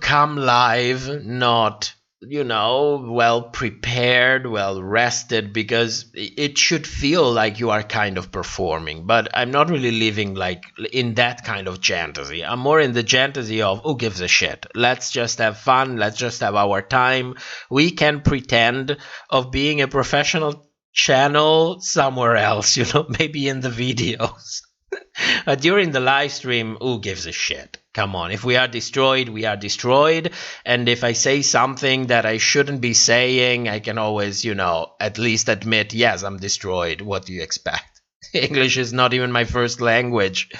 come live not well prepared, well rested, because it should feel like you are kind of performing. But I'm not really living like in that kind of fantasy. I'm more in the fantasy of who gives a shit. Let's just have fun. Let's just have our time. We can pretend of being a professional channel somewhere else, maybe in the videos. During the live stream, who gives a shit? Come on, if we are destroyed, we are destroyed. And if I say something that I shouldn't be saying, I can always, at least admit, yes, I'm destroyed. What do you expect? English is not even my first language.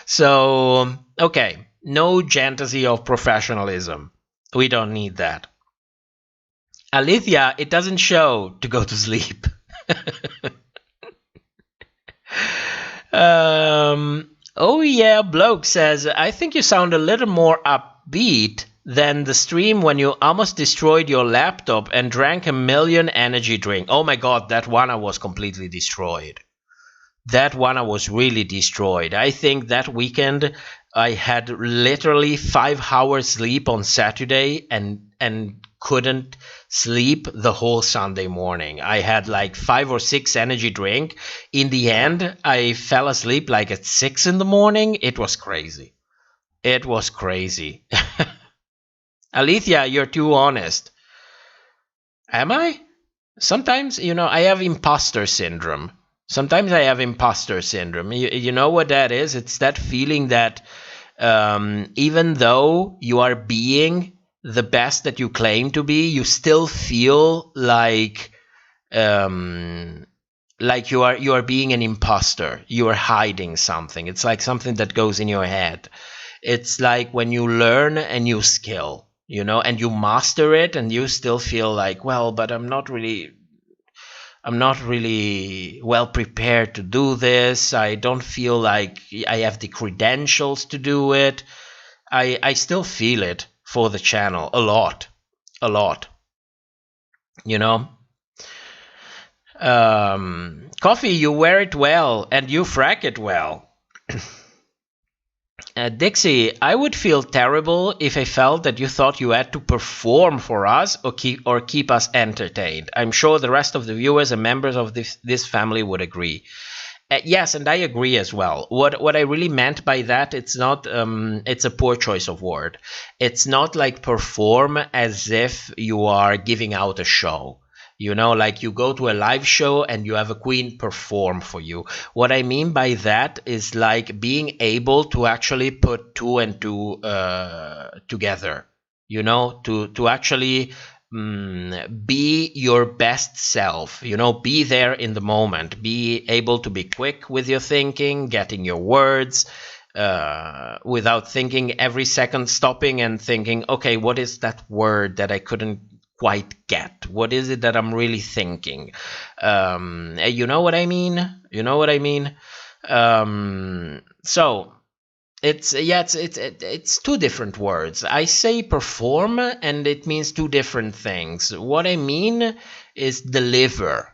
So, okay, no fantasy of professionalism. We don't need that. Alithia, it doesn't show to go to sleep. Oh yeah, Bloke says, I think you sound a little more upbeat than the stream when you almost destroyed your laptop and drank 1 million energy drink. Oh my God, that one I was completely destroyed. That one I was really destroyed. I think that weekend I had literally 5 hours sleep on Saturday and couldn't sleep the whole Sunday morning. I had like 5 or 6 energy drink. In the end, I fell asleep like at 6 in the morning. It was crazy. It was crazy. Alithia, you're too honest. Am I? Sometimes, I have imposter syndrome. You know what that is? It's that feeling that even though you are being the best that you claim to be, you still feel like you are being an imposter. You are hiding something. It's like something that goes in your head. It's like when you learn a new skill, and you master it, and you still feel like, well, but I'm not really well prepared to do this. I don't feel like I have the credentials to do it. I still feel it for the channel a lot. Coffee, you wear it well and you frack it well. Dixie, I would feel terrible if I felt that you thought you had to perform for us or keep us entertained. I'm sure the rest of the viewers and members of this family would agree. Yes, and I agree as well. What I really meant by that, it's not it's a poor choice of word. It's not like perform as if you are giving out a show. Like you go to a live show and you have a queen perform for you. What I mean by that is like being able to actually put two and two together, to actually be your best self, be there in the moment, be able to be quick with your thinking, getting your words, without thinking every second, stopping and thinking, okay, what is that word that I couldn't quite get? What is it that I'm really thinking? You know what I mean? So it's two different words. I say perform and it means two different things. What I mean is deliver.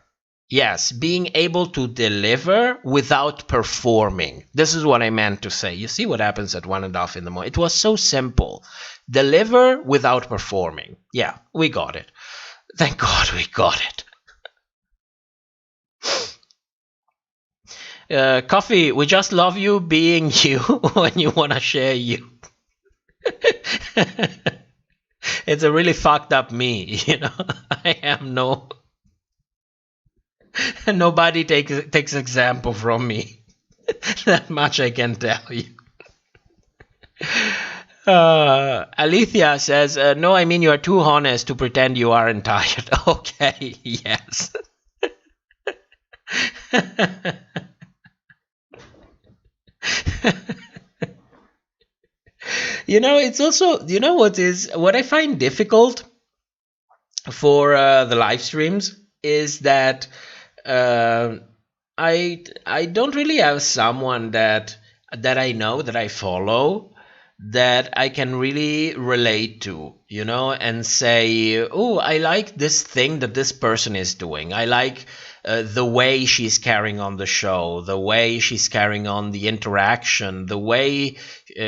Yes, being able to deliver without performing. This is what I meant to say. You see what happens at 1:30 in the morning. It was so simple. Deliver without performing. Yeah, we got it. Thank God we got it. Coffee, we just love you being you when you want to share you. It's a really fucked up me, I am nobody takes example from me. That much I can tell you. Alethea says, no, I mean you are too honest to pretend you aren't tired. Okay, yes. It's also, what I find difficult for the live streams is that I don't really have someone that I know, that I follow, that I can really relate to, and say, oh, I like this thing that this person is doing. I like the way she's carrying on the show, the way she's carrying on the interaction, the way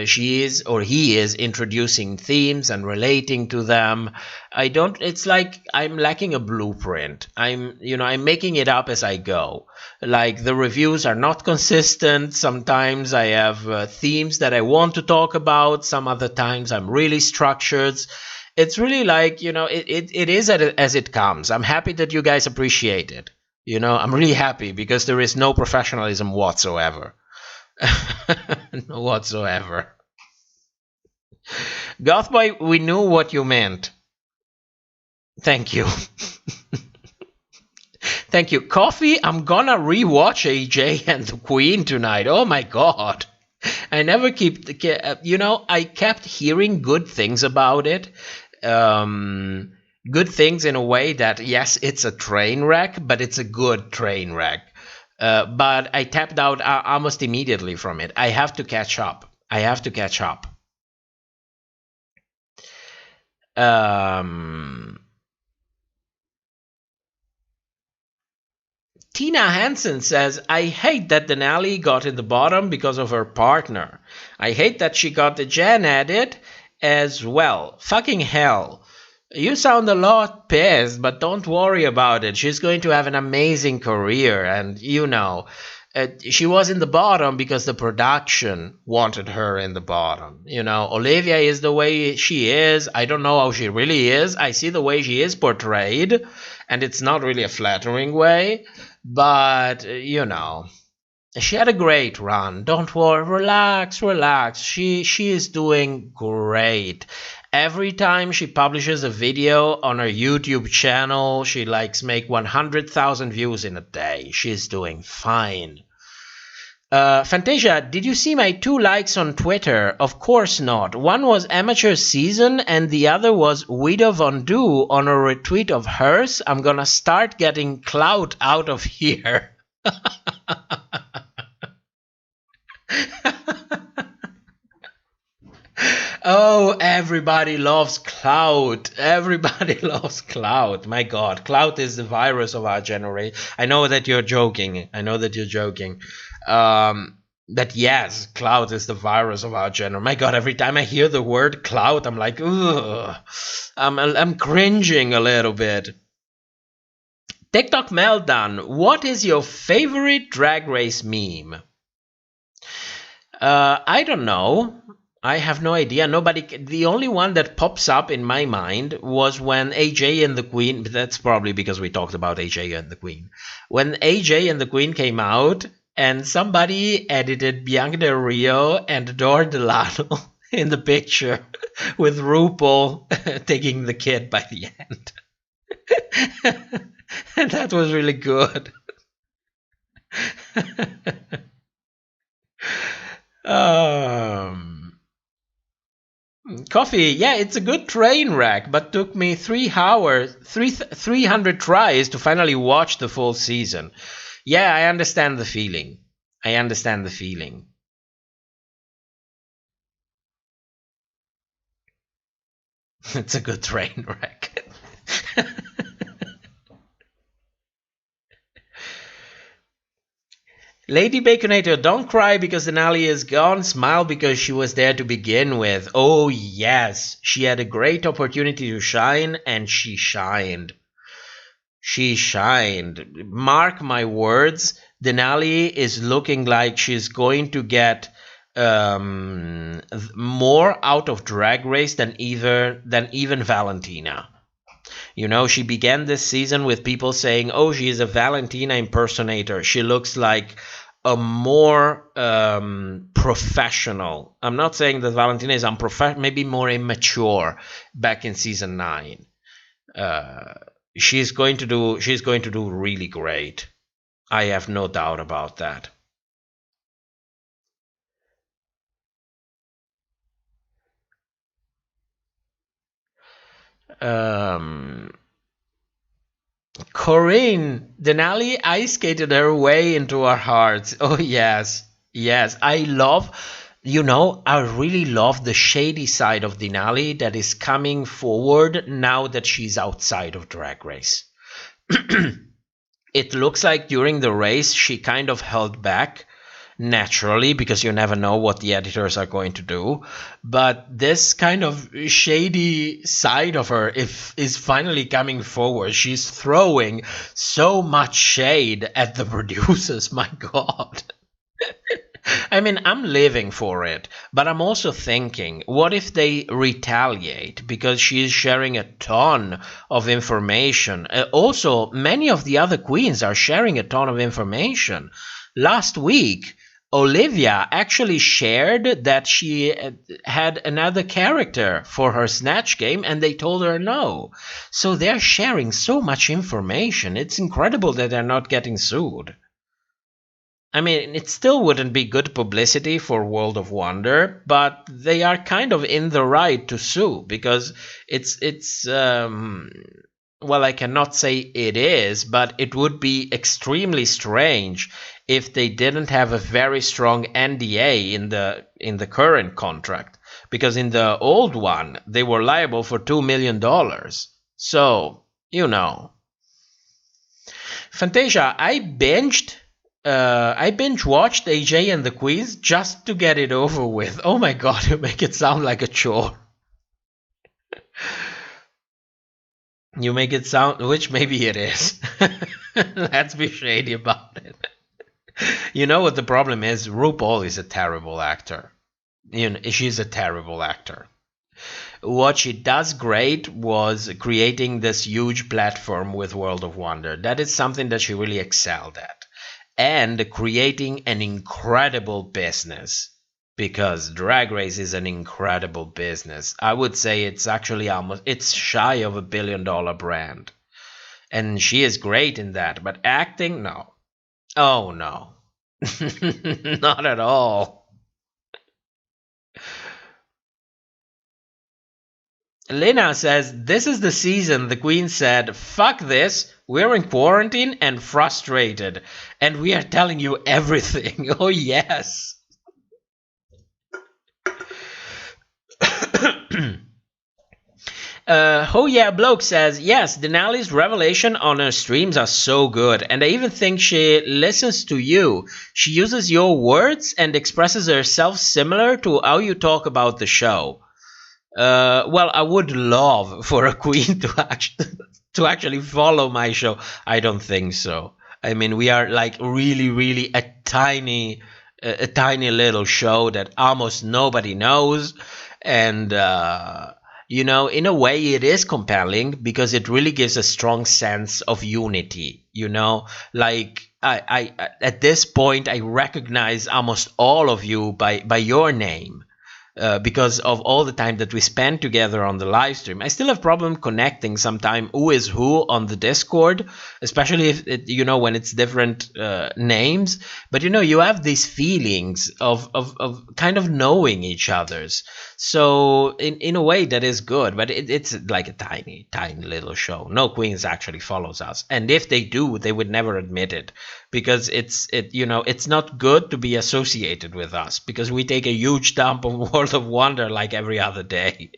she is or he is introducing themes and relating to them. It's like I'm lacking a blueprint. I'm making it up as I go. Like the reviews are not consistent. Sometimes I have themes that I want to talk about. Some other times I'm really structured. It's really like, it is as it comes. I'm happy that you guys appreciate it. I'm really happy because there is no professionalism whatsoever. No whatsoever. Gothboy, we knew what you meant. Thank you. Thank you. Coffee, I'm gonna rewatch AJ and the Queen tonight. Oh my god. I never I kept hearing good things about it. Good things in a way that, yes, it's a train wreck, but it's a good train wreck. But I tapped out almost immediately from it. I have to catch up. Tina Hansen says, I hate that Denali got in the bottom because of her partner. I hate that she got the Jen edit as well. Fucking hell. You sound a lot pissed, but don't worry about it. She's going to have an amazing career, and She was in the bottom because the production wanted her in the bottom. You know, Olivia is the way she is. I don't know how she really is. I see the way she is portrayed, and it's not really a flattering way. But, you know, she had a great run. Don't worry. Relax, relax. She is doing great. Every time she publishes a video on her YouTube channel, she likes make 100,000 views in a day. She's doing fine. Fantasia, did you see my 2 likes on Twitter? Of course not. One was Amateur Season and the other was Widow Von Du on a retweet of hers. I'm gonna start getting clout out of here. Oh, everybody loves clout. Everybody loves clout. My God, clout is the virus of our generation. I know that you're joking. That yes, clout is the virus of our generation. My God, every time I hear the word clout, I'm like, ugh. I'm cringing a little bit. TikTok Meltdown, what is your favorite Drag Race meme? I don't know. I have no idea. The only one that pops up in my mind was when AJ and the Queen, but that's probably because we talked about AJ and the Queen. When AJ and the Queen came out and somebody edited Bianca Del Rio and Dor Delano in the picture with RuPaul taking the kid by the end. And that was really good. Coffee, yeah, it's a good train wreck, but took me 300 tries to finally watch the full season. Yeah, I understand the feeling. It's a good train wreck. Lady Baconator, don't cry because Denali is gone. Smile because she was there to begin with. Oh, yes. She had a great opportunity to shine, and she shined. Mark my words, Denali is looking like she's going to get more out of Drag Race than even Valentina. You know, she began this season with people saying, oh, she is a Valentina impersonator. She looks like a more professional. I'm not saying that Valentina is unprofessional, maybe more immature back in season 9. She's going to do really great. I have no doubt about that. Corinne, Denali ice skated her way into our hearts. Oh, yes. I really love the shady side of Denali that is coming forward now that she's outside of Drag Race. It looks like during the race she kind of held back, naturally, because you never know what the editors are going to do. But this kind of shady side of her is finally coming forward. She's throwing so much shade at the producers, my God. I mean, I'm living for it, but I'm also thinking, what if they retaliate because she is sharing a ton of information? Also, many of the other queens are sharing a ton of information. Last week, Olivia actually shared that she had another character for her Snatch game, and they told her no. So they're sharing so much information. It's incredible that they're not getting sued. I mean, it still wouldn't be good publicity for World of Wonder, but they are kind of in the right to sue because well, I cannot say it is, but it would be extremely strange if they didn't have a very strong NDA in the current contract, because in the old one they were liable for $2 million. So, you know. Fantasia, I binge watched AJ and the Queens just to get it over with. Oh my God, you make it sound like a chore. You make it sound, which maybe it is. Let's be shady about it. You know what the problem is? RuPaul is a terrible actor. You know, she's a terrible actor. What she does great was creating this huge platform with World of Wonder. That is something that she really excelled at. And creating an incredible business. Because Drag Race is an incredible business. I would say it's actually it's shy of $1 billion brand. And she is great in that. But acting, no. Oh, no. Not at all. Lena says, this is the season the Queen said, fuck this, we're in quarantine and frustrated, and we are telling you everything. Oh, yes. Oh yeah, Bloke says, yes, Denali's revelation on her streams are so good, and I even think she listens to you. She uses your words and expresses herself similar to how you talk about the show. Well, I would love for a queen to actually follow my show. I don't think so. I mean, we are like really a tiny little show that almost nobody knows, and you know, in a way, it is compelling because it really gives a strong sense of unity. You know, like I at this point I recognize almost all of you by your name. Because of all the time that we spend together on the live stream. I still have problem connecting sometime who is who on the Discord, especially if it, you know, when it's different names. But you know, you have these feelings of kind of knowing each other's. So in a way that is good, but it's like a tiny little show. No queens actually follows us, and if they do, they would never admit it, because you know, it's not good to be associated with us because we take a huge dump of World of Wonder like every other day.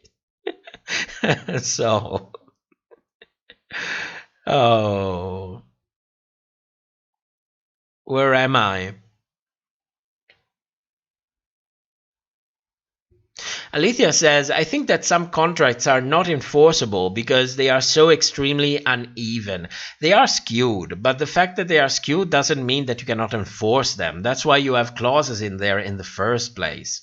So, oh, where am I? Alethea says, I think that some contracts are not enforceable because they are so extremely uneven. They are skewed, but the fact that they are skewed doesn't mean that you cannot enforce them. That's why you have clauses in there in the first place.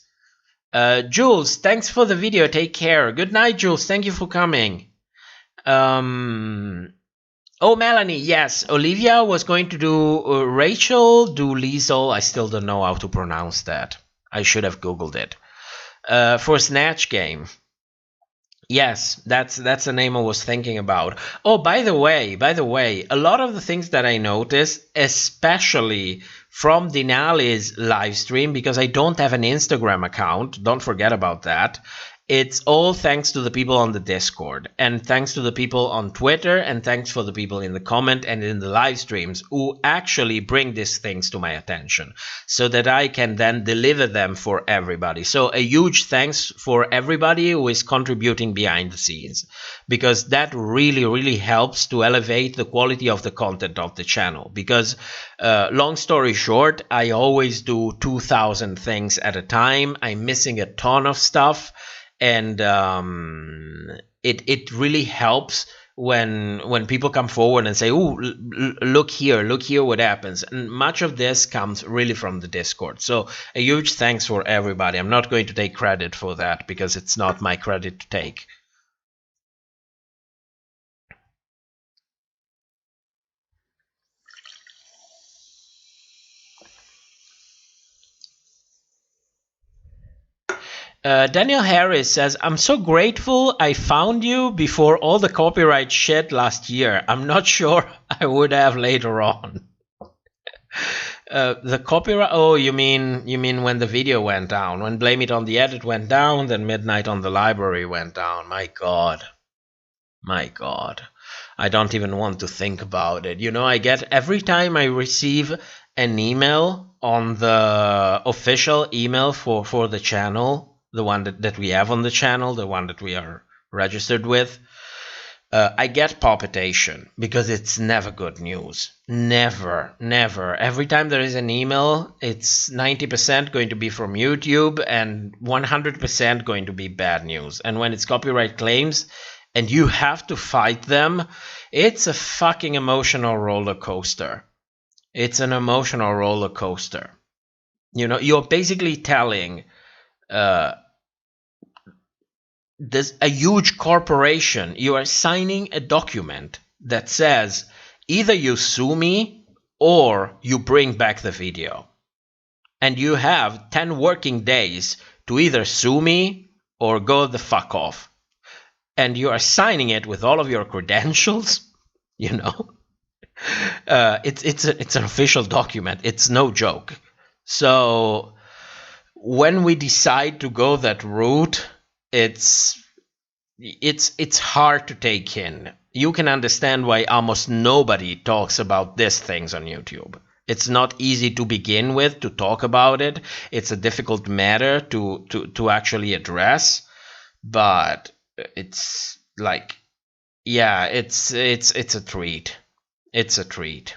Jules, thanks for the video. Take care. Good night, Jules. Thank you for coming. Oh, Melanie, yes. Olivia was going to do Rachel, do Liesel. I still don't know how to pronounce that. I should have Googled it. For Snatch Game. Yes, that's the name I was thinking about. Oh, by the way, a lot of the things that I noticed, especially from Denali's live stream, because I don't have an Instagram account, don't forget about that. It's all thanks to the people on the Discord, and thanks to the people on Twitter, and thanks for the people in the comment and in the live streams who actually bring these things to my attention so that I can then deliver them for everybody. So a huge thanks for everybody who is contributing behind the scenes, because that really helps to elevate the quality of the content of the channel. Because long story short, I always do 2,000 things at a time. I'm missing a ton of stuff. And it really helps when people come forward and say, "Oh, look here what happens." And much of this comes really from the Discord. So a huge thanks for everybody. I'm not going to take credit for that because it's not my credit to take. Daniel Harris says, I'm so grateful I found you before all the copyright shit last year. I'm not sure I would have later on. The copyright, oh, you mean when the video went down, when Blame It on the Edit went down, then Midnight on the Library went down. My God. I don't even want to think about it. You know, I get every time I receive an email on the official email for the channel, the one that we have on the channel, the one that we are registered with, I get palpitation because it's never good news. Never. Every time there is an email, it's 90% going to be from YouTube and 100% going to be bad news. And when it's copyright claims and you have to fight them, it's a fucking emotional roller coaster. It's an emotional roller coaster. You know, you're basically telling this a huge corporation, you are signing a document that says either you sue me or you bring back the video. And you have 10 working days to either sue me or go the fuck off. And you are signing it with all of your credentials, you know. It's an official document. It's no joke. So when we decide to go that route, it's hard to take in. You can understand why almost nobody talks about these things on YouTube. It's not easy to begin with, to talk about it. It's a difficult matter to actually address. But it's like, yeah, it's a treat. It's a treat.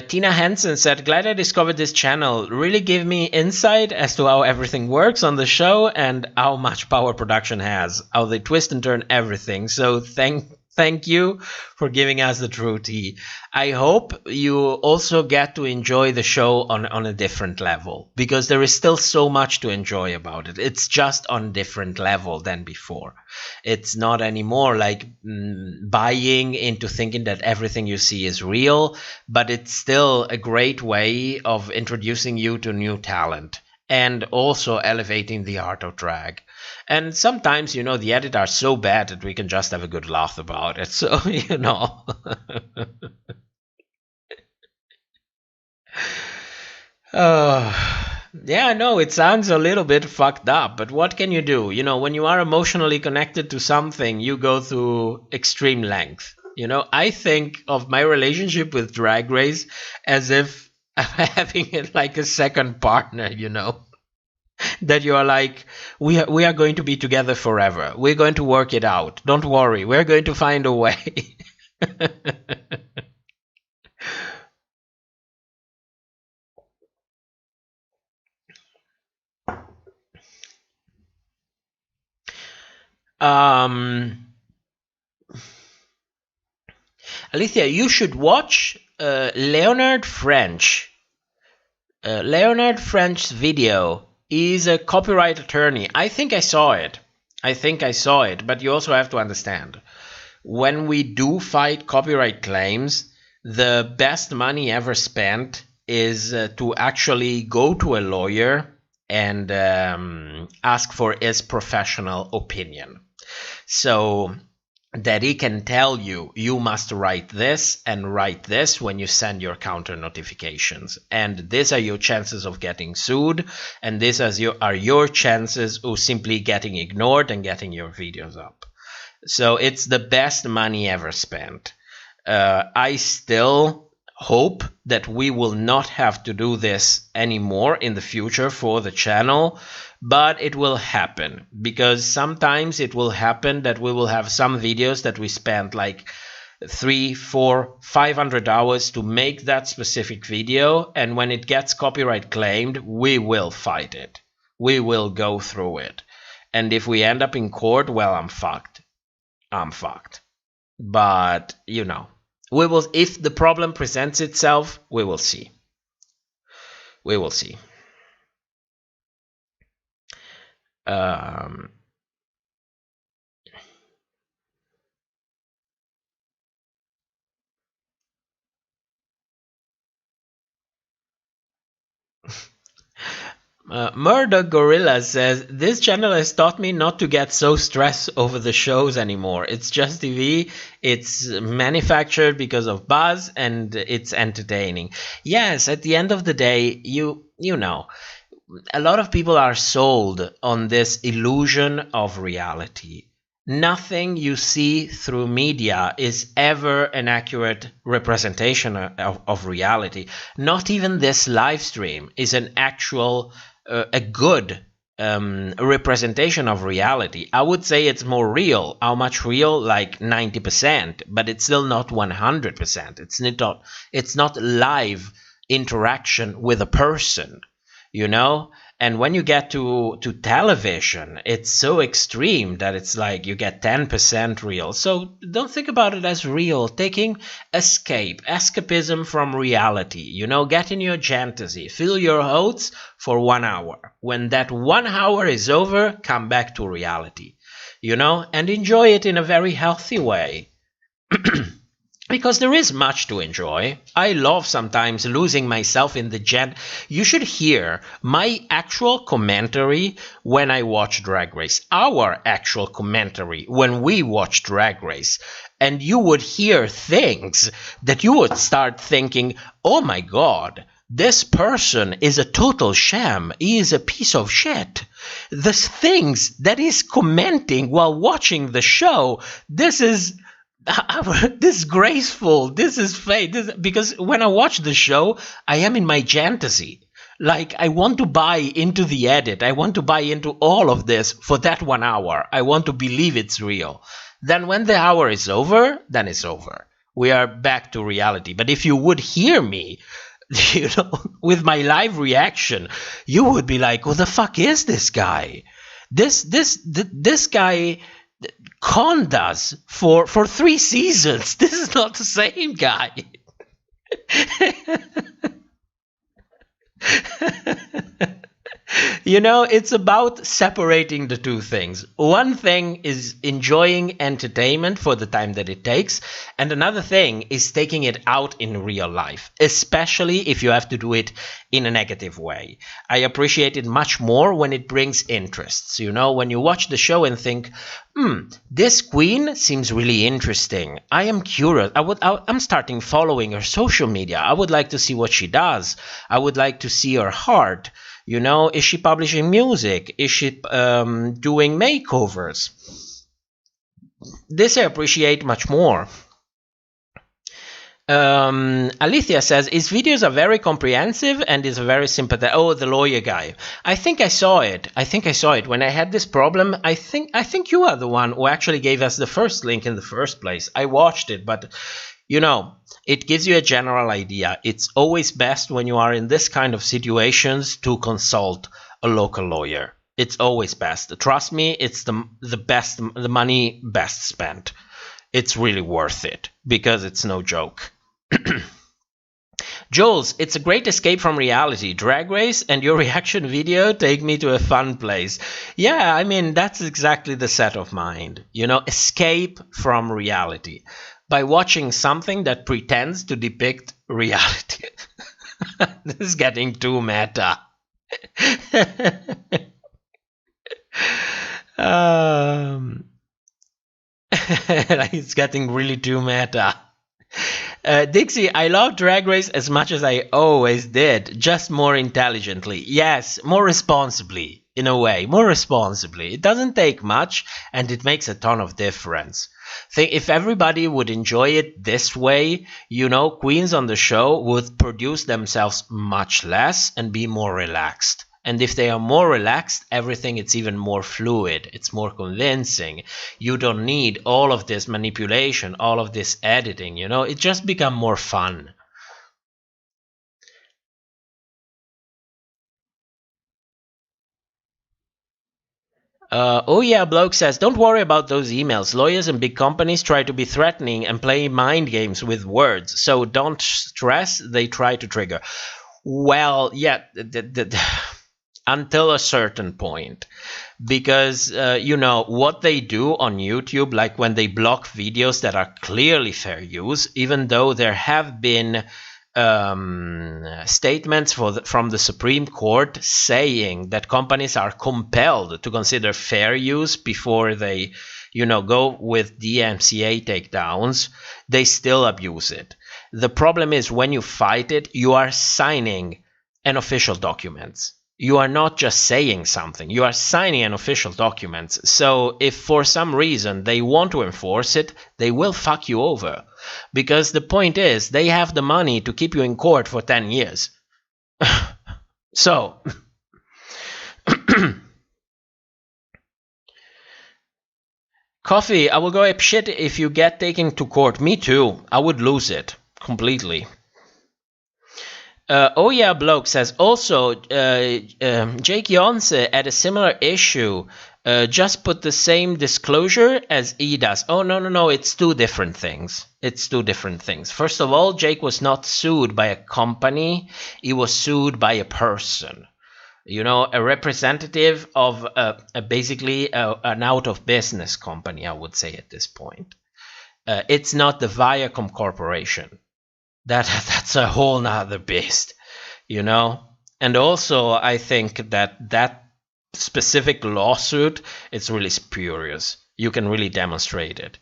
Tina Hansen said, glad I discovered this channel. Really gave me insight as to how everything works on the show and how much power production has, how they twist and turn everything. So thank you for giving us the true tea. I hope you also get to enjoy the show on a different level, because there is still so much to enjoy about it. It's just on a different level than before. It's not anymore like buying into thinking that everything you see is real, but it's still a great way of introducing you to new talent and also elevating the art of drag. And sometimes, you know, the edits are so bad that we can just have a good laugh about it. So, you know. Yeah, no, it sounds a little bit fucked up, but what can you do? You know, when you are emotionally connected to something, you go through extreme length. You know, I think of my relationship with Drag Race as if I'm having it like a second partner, you know. That you are like, we are going to be together forever. We're going to work it out. Don't worry. We're going to find a way. Alicia, you should watch Leonard French. Leonard French's video. He's a copyright attorney. I think I saw it. But you also have to understand, when we do fight copyright claims, the best money ever spent is to actually go to a lawyer and ask for his professional opinion. So that he can tell you, you must write this and write this when you send your counter notifications. And these are your chances of getting sued. And these are your chances of simply getting ignored and getting your videos up. So it's the best money ever spent. I still hope that we will not have to do this anymore in the future for the channel. But it will happen, because sometimes it will happen that we will have some videos that we spent like 300, 400, 500 hours to make that specific video. And when it gets copyright claimed, we will fight it. We will go through it. And if we end up in court, well, I'm fucked. But, you know, we will, if the problem presents itself, we will see. We will see. Murder Gorilla says, this channel has taught me not to get so stressed over the shows anymore. It's just TV, it's manufactured because of buzz, and it's entertaining. Yes, at the end of the day, you know, a lot of people are sold on this illusion of reality. Nothing you see through media is ever an accurate representation of reality. Not even this live stream is an actual, a good representation of reality. I would say it's more real. How much real? Like 90%, but it's still not 100%. It's not live interaction with a person. You know, And when you get to television, it's so extreme that it's like you get 10% real. So don't think about it as real. Taking escapism from reality. You know, get in your fantasy. Fill your oats for 1 hour. When that 1 hour is over, come back to reality. You know, and enjoy it in a very healthy way. Because there is much to enjoy. I love sometimes losing myself in the You should hear my actual commentary when I watch Drag Race. Our actual commentary when we watch Drag Race. And you would hear things that you would start thinking, oh my God, this person is a total sham. He is a piece of shit. The things that he's commenting while watching the show, this is disgraceful. This is fake. Because when I watch the show, I am in my fantasy. Like, I want to buy into the edit. I want to buy into all of this for that 1 hour. I want to believe it's real. Then when the hour is over, then it's over. We are back to reality. But if you would hear me, you know, with my live reaction, you would be like, who the fuck is this guy? This guy conned us for 3 seasons. This is not the same guy. You know, it's about separating the two things. One thing is enjoying entertainment for the time that it takes, and another thing is taking it out in real life, especially if you have to do it in a negative way. I appreciate it much more when it brings interests. You know, when you watch the show and think, this queen seems really interesting. I am curious. I'm starting following her social media. I would like to see what she does. I would like to see her heart. You know, is she publishing music? Is she doing makeovers? This I appreciate much more. Alethea says, his videos are very comprehensive and is very sympathetic. Oh, the lawyer guy. I think I saw it. When I had this problem. I think you are the one who actually gave us the first link in the first place. I watched it, but you know, it gives you a general idea. It's always best when you are in this kind of situations to consult a local lawyer. It's always best. Trust me, it's the money best spent. It's really worth it because it's no joke. Jules, it's a great escape from reality. Drag Race and your reaction video take me to a fun place. Yeah, I mean, that's exactly the set of mind. You know, escape from reality by watching something that pretends to depict reality. This is getting too meta. It's getting really too meta. Dixie, I love Drag Race as much as I always did, just more intelligently. Yes, more responsibly, in a way, more responsibly. It doesn't take much, and it makes a ton of difference. If everybody would enjoy it this way, you know, queens on the show would produce themselves much less and be more relaxed. And if they are more relaxed, everything it's even more fluid. It's more convincing. You don't need all of this manipulation, all of this editing, you know. It just becomes more fun. Oh yeah, Bloke says, don't worry about those emails. Lawyers and big companies try to be threatening and play mind games with words. So don't stress, they try to trigger. Well, yeah, until a certain point. Because, you know, what they do on YouTube, like when they block videos that are clearly fair use, even though there have been statements from the Supreme Court saying that companies are compelled to consider fair use before they, you know, go with DMCA takedowns, they still abuse it. The problem is when you fight it, you are signing an official document. You are not just saying something, you are signing an official document. So if for some reason they want to enforce it, they will fuck you over. Because the point is, they have the money to keep you in court for 10 years. So, Coffee, I will go ape shit if you get taken to court. Me too. I would lose it completely. Oh yeah, Bloke says also Jake Yonce had a similar issue. Just put the same disclosure as E does. Oh no, it's two different things. It's two different things. First of all, Jake was not sued by a company. He was sued by a person. You know, a representative of basically an out of business company, I would say at this point. It's not the Viacom Corporation. That's a whole nother beast, you know. And also, I think that specific lawsuit, it's really spurious. You can really demonstrate it.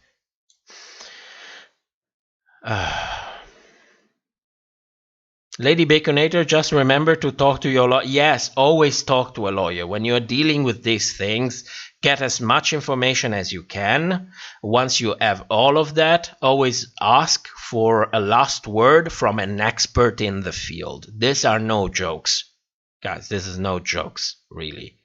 Lady Baconator, just remember to talk to your lawyer. Yes, always talk to a lawyer. When you're dealing with these things, get as much information as you can. Once you have all of that, always ask for a last word from an expert in the field. These are no jokes. Guys, this is no jokes, really.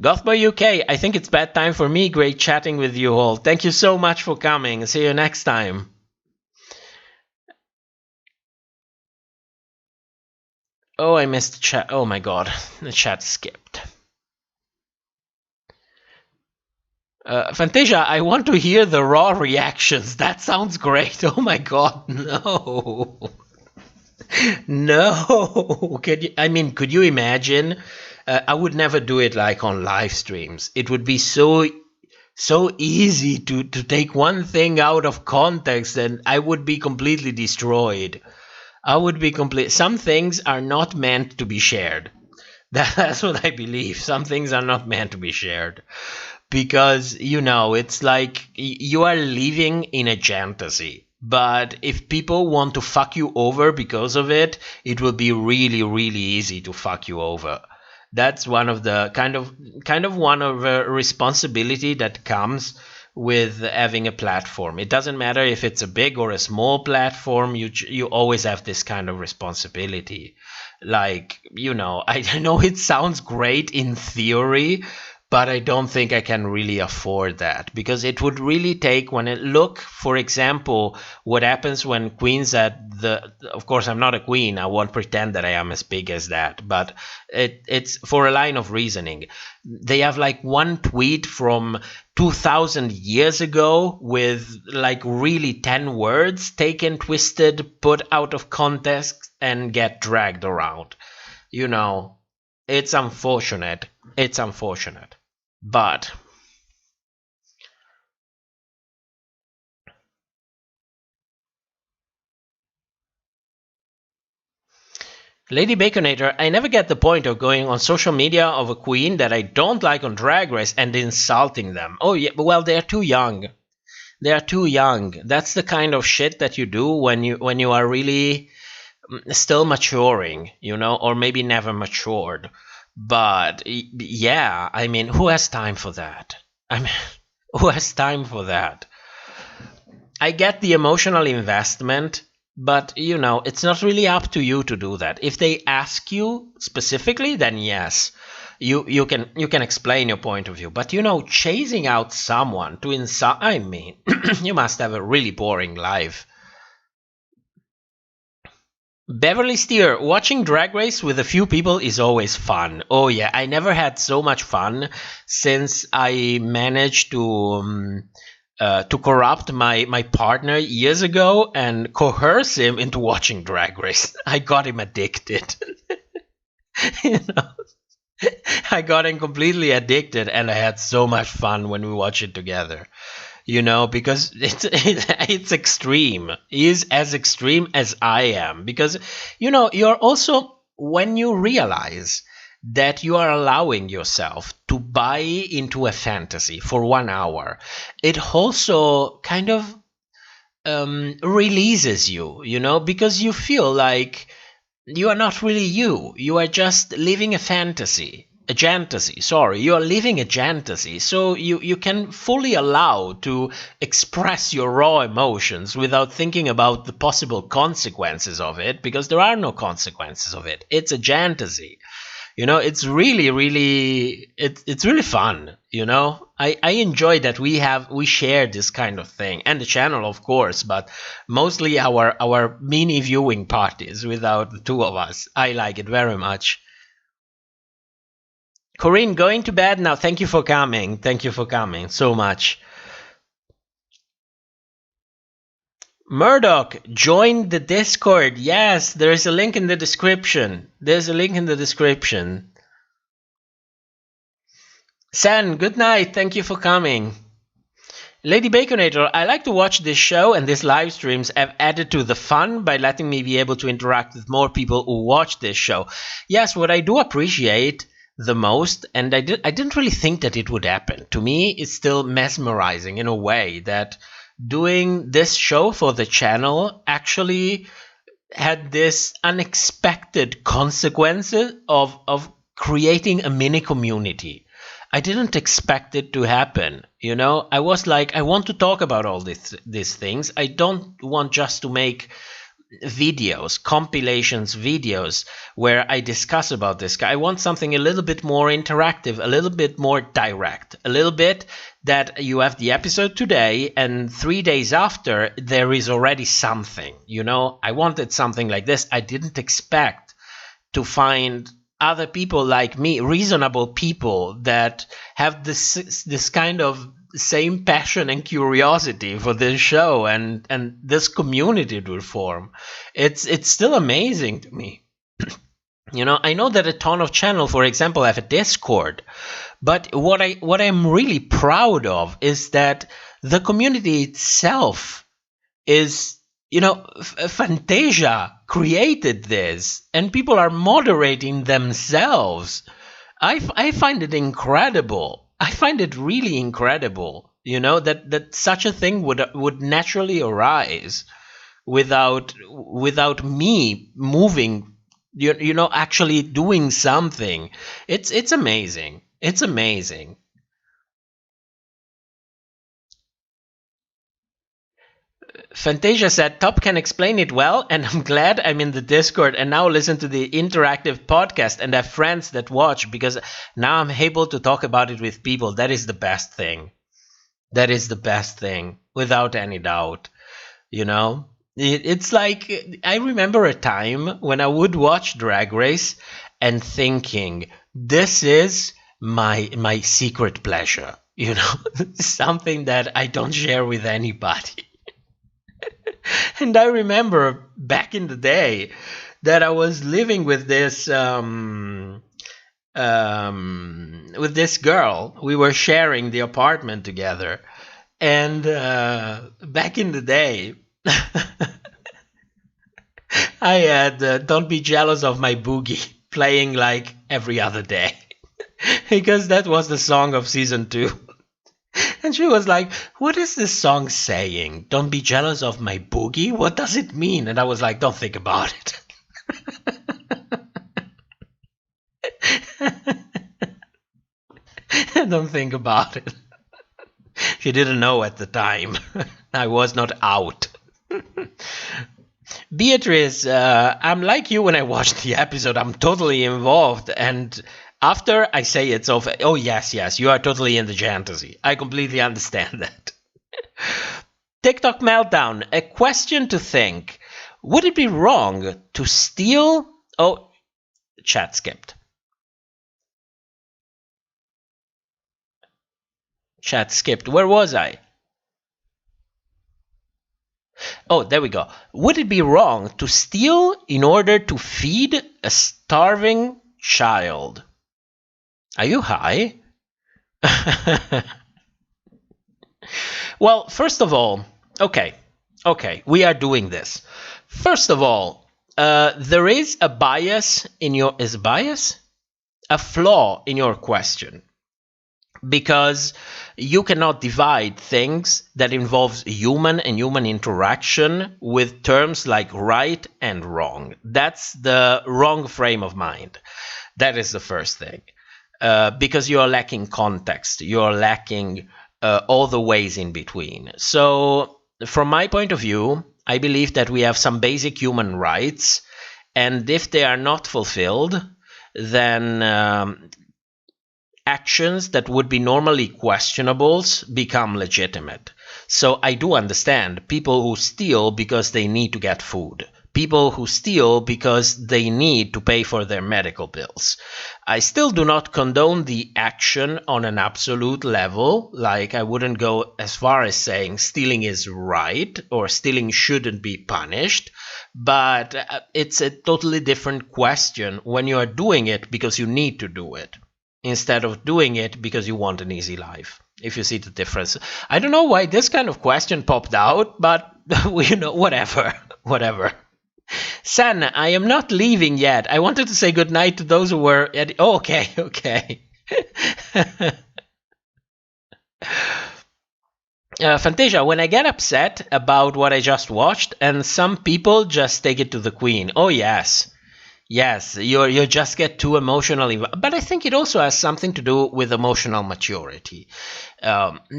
Gothboy UK, I think it's bad time for me. Great chatting with you all. Thank you so much for coming. See you next time. Oh, I missed the chat. Oh my god, the chat skipped. Fantasia, I want to hear the raw reactions. That sounds great. Oh my god, no. No. Could you imagine? I would never do it like on live streams. It would be so easy to take one thing out of context and I would be completely destroyed. Some things are not meant to be shared. That's what I believe. Some things are not meant to be shared. Because, you know, it's like you are living in a fantasy. But if people want to fuck you over because of it, it will be really, really easy to fuck you over. That's one of the kind of one of a responsibility that comes with having a platform. It doesn't matter if it's a big or a small platform, you always have this kind of responsibility. Like, you know, I know it sounds great in theory, but I don't think I can really afford that because it would really take look, for example, what happens when queens of course I'm not a queen, I won't pretend that I am as big as that, but it's for a line of reasoning. They have like one tweet from 2000 years ago with like really 10 words taken, twisted, put out of context and get dragged around. You know, it's unfortunate. It's unfortunate. But Lady Baconator, I never get the point of going on social media of a queen that I don't like on Drag Race and insulting them. Oh yeah, well, they're too young. They are too young. That's the kind of shit that you do when you are really still maturing, you know, or maybe never matured. But yeah, I mean, who has time for that? Who has time for that? I get the emotional investment, but you know, it's not really up to you to do that. If they ask you specifically, then yes, you can explain your point of view. But you know, chasing out someone to insult, I mean, you must have a really boring life. Beverly Steer, watching Drag Race with a few people is always fun. Oh yeah, I never had so much fun since I managed to corrupt my partner years ago and coerce him into watching Drag Race. I got him addicted. You know, I got him completely addicted, and I had so much fun when we watched it together. You know, because it's extreme. He is as extreme as I am. Because, you know, you're also, when you realize that you are allowing yourself to buy into a fantasy for 1 hour, it also kind of releases you, you know, because you feel like you are not really you. You are just living a fantasy. A fantasy, sorry, you are living a fantasy, so you can fully allow to express your raw emotions without thinking about the possible consequences of it, because there are no consequences of it. It's a fantasy, It's really it's really fun. I enjoy that we share this kind of thing, and the channel, of course, but mostly our mini viewing parties without the two of us. I like it very much. Corinne, going to bed now. Thank you for coming. Thank you for coming so much. Murdoch, join the Discord. Yes, there is a link in the description. Sen, good night. Thank you for coming. Lady Baconator, I like to watch this show, and these live streams have added to the fun by letting me be able to interact with more people who watch this show. Yes, what I do appreciate the most, and I didn't really think that it would happen. To me, it's still mesmerizing in a way that doing this show for the channel actually had this unexpected consequence of creating a mini community. I didn't expect it to happen. I was like, I want to talk about all these things. I don't want just to make videos, compilations videos where I discuss about this guy. I want something a little bit more interactive, a little bit more direct, a little bit that you have the episode today and 3 days after there is already something. I wanted something like this. I didn't expect to find other people like me, reasonable people that have this kind of same passion and curiosity for this show and this community it will form. It's still amazing to me. I know that a ton of channels, for example, have a Discord, but what I'm really proud of is that the community itself is, Fantasia created this, and people are moderating themselves. I find it incredible. I find it really incredible, that such a thing would naturally arise without me moving, actually doing something. It's amazing. It's amazing. Fantasia said, Top can explain it well, and I'm glad I'm in the Discord and now listen to the interactive podcast and have friends that watch, because now I'm able to talk about it with people. That is the best thing. That is the best thing, without any doubt. It's like, I remember a time when I would watch Drag Race and thinking, this is my secret pleasure, something that I don't share with anybody. And I remember back in the day that I was living with this girl. We were sharing the apartment together, and back in the day, I had "Don't Be Jealous of My Boogie" playing like every other day, because that was the song of season 2. And she was like, what is this song saying? Don't be jealous of my boogie? What does it mean? And I was like, don't think about it. Don't think about it. She didn't know at the time. I was not out. Beatrice, I'm like you when I watch the episode. I'm totally involved, and after I say it's over, oh yes, you are totally in the fantasy. I completely understand that. TikTok Meltdown, a question to think. Would it be wrong to steal... Oh, chat skipped. Chat skipped. Where was I? Oh, there we go. Would it be wrong to steal in order to feed a starving child? Are you high? Well, first of all, okay, we are doing this. First of all, there is a bias in your... Is bias? A flaw in your question. Because you cannot divide things that involves human and human interaction with terms like right and wrong. That's the wrong frame of mind. That is the first thing. Because you are lacking context. You are lacking all the ways in between. So, from my point of view, I believe that we have some basic human rights, and if they are not fulfilled, then actions that would be normally questionables become legitimate. So I do understand people who steal because they need to get food. People who steal because they need to pay for their medical bills. I still do not condone the action on an absolute level. Like, I wouldn't go as far as saying stealing is right or stealing shouldn't be punished. But it's a totally different question when you are doing it because you need to do it, instead of doing it because you want an easy life. If you see the difference. I don't know why this kind of question popped out, but whatever. San, I am not leaving yet. I wanted to say goodnight to those who were at... Oh, okay. Fantasia, when I get upset about what I just watched, and some people just take it to the queen. Oh, yes, you just get too emotionally. But I think it also has something to do with emotional maturity.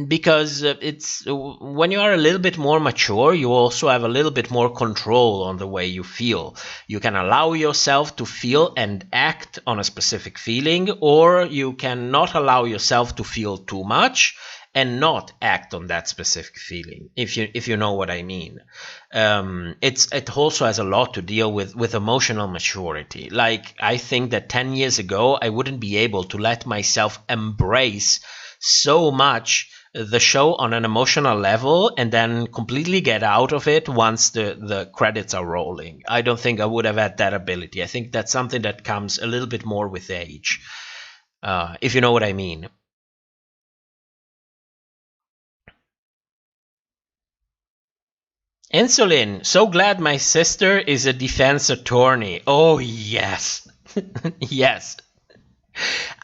Because it's when you are a little bit more mature, you also have a little bit more control on the way you feel. You can allow yourself to feel and act on a specific feeling, or you can not allow yourself to feel too much and not act on that specific feeling, if you know what I mean. It also has a lot to deal with emotional maturity. Like, I think that 10 years ago, I wouldn't be able to let myself embrace so much the show on an emotional level and then completely get out of it once the credits are rolling. I don't think I would have had that ability. I think that's something that comes a little bit more with age, if you know what I mean. Insulin, so glad my sister is a defense attorney. Oh, yes. Yes.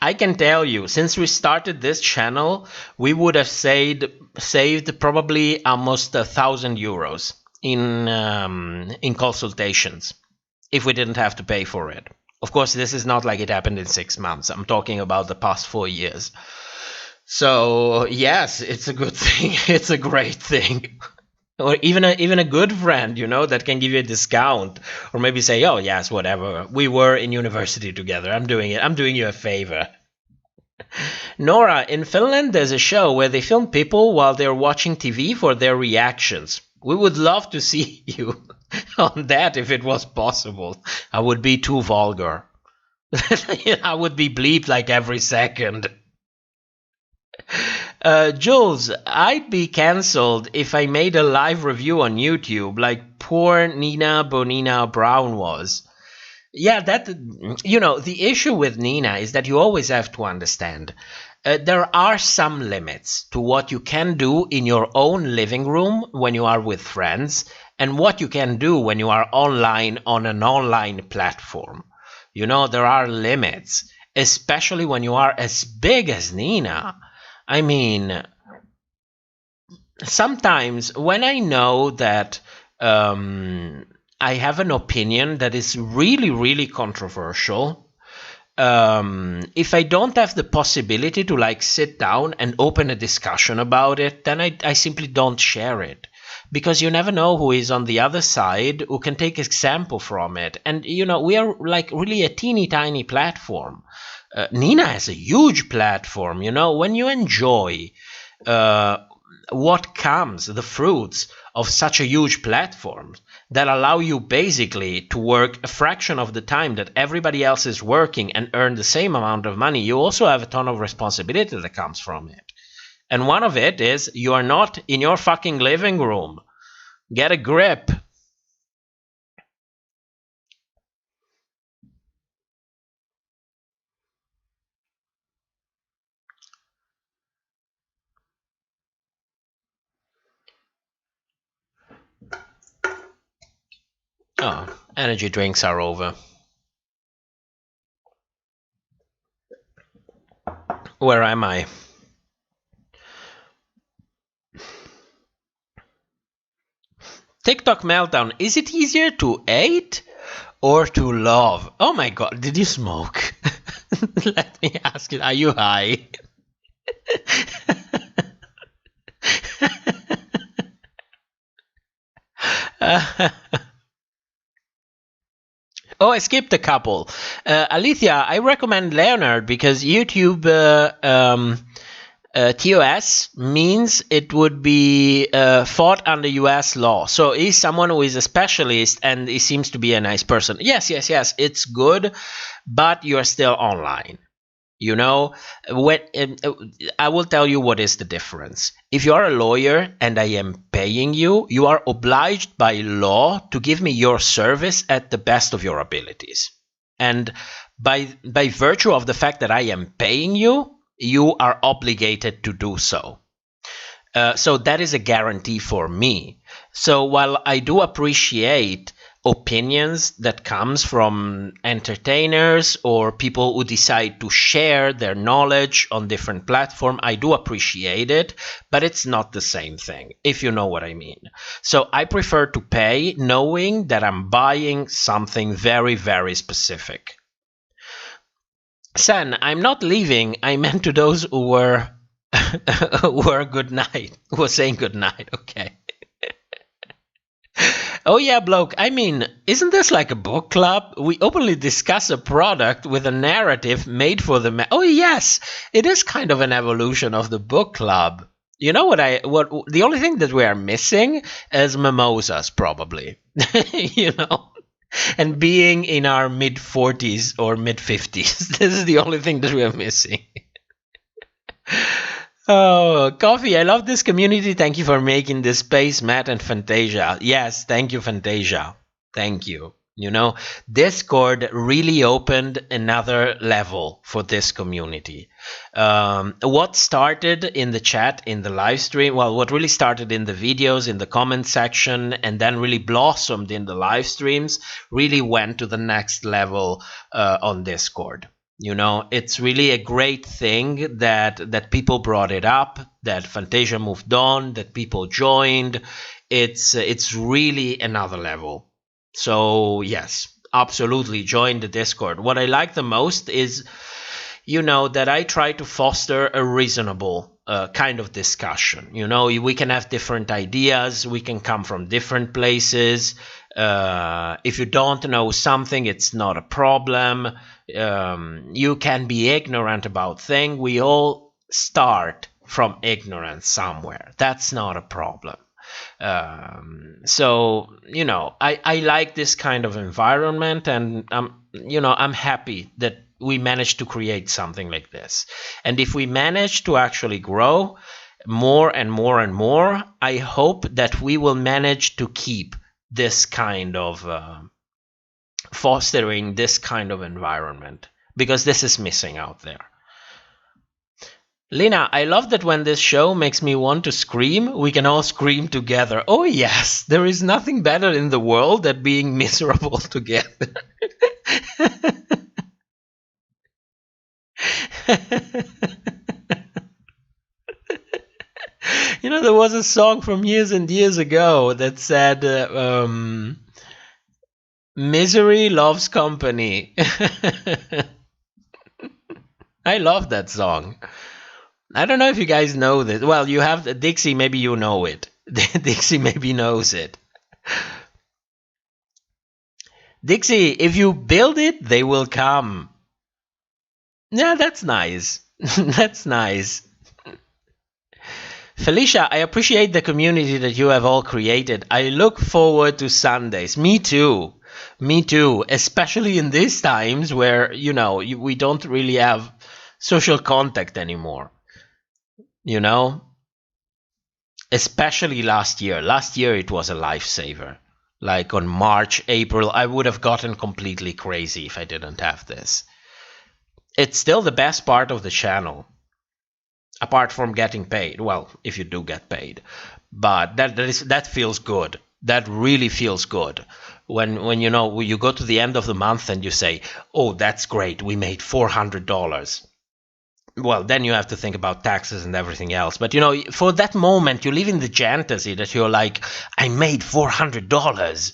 I can tell you, since we started this channel, we would have saved probably almost €1,000 in consultations if we didn't have to pay for it. Of course, this is not like it happened in 6 months. I'm talking about the past 4 years. So, yes, it's a good thing. It's a great thing. Or even a good friend, that can give you a discount, or maybe say, oh yes, whatever, we were in university together, I'm doing you a favor. Nora, in Finland there's a show where they film people while they're watching TV for their reactions. We would love to see you on that if it was possible. I would be too vulgar. I would be bleeped like every second. Jules, I'd be cancelled if I made a live review on YouTube like poor Nina Bonina Brown was. Yeah, the issue with Nina is that you always have to understand there are some limits to what you can do in your own living room when you are with friends and what you can do when you are online on an online platform. There are limits, especially when you are as big as Nina. I mean, sometimes when I know that I have an opinion that is really, really controversial, if I don't have the possibility to sit down and open a discussion about it, then I simply don't share it. Because you never know who is on the other side who can take example from it. And, we are really a teeny tiny platform. Nina has a huge platform, when you enjoy what comes, the fruits of such a huge platform that allow you basically to work a fraction of the time that everybody else is working and earn the same amount of money, you also have a ton of responsibility that comes from it. And one of it is you are not in your fucking living room. Get a grip. Oh, energy drinks are over. Where am I? TikTok meltdown. Is it easier to hate or to love? Oh my god, did you smoke? Let me ask you, are you high? Oh, I skipped a couple. Alethea, I recommend Leonard because YouTube TOS means it would be fought under U.S. law. So he's someone who is a specialist and he seems to be a nice person. Yes, it's good, but you're still online. You know, when I will tell you what is the difference. If you are a lawyer and I am paying you, you are obliged by law to give me your service at the best of your abilities. And by virtue of the fact that I am paying you, you are obligated to do so. So that is a guarantee for me. So while I do appreciate opinions that comes from entertainers or people who decide to share their knowledge on different platforms, I do appreciate it, but it's not the same thing, if you know what I mean. So I prefer to pay knowing that I'm buying something very, very specific. Sen, I'm not leaving. I meant to those who were good night, who were saying good night. Okay. Oh yeah, bloke. I mean, isn't this like a book club? We openly discuss a product with a narrative made for the oh yes, it is kind of an evolution of the book club. You know what the only thing that we are missing is mimosas, probably. You know, and being in our mid-40s or mid-50s. This is the only thing that we are missing. Oh, Coffee, I love this community. Thank you for making this space, Matt and Fantasia. Yes, thank you, Fantasia. Thank you. You know, Discord really opened another level for this community. What started in the chat, in the live stream, well, what really started in the videos, in the comment section, and then really blossomed in the live streams, really went to the next level on Discord. You know, it's really a great thing that people brought it up, that Fantasia moved on, that people joined. It's really another level. So yes, absolutely join the Discord. What I like the most is, you know, that I try to foster a reasonable kind of discussion. You know, we can have different ideas, we can come from different places. If you don't know something, it's not a problem. You can be ignorant about things. We all start from ignorance somewhere. That's not a problem. So, you know, I like this kind of environment, and you know, I'm happy that we managed to create something like this. And if we manage to actually grow more and more and more, I hope that we will manage to keep this kind of fostering this kind of environment, because this is missing out there. Lina, I love that when this show makes me want to scream, we can all scream together. Oh yes, there is nothing better in the world than being miserable together. You know, there was a song from years and years ago that said, misery loves company. I love that song. I don't know if you guys know this. Well, you have Dixie, maybe you know it. Dixie maybe knows it. Dixie, if you build it, they will come. Yeah, that's nice. That's nice. Felicia, I appreciate the community that you have all created. I look forward to Sundays. Me too. Me too. Especially in these times where, you know, we don't really have social contact anymore. You know? Especially last year. Last year it was a lifesaver. Like on March, April, I would have gotten completely crazy if I didn't have this. It's still the best part of the channel. Apart from getting paid. Well, if you do get paid. But that feels good. That really feels good. When you know, you go to the end of the month and you say, oh, that's great, we made $400. Well, then you have to think about taxes and everything else. But, you know, for that moment, you live in the fantasy that you're like, I made $400.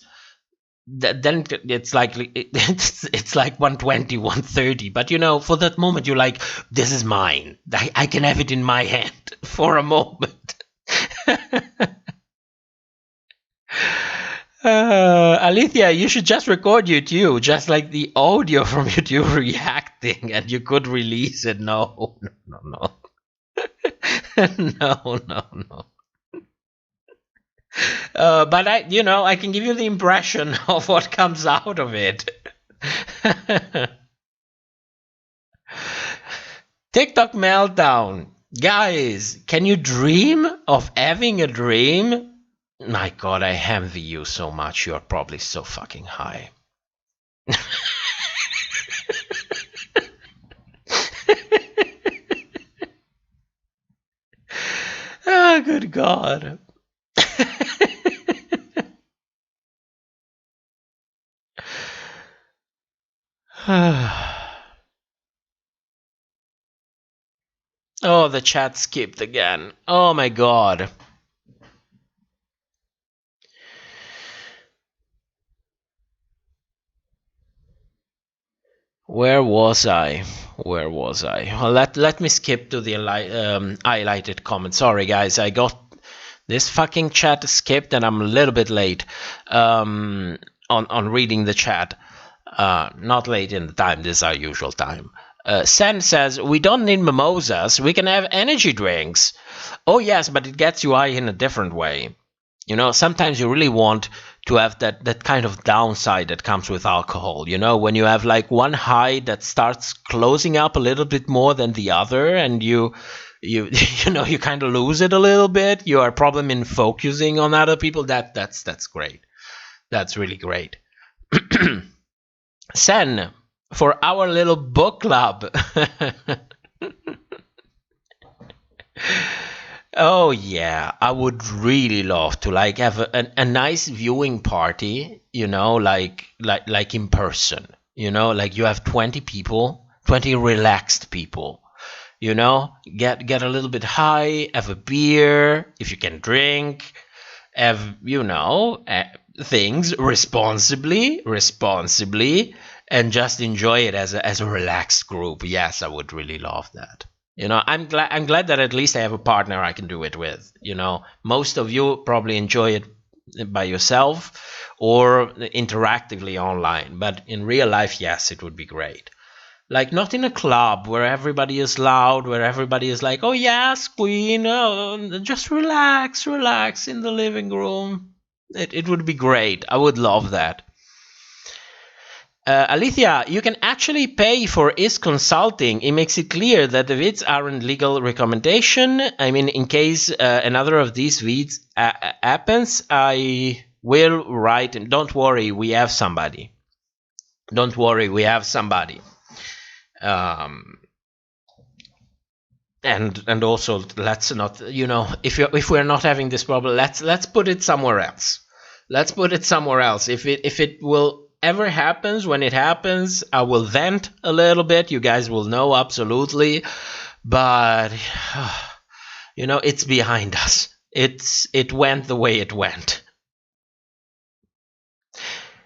Then it's like it's like 120, 130. But, you know, for that moment, you're like, this is mine. I can have it in my hand for a moment. Alethea, you should just record YouTube, just like the audio from YouTube reacting, and you could release it. No. No. But I can give you the impression of what comes out of it. TikTok meltdown. Guys, can you dream of having a dream? My God, I envy you so much. You're probably so fucking high. Oh, good God. Oh, the chat skipped again. Oh my God. Where was I? Well, let me skip to the highlighted comment. Sorry, guys, I got this fucking chat skipped, and I'm a little bit late on reading the chat. Not late in the time. This is our usual time. Sen says, we don't need mimosas. We can have energy drinks. Oh, yes, but it gets you high in a different way. Sometimes you really want to have that kind of downside that comes with alcohol. When you have like one high that starts closing up a little bit more than the other, and you kind of lose it a little bit. You are a problem in focusing on other people. That's great. That's really great. Sen, for our little book club. Oh yeah, I would really love to have a nice viewing party, like in person. Like you have 20 people, 20 relaxed people. Get a little bit high, have a beer if you can drink, have things responsibly, and just enjoy it as a relaxed group. Yes, I would really love that. I'm glad that at least I have a partner I can do it with. Most of you probably enjoy it by yourself or interactively online, but in real life, yes, it would be great. Like not in a club where everybody is loud, where everybody is like, oh yes, queen, just relax in the living room. It would be great. I would love that. Alethea, you can actually pay for his consulting. It makes it clear that the vids aren't legal recommendation. I mean, in case another of these vids happens, I will write. And don't worry, we have somebody. And also, let's not, if we're not having this problem, let's put it somewhere else. If it will ever happens, when it happens, I will vent a little bit. You guys will know, absolutely. But, it's behind us. It went the way it went.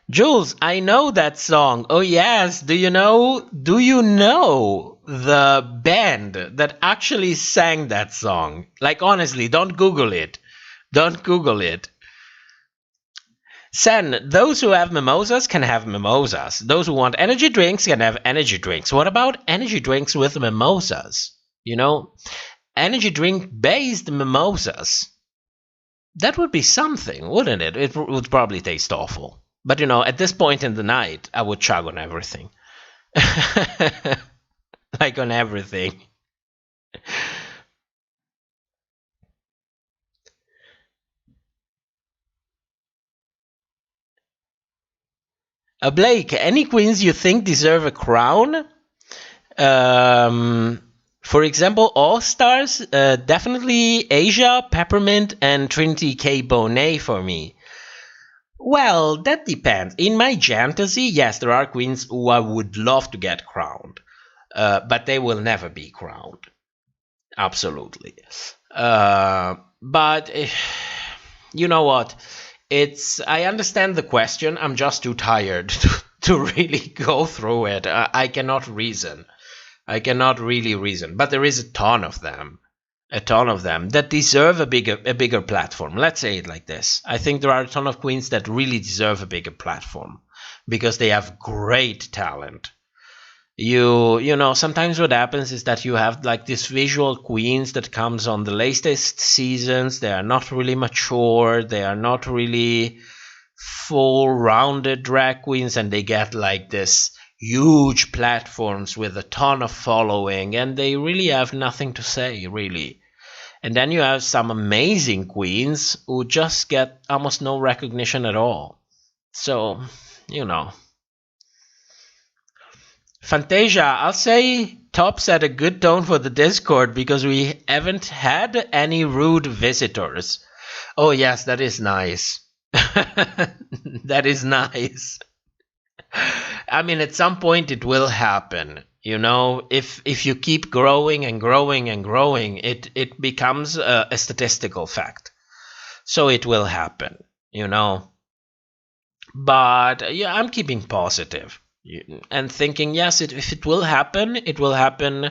Jules, I know that song. Oh, yes. Do you know the band that actually sang that song? Like, honestly, don't Google it. Sen, those who have mimosas can have mimosas. Those who want energy drinks can have energy drinks. What about energy drinks with mimosas? Energy drink based mimosas. That would be something, wouldn't it? It would probably taste awful. But at this point in the night, I would chug on everything. Like on everything. Blake, any queens you think deserve a crown? For example, All Stars, definitely Asia, Peppermint, and Trinity K. Bonet for me. Well, that depends. In my fantasy, yes, there are queens who I would love to get crowned, but they will never be crowned. Absolutely. But you know what? I understand the question. I'm just too tired to really go through it. I cannot reason. I cannot really reason. But there is a ton of them. a ton of them that deserve a bigger platform. Let's say it like this. I think there are a ton of queens that really deserve a bigger platform because they have great talent. You know, sometimes what happens is that you have like these visual queens that comes on the latest seasons. They are not really mature. They are not really full rounded drag queens, and they get like this huge platforms with a ton of following, and they really have nothing to say, really. And then you have some amazing queens who just get almost no recognition at all. So, you know. Fantasia, I'll say Top set a good tone for the Discord because we haven't had any rude visitors. Oh yes, that is nice. That is nice. I mean, at some point it will happen. You know, if you keep growing and growing and growing, it becomes a statistical fact. So it will happen, you know. But yeah, I'm keeping positive and thinking, yes, if it will happen, it will happen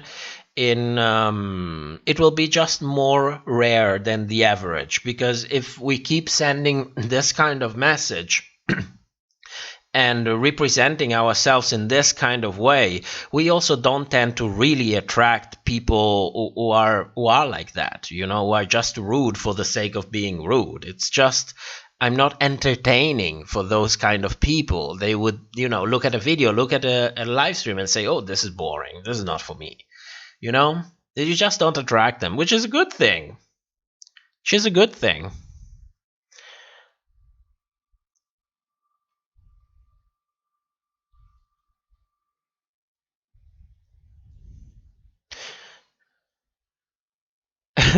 in it will be just more rare than the average, because if we keep sending this kind of message and representing ourselves in this kind of way, we also don't tend to really attract people who are like that, you know, who are just rude for the sake of being rude. It's just, I'm not entertaining for those kind of people. They would, you know, look at a video, look at a live stream and say, oh, this is boring, this is not for me. You know, you just don't attract them, which is a good thing. Which is a good thing.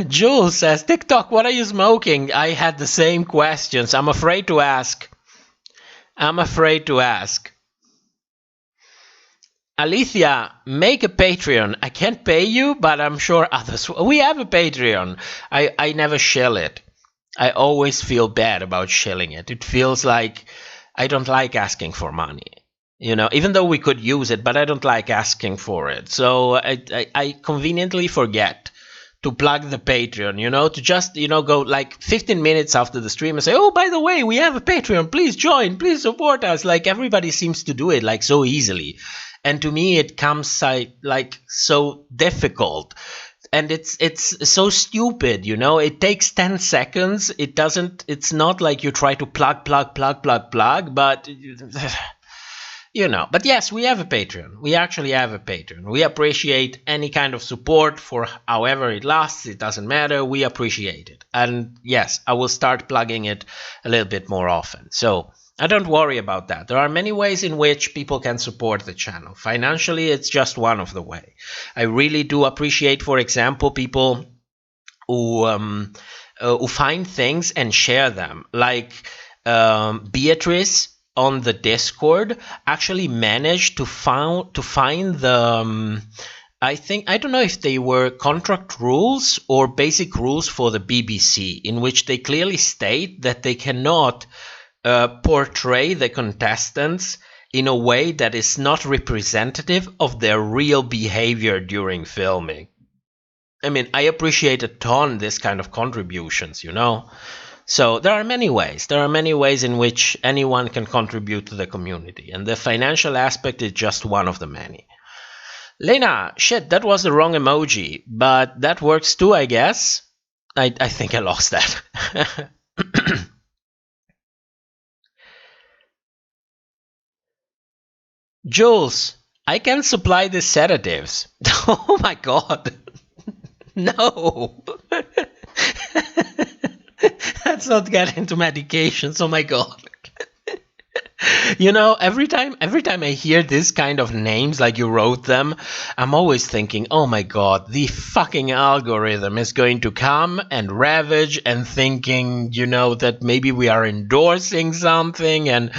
Jules says, TikTok, what are you smoking? I had the same questions. I'm afraid to ask. I'm afraid to ask. Alicia, make a Patreon. I can't pay you, but I'm sure others. We have a Patreon. I never shill it. I always feel bad about shilling it. It feels like I don't like asking for money. You know, even though we could use it, but I don't like asking for it. So I conveniently forget to plug the Patreon, you know, to just, you know, go like 15 minutes after the stream and say, oh, by the way, we have a Patreon. Please join. Please support us. Like, everybody seems to do it like so easily. And to me, it comes like so difficult. And it's so stupid, you know. It takes 10 seconds. It's not like you try to plug, but you know. But yes, we have a Patreon. We actually have a Patreon. We appreciate any kind of support for however it lasts. It doesn't matter. We appreciate it. And yes, I will start plugging it a little bit more often. So I don't worry about that. There are many ways in which people can support the channel. Financially, it's just one of the way. I really do appreciate, for example, people who find things and share them. Like Beatrice on the Discord actually managed to find the I don't know if they were contract rules or basic rules for the BBC, in which they clearly state that they cannot portray the contestants in a way that is not representative of their real behavior during filming. I mean, I appreciate a ton this kind of contributions, you know. So there are many ways. There are many ways in which anyone can contribute to the community, and the financial aspect is just one of the many. Lena, shit, that was the wrong emoji, but that works too, I guess. I think I lost that. Jules, I can supply the sedatives. Oh my god. No. Let's not get into medications. Oh my god. You know, every time I hear this kind of names, like you wrote them, I'm always thinking, oh my god, the fucking algorithm is going to come and ravage and thinking, you know, that maybe we are endorsing something, and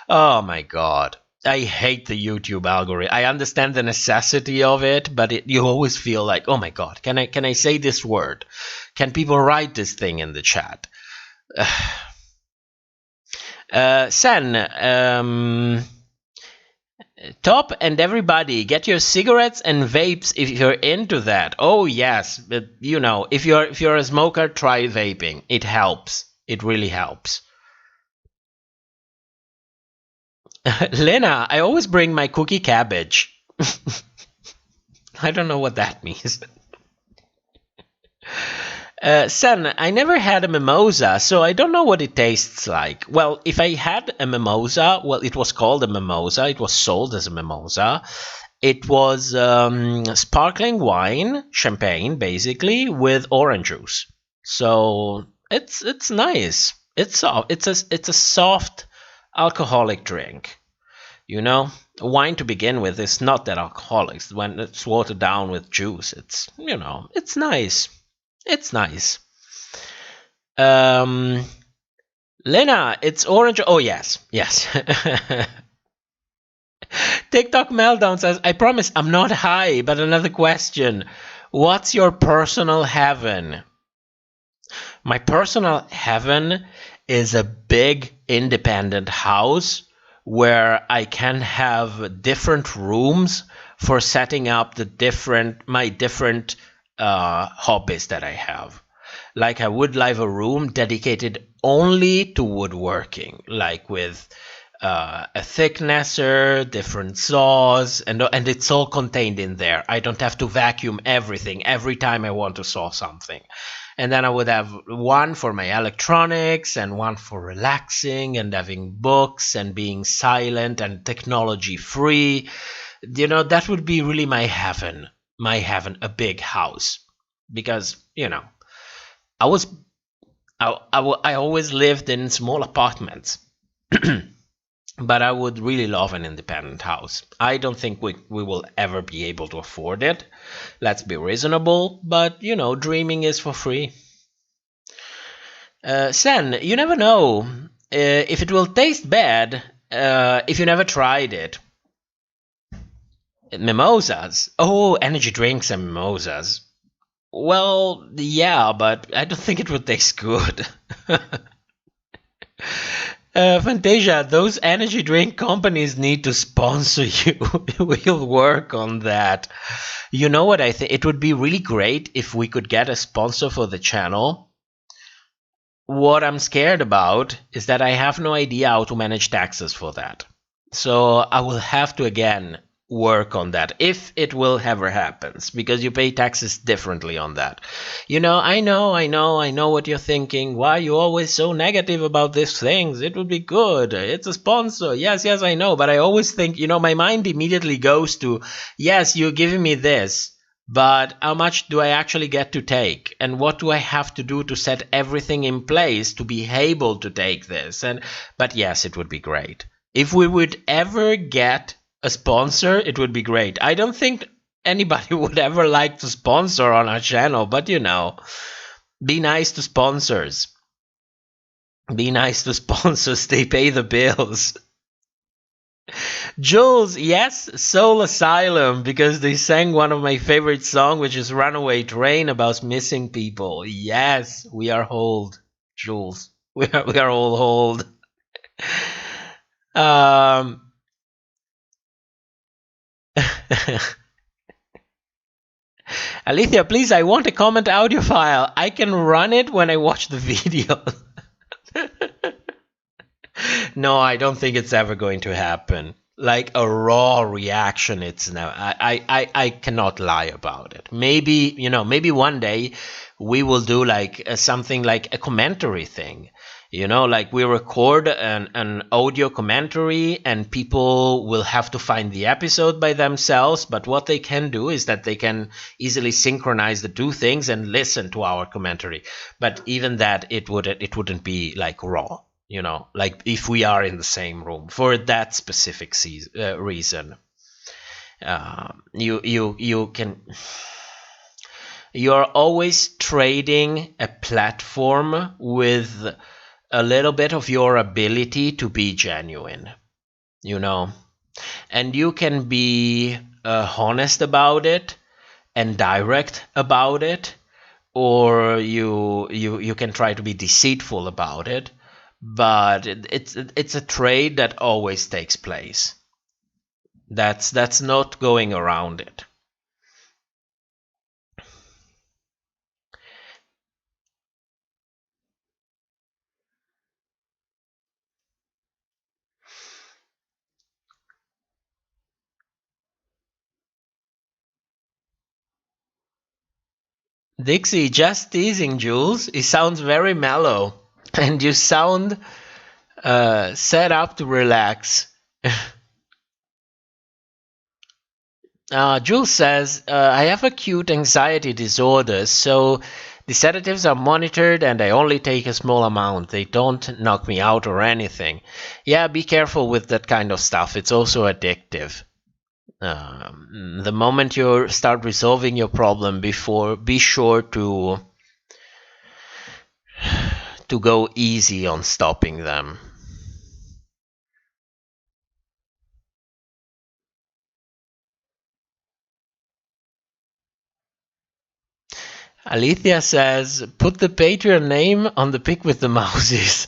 oh my god. I hate the YouTube algorithm. I understand the necessity of it, but you always feel like, oh my god, can I say this word? Can people write this thing in the chat? Sen, Top and everybody, get your cigarettes and vapes if you're into that. Oh yes, but you know, if you're a smoker, try vaping. It helps. It really helps. Lena, I always bring my cookie cabbage. I don't know what that means. Sen, I never had a mimosa, so I don't know what it tastes like. Well, if I had a mimosa, well, it was called a mimosa. It was sold as a mimosa. It was sparkling wine, champagne, basically, with orange juice. So it's nice. It's soft. It's a soft alcoholic drink. You know, wine to begin with is not that alcoholic. When it's watered down with juice, it's, you know, it's nice. It's nice. Lena, it's orange. Oh, yes. Yes. TikTok Meltdown says, I promise I'm not high, but another question. What's your personal heaven? My personal heaven is a big independent house where I can have different rooms for setting up my different hobbies that I have. Like I would like a room dedicated only to woodworking, like with a thicknesser, different saws, and it's all contained in there. I don't have to vacuum everything every time I want to saw something. And then I would have one for my electronics and one for relaxing and having books and being silent and technology free. You know, that would be really my heaven, a big house. Because, you know, I always lived in small apartments. But I would really love an independent house. I don't think we will ever be able to afford it. Let's be reasonable, but, you know, dreaming is for free. Sen, you never know if it will taste bad if you never tried it. Mimosas. Oh, energy drinks and mimosas. Well, yeah, but I don't think it would taste good. Fantasia, those energy drink companies need to sponsor you. We'll work on that. You know what I think? It would be really great if we could get a sponsor for the channel. What I'm scared about is that I have no idea how to manage taxes for that. So I will have to, again, work on that if it will ever happens, because you pay taxes differently on that. You know, I know what you're thinking. Why are you always so negative about these things? It would be good. It's a sponsor. Yes, I know. But I always think, you know, my mind immediately goes to, yes, you're giving me this, but how much do I actually get to take? And what do I have to do to set everything in place to be able to take this? But yes, it would be great. If we would ever get a sponsor, it would be great. I don't think anybody would ever like to sponsor on our channel, but you know, be nice to sponsors. Be nice to sponsors, they pay the bills. Jules, yes, Soul Asylum, because they sang one of my favorite songs, which is Runaway Train, about missing people. Yes, we are hold, Jules. We are all hold. Alethea, please, I want a comment audio file. I can run it when I watch the video. No, I don't think it's ever going to happen. Like a raw reaction, it's now. I cannot lie about it. Maybe, you know, maybe one day we will do like something like a commentary thing. You know, like we record an audio commentary and people will have to find the episode by themselves. But what they can do is that they can easily synchronize the two things and listen to our commentary. But even that, it wouldn't be like raw, you know, like if we are in the same room for that specific reason. You're always trading a platform with a little bit of your ability to be genuine, you know, and you can be honest about it and direct about it, or you can try to be deceitful about it, but it's a trade that always takes place. That's not going around it. Dixie, just teasing, Jules. It sounds very mellow, and you sound set up to relax. Jules says, I have acute anxiety disorder, so the sedatives are monitored and I only take a small amount. They don't knock me out or anything. Yeah, be careful with that kind of stuff. It's also addictive. The moment you start resolving your problem, be sure to go easy on stopping them. Alethea says, put the Patreon name on the pic with the mouses.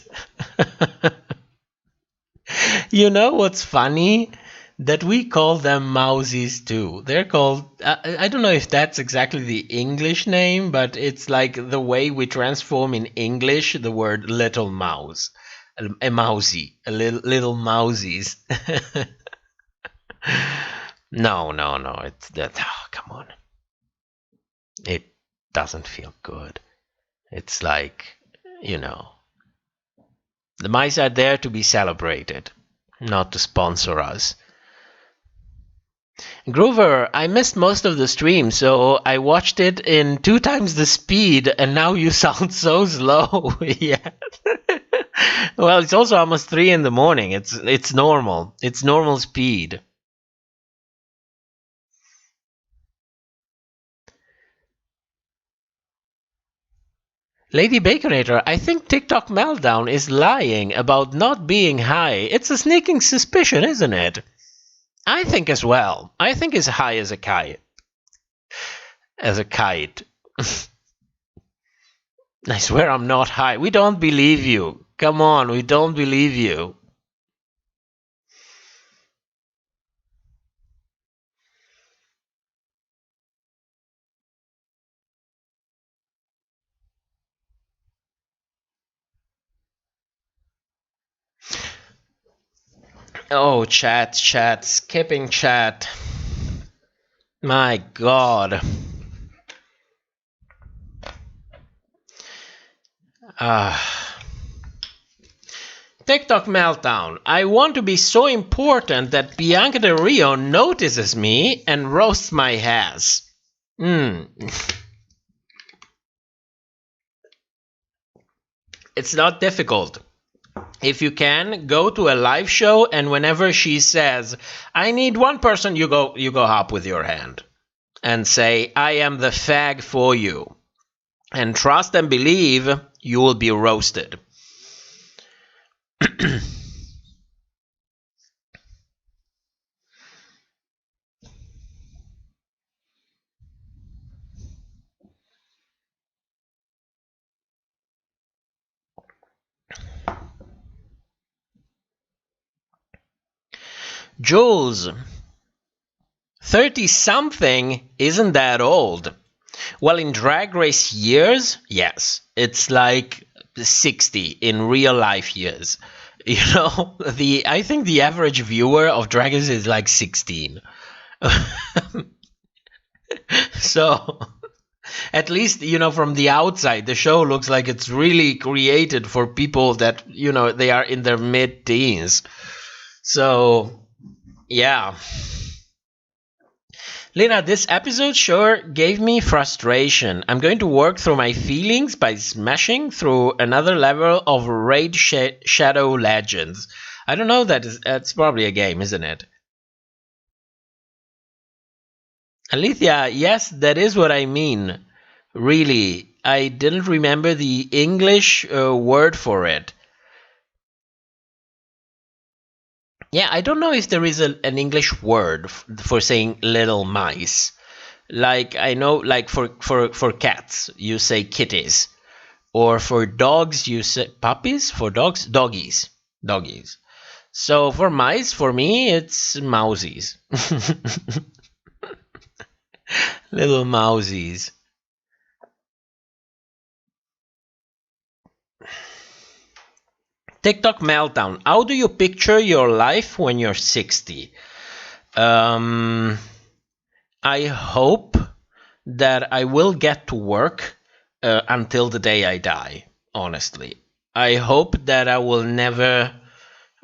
You know what's funny? That we call them mousies too. They're called, I don't know if that's exactly the English name, but it's like the way we transform in English the word little mouse. A mousy, a little mousies. No, it's that, oh, come on. It doesn't feel good. It's like, you know, the mice are there to be celebrated, not to sponsor us. Groover, I missed most of the stream, so I watched it in 2 times the speed, and now you sound so slow. Yeah. Well, it's also almost 3 in the morning. It's normal. It's normal speed. Lady Baconator, I think TikTok Meltdown is lying about not being high. It's a sneaking suspicion, isn't it? I think as well. I think it's high as a kite. As a kite. I swear I'm not high. We don't believe you. Come on, we don't believe you. Oh, chat, skipping chat. My God. TikTok Meltdown. I want to be so important that Bianca Del Rio notices me and roasts my ass. It's not difficult. If you can, go to a live show, and whenever she says, I need one person, you go up with your hand and say, I am the fag for you. And trust and believe you will be roasted. Jules, 30-something isn't that old. Well, in Drag Race years, yes. It's like 60 in real life years. You know, I think the average viewer of Drag Race is like 16. So, at least, you know, from the outside, the show looks like it's really created for people that, you know, they are in their mid-teens. So, yeah. Lena, this episode sure gave me frustration. I'm going to work through my feelings by smashing through another level of Raid Shadow Legends. I don't know, that's probably a game, isn't it? Alethea, yes, that is what I mean. Really, I didn't remember the English word for it. Yeah, I don't know if there is an English word for saying little mice. Like, I know, like for cats, you say kitties. Or for dogs, you say puppies. For dogs, doggies. So for mice, for me, it's mousies. Little mousies. TikTok meltdown. How do you picture your life when you're 60? I hope that I will get to work until the day I die, honestly. I hope that I will never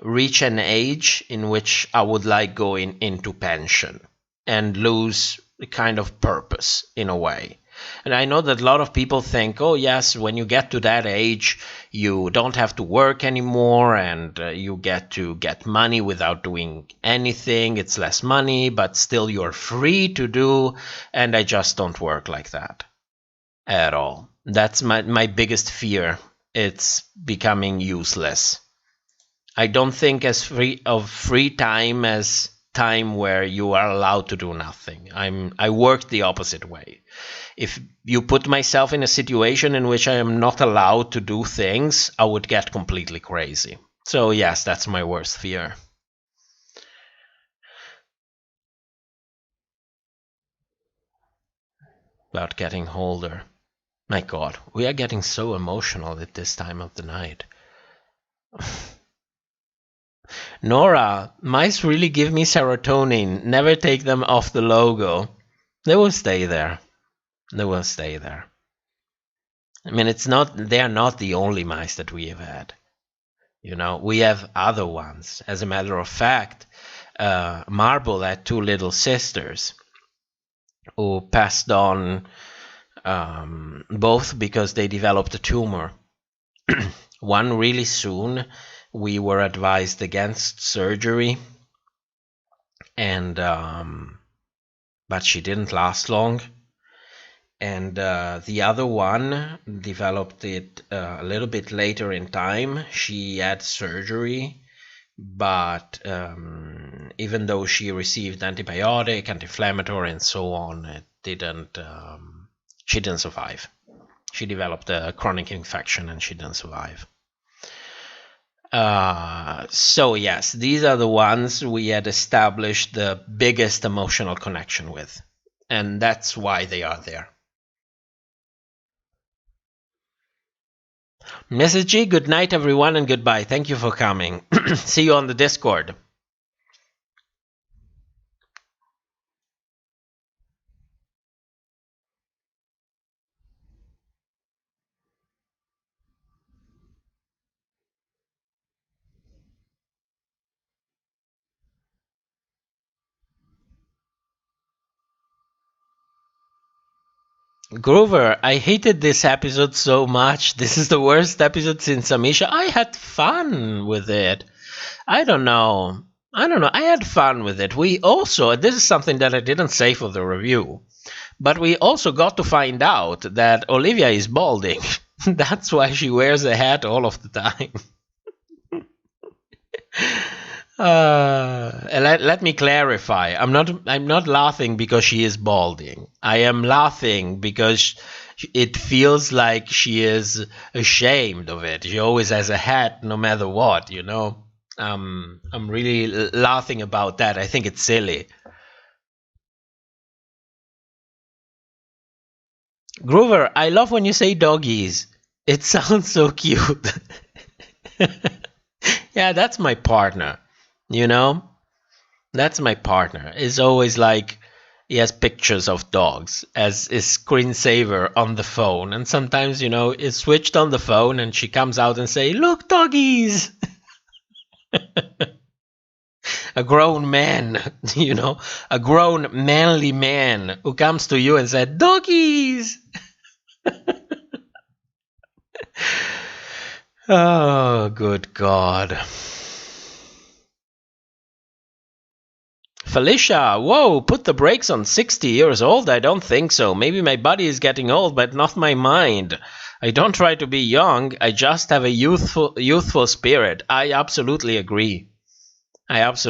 reach an age in which I would like going into pension and lose the kind of purpose in a way. And I know that a lot of people think, oh yes, when you get to that age, you don't have to work anymore and you get to get money without doing anything. It's less money, but still you're free to do. And I just don't work like that at all. That's my biggest fear. It's becoming useless. I don't think as free time as time where you are allowed to do nothing. I work the opposite way. If you put myself in a situation in which I am not allowed to do things, I would get completely crazy. So yes, that's my worst fear. About getting older. My God, we are getting so emotional at this time of the night. Nora, mice really give me serotonin. Never take them off the logo. They will stay there. They will stay there. I mean, they are not the only mice that we have had. You know, we have other ones. As a matter of fact, Marble had 2 little sisters who passed on both because they developed a tumor. One really soon. We were advised against surgery, and but she didn't last long. And the other one developed it a little bit later in time. She had surgery, but even though she received antibiotic, anti-inflammatory, and so on, she didn't survive. She developed a chronic infection, and she didn't survive. So yes, these are the ones we had established the biggest emotional connection with, and that's why they are there. Mrs. G, good night everyone and goodbye. Thank you for coming. See you on the Discord. Groover, I hated this episode so much. This is the worst episode since Amisha. I had fun with it. I don't know. I had fun with it. We also, this is something that I didn't say for the review, but we also got to find out that Olivia is balding. That's why she wears a hat all of the time. Let me clarify. I'm not laughing because she is balding. I am laughing because it feels like she is ashamed of it. She always has a hat no matter what, you know. I'm really laughing about that. I think it's silly. Groover, I love when you say doggies. It sounds so cute. Yeah, that's my partner. You know, that's my partner. It's always like he has pictures of dogs as his screensaver on the phone. And sometimes, you know, it's switched on the phone and she comes out and say, look, doggies. A grown man, you know, a grown manly man who comes to you and said, doggies. Oh, good God. Felicia, whoa, put the brakes on 60 years old? I don't think so. Maybe my body is getting old, but not my mind. I don't try to be young. I just have a youthful spirit. I absolutely agree. It's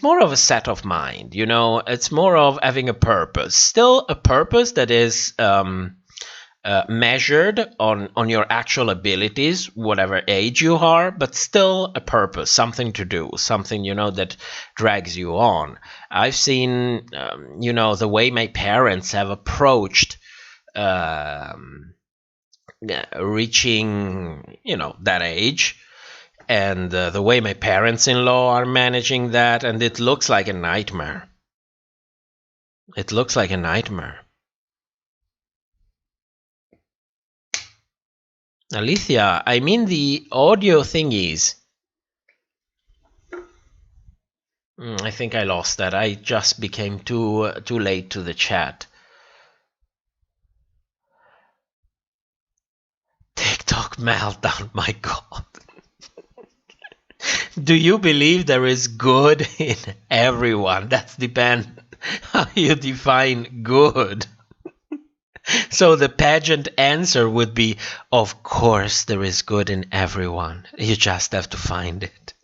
more of a set of mind, you know. It's more of having a purpose. Still a purpose that is measured on your actual abilities, whatever age you are, but still a purpose, something to do, something, that drags you on. I've seen, the way my parents have approached reaching, that age, and the way my parents-in-law are managing that, and it looks like a nightmare. It looks like a nightmare. Alicia, I mean the audio thingies. I think I lost that. I just became too late to the chat. TikTok meltdown, my God. Do you believe there is good in everyone? That's depend how you define good. So the pageant answer would be, of course there is good in everyone. You just have to find it.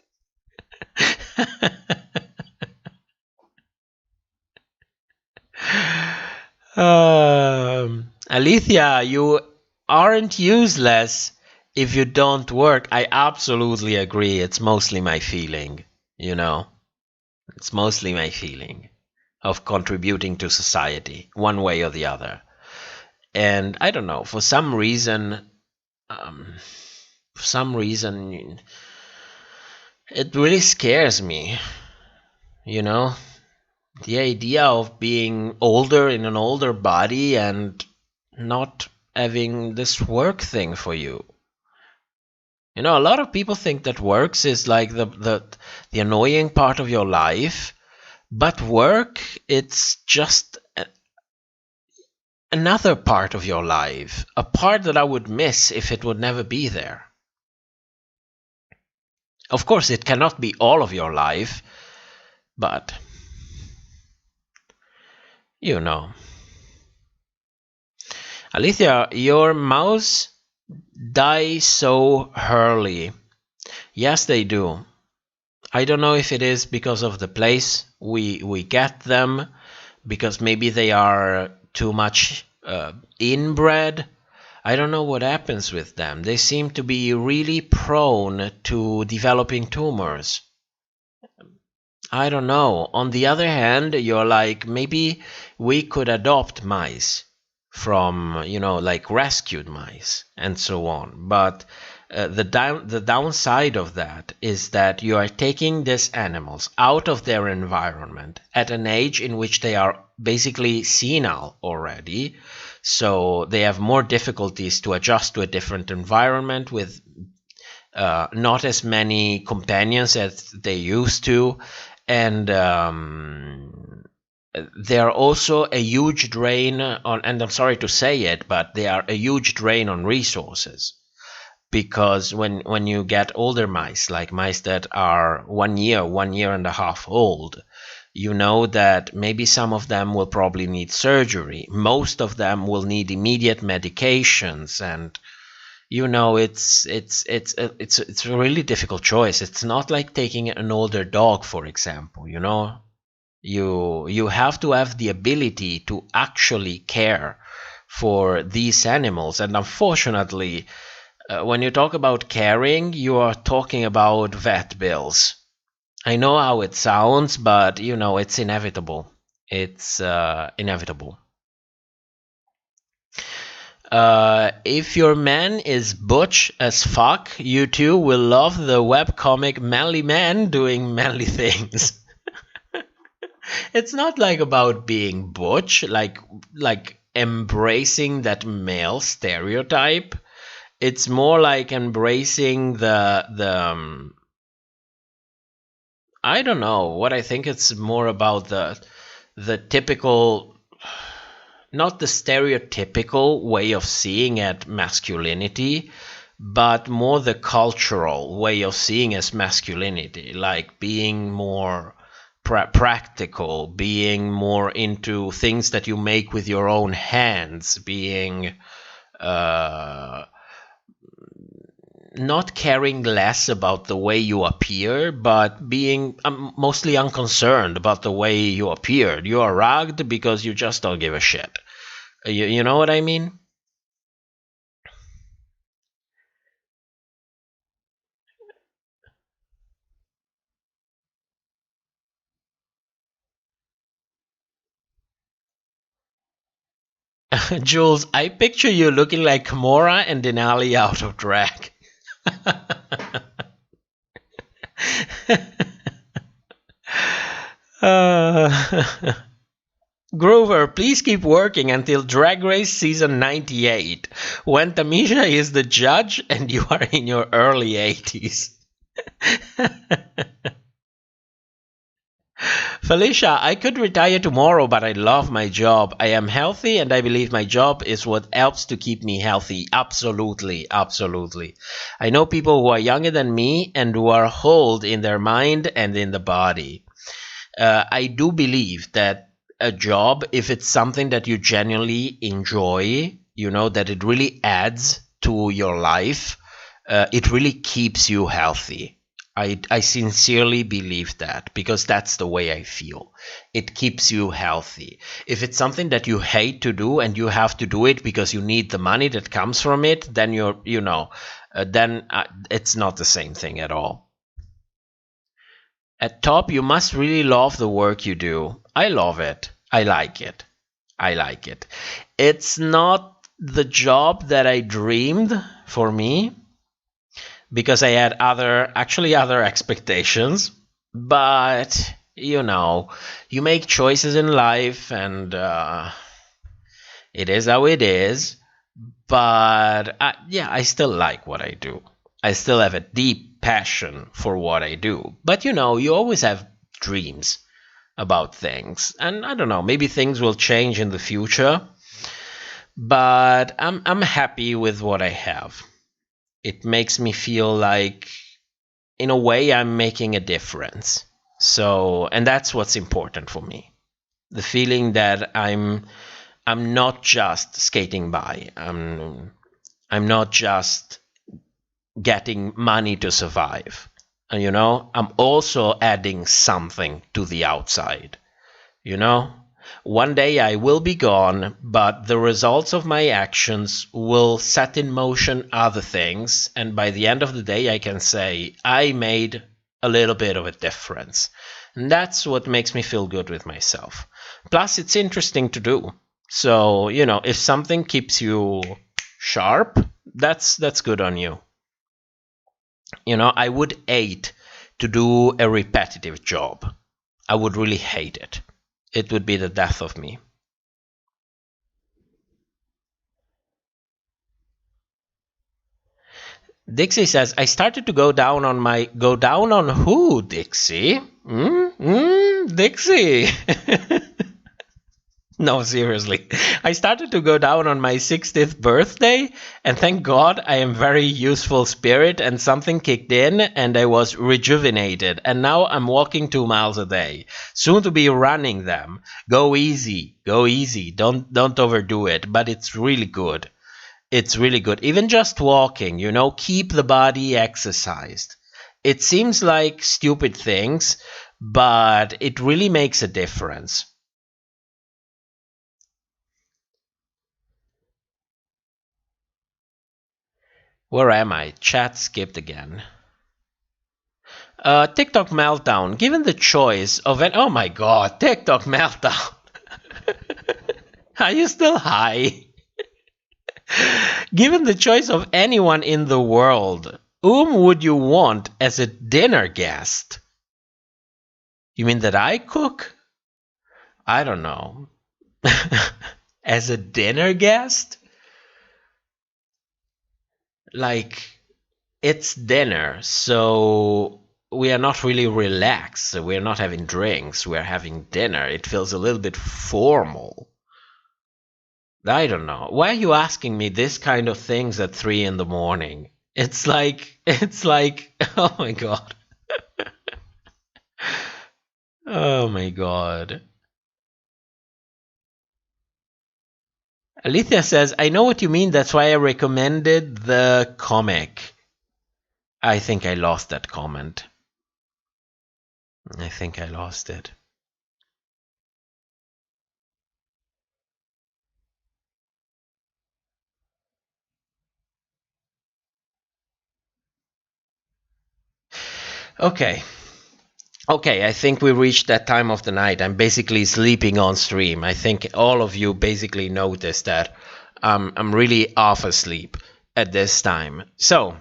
Alicia, you aren't useless if you don't work. I absolutely agree. It's mostly my feeling, It's mostly my feeling of contributing to society, one way or the other. And I don't know, for some reason, it really scares me, the idea of being older in an older body and not having this work thing for you. A lot of people think that works is like the annoying part of your life, but work, it's just another part of your life, a part that I would miss if it would never be there. Of course, it cannot be all of your life, but Alicia, your mouse die so early. Yes, they do. I don't know if it is because of the place we get them, because maybe they are too much inbred. I don't know what happens with them. They seem to be really prone to developing tumors. I don't know. On the other hand, you're like, maybe we could adopt mice from, like rescued mice and so on. But the downside of that is that you are taking these animals out of their environment at an age in which they are basically senile already. So they have more difficulties to adjust to a different environment with not as many companions as they used to. And they're also a huge drain on, and I'm sorry to say it, but they are a huge drain on resources. Because when you get older mice, like mice that are 1 year, 1 year and a half old, you know that maybe some of them will probably need surgery. Most of them will need immediate medications, and it's a really difficult choice. It's not like taking an older dog, for example. You have to have the ability to actually care for these animals, and unfortunately, when you talk about caring, you are talking about vet bills. I know how it sounds, but it's inevitable. It's inevitable. If your man is butch as fuck, you too will love the webcomic Manly Man doing manly things. It's not like about being butch, like embracing that male stereotype. It's more like embracing the I don't know. What I think it's more about the typical, not the stereotypical way of seeing at masculinity, but more the cultural way of seeing as masculinity, like being more practical, being more into things that you make with your own hands, being not caring less about the way you appear, but being mostly unconcerned about the way you appeared. You are rugged because you just don't give a shit. You know what I mean? Jules, I picture you looking like Kimura and Denali out of drag. Grover, please keep working until Drag Race season 98, when Tamisha is the judge and you are in your early 80s. Felicia, I could retire tomorrow, but I love my job. I am healthy and I believe my job is what helps to keep me healthy. Absolutely, absolutely. I know people who are younger than me and who are whole in their mind and in the body. I do believe that a job, if it's something that you genuinely enjoy, that it really adds to your life, it really keeps you healthy. I sincerely believe that, because that's the way I feel. It keeps you healthy. If it's something that you hate to do and you have to do it because you need the money that comes from it, then it's not the same thing at all. At top, you must really love the work you do. I love it. I like it. I like it. It's not the job that I dreamed for me, because I had other expectations. But, you make choices in life, and it is how it is. But, I still like what I do. I still have a deep passion for what I do. But, you always have dreams about things. And I don't know, maybe things will change in the future. But I'm happy with what I have. It makes me feel like, in a way, I'm making a difference. So, and that's what's important for me. The feeling that I'm not just skating by. I'm not just getting money to survive. And, I'm also adding something to the outside. One day I will be gone, but the results of my actions will set in motion other things, and by the end of the day I can say I made a little bit of a difference. And that's what makes me feel good with myself. Plus, it's interesting to do. So, if something keeps you sharp, that's good on you. I would hate to do a repetitive job. I would really hate it. It would be the death of me. Dixie says, I started to go down on who, Dixie? Dixie. No, seriously. I started to go down on my 60th birthday, and thank God I am very useful spirit, and something kicked in and I was rejuvenated, and now I'm walking 2 miles a day. Soon to be running them. Go easy. Don't overdo it, but it's really good. It's really good. Even just walking, keep the body exercised. It seems like stupid things, but it really makes a difference. Where am I? Chat skipped again. TikTok meltdown. Given the choice of oh my god, TikTok meltdown. Are you still high? Given the choice of anyone in the world, whom would you want as a dinner guest? You mean that I cook? I don't know. As a dinner guest? Like, it's dinner, so we are not really relaxed. We're not having drinks. We're having dinner. It feels a little bit formal. I don't know. Why are you asking me this kind of things at 3 a.m? It's like, oh my god. Oh my god. Alethea says, I know what you mean. That's why I recommended the comic. I think I lost that comment. I think I lost it. Okay. Okay, I think we reached that time of the night. I'm basically sleeping on stream. I think all of you basically noticed that I'm really off asleep at this time. So,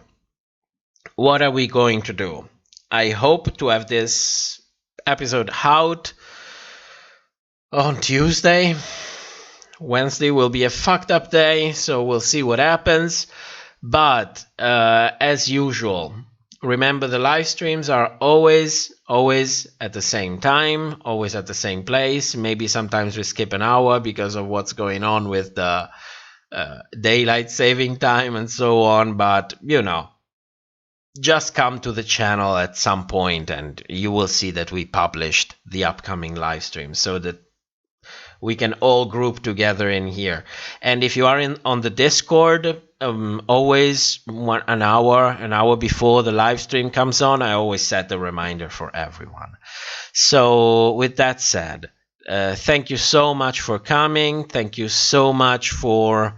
what are we going to do? I hope to have this episode out on Tuesday. Wednesday will be a fucked up day, so we'll see what happens. But as usual, remember the live streams are always at the same time, always at the same place. Maybe sometimes we skip an hour because of what's going on with the daylight saving time and so on. But, you know, just come to the channel at some point and you will see that we published the upcoming live stream so that we can all group together in here. And if you are on the Discord, always an hour before the live stream comes on, I always set the reminder for everyone. So with that said, thank you so much for coming. Thank you so much for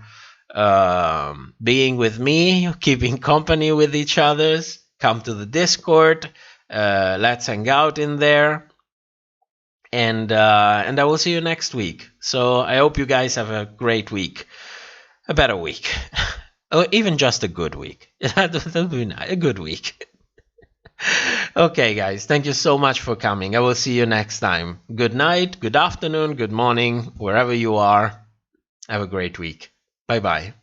being with me, keeping company with each other. Come to the Discord. Let's hang out in there. And I will see you next week. So I hope you guys have a great week, a better week, or even just a good week. That'll be nice. A good week. Okay, guys, thank you so much for coming. I will see you next time. Good night, good afternoon, good morning, wherever you are. Have a great week. Bye-bye.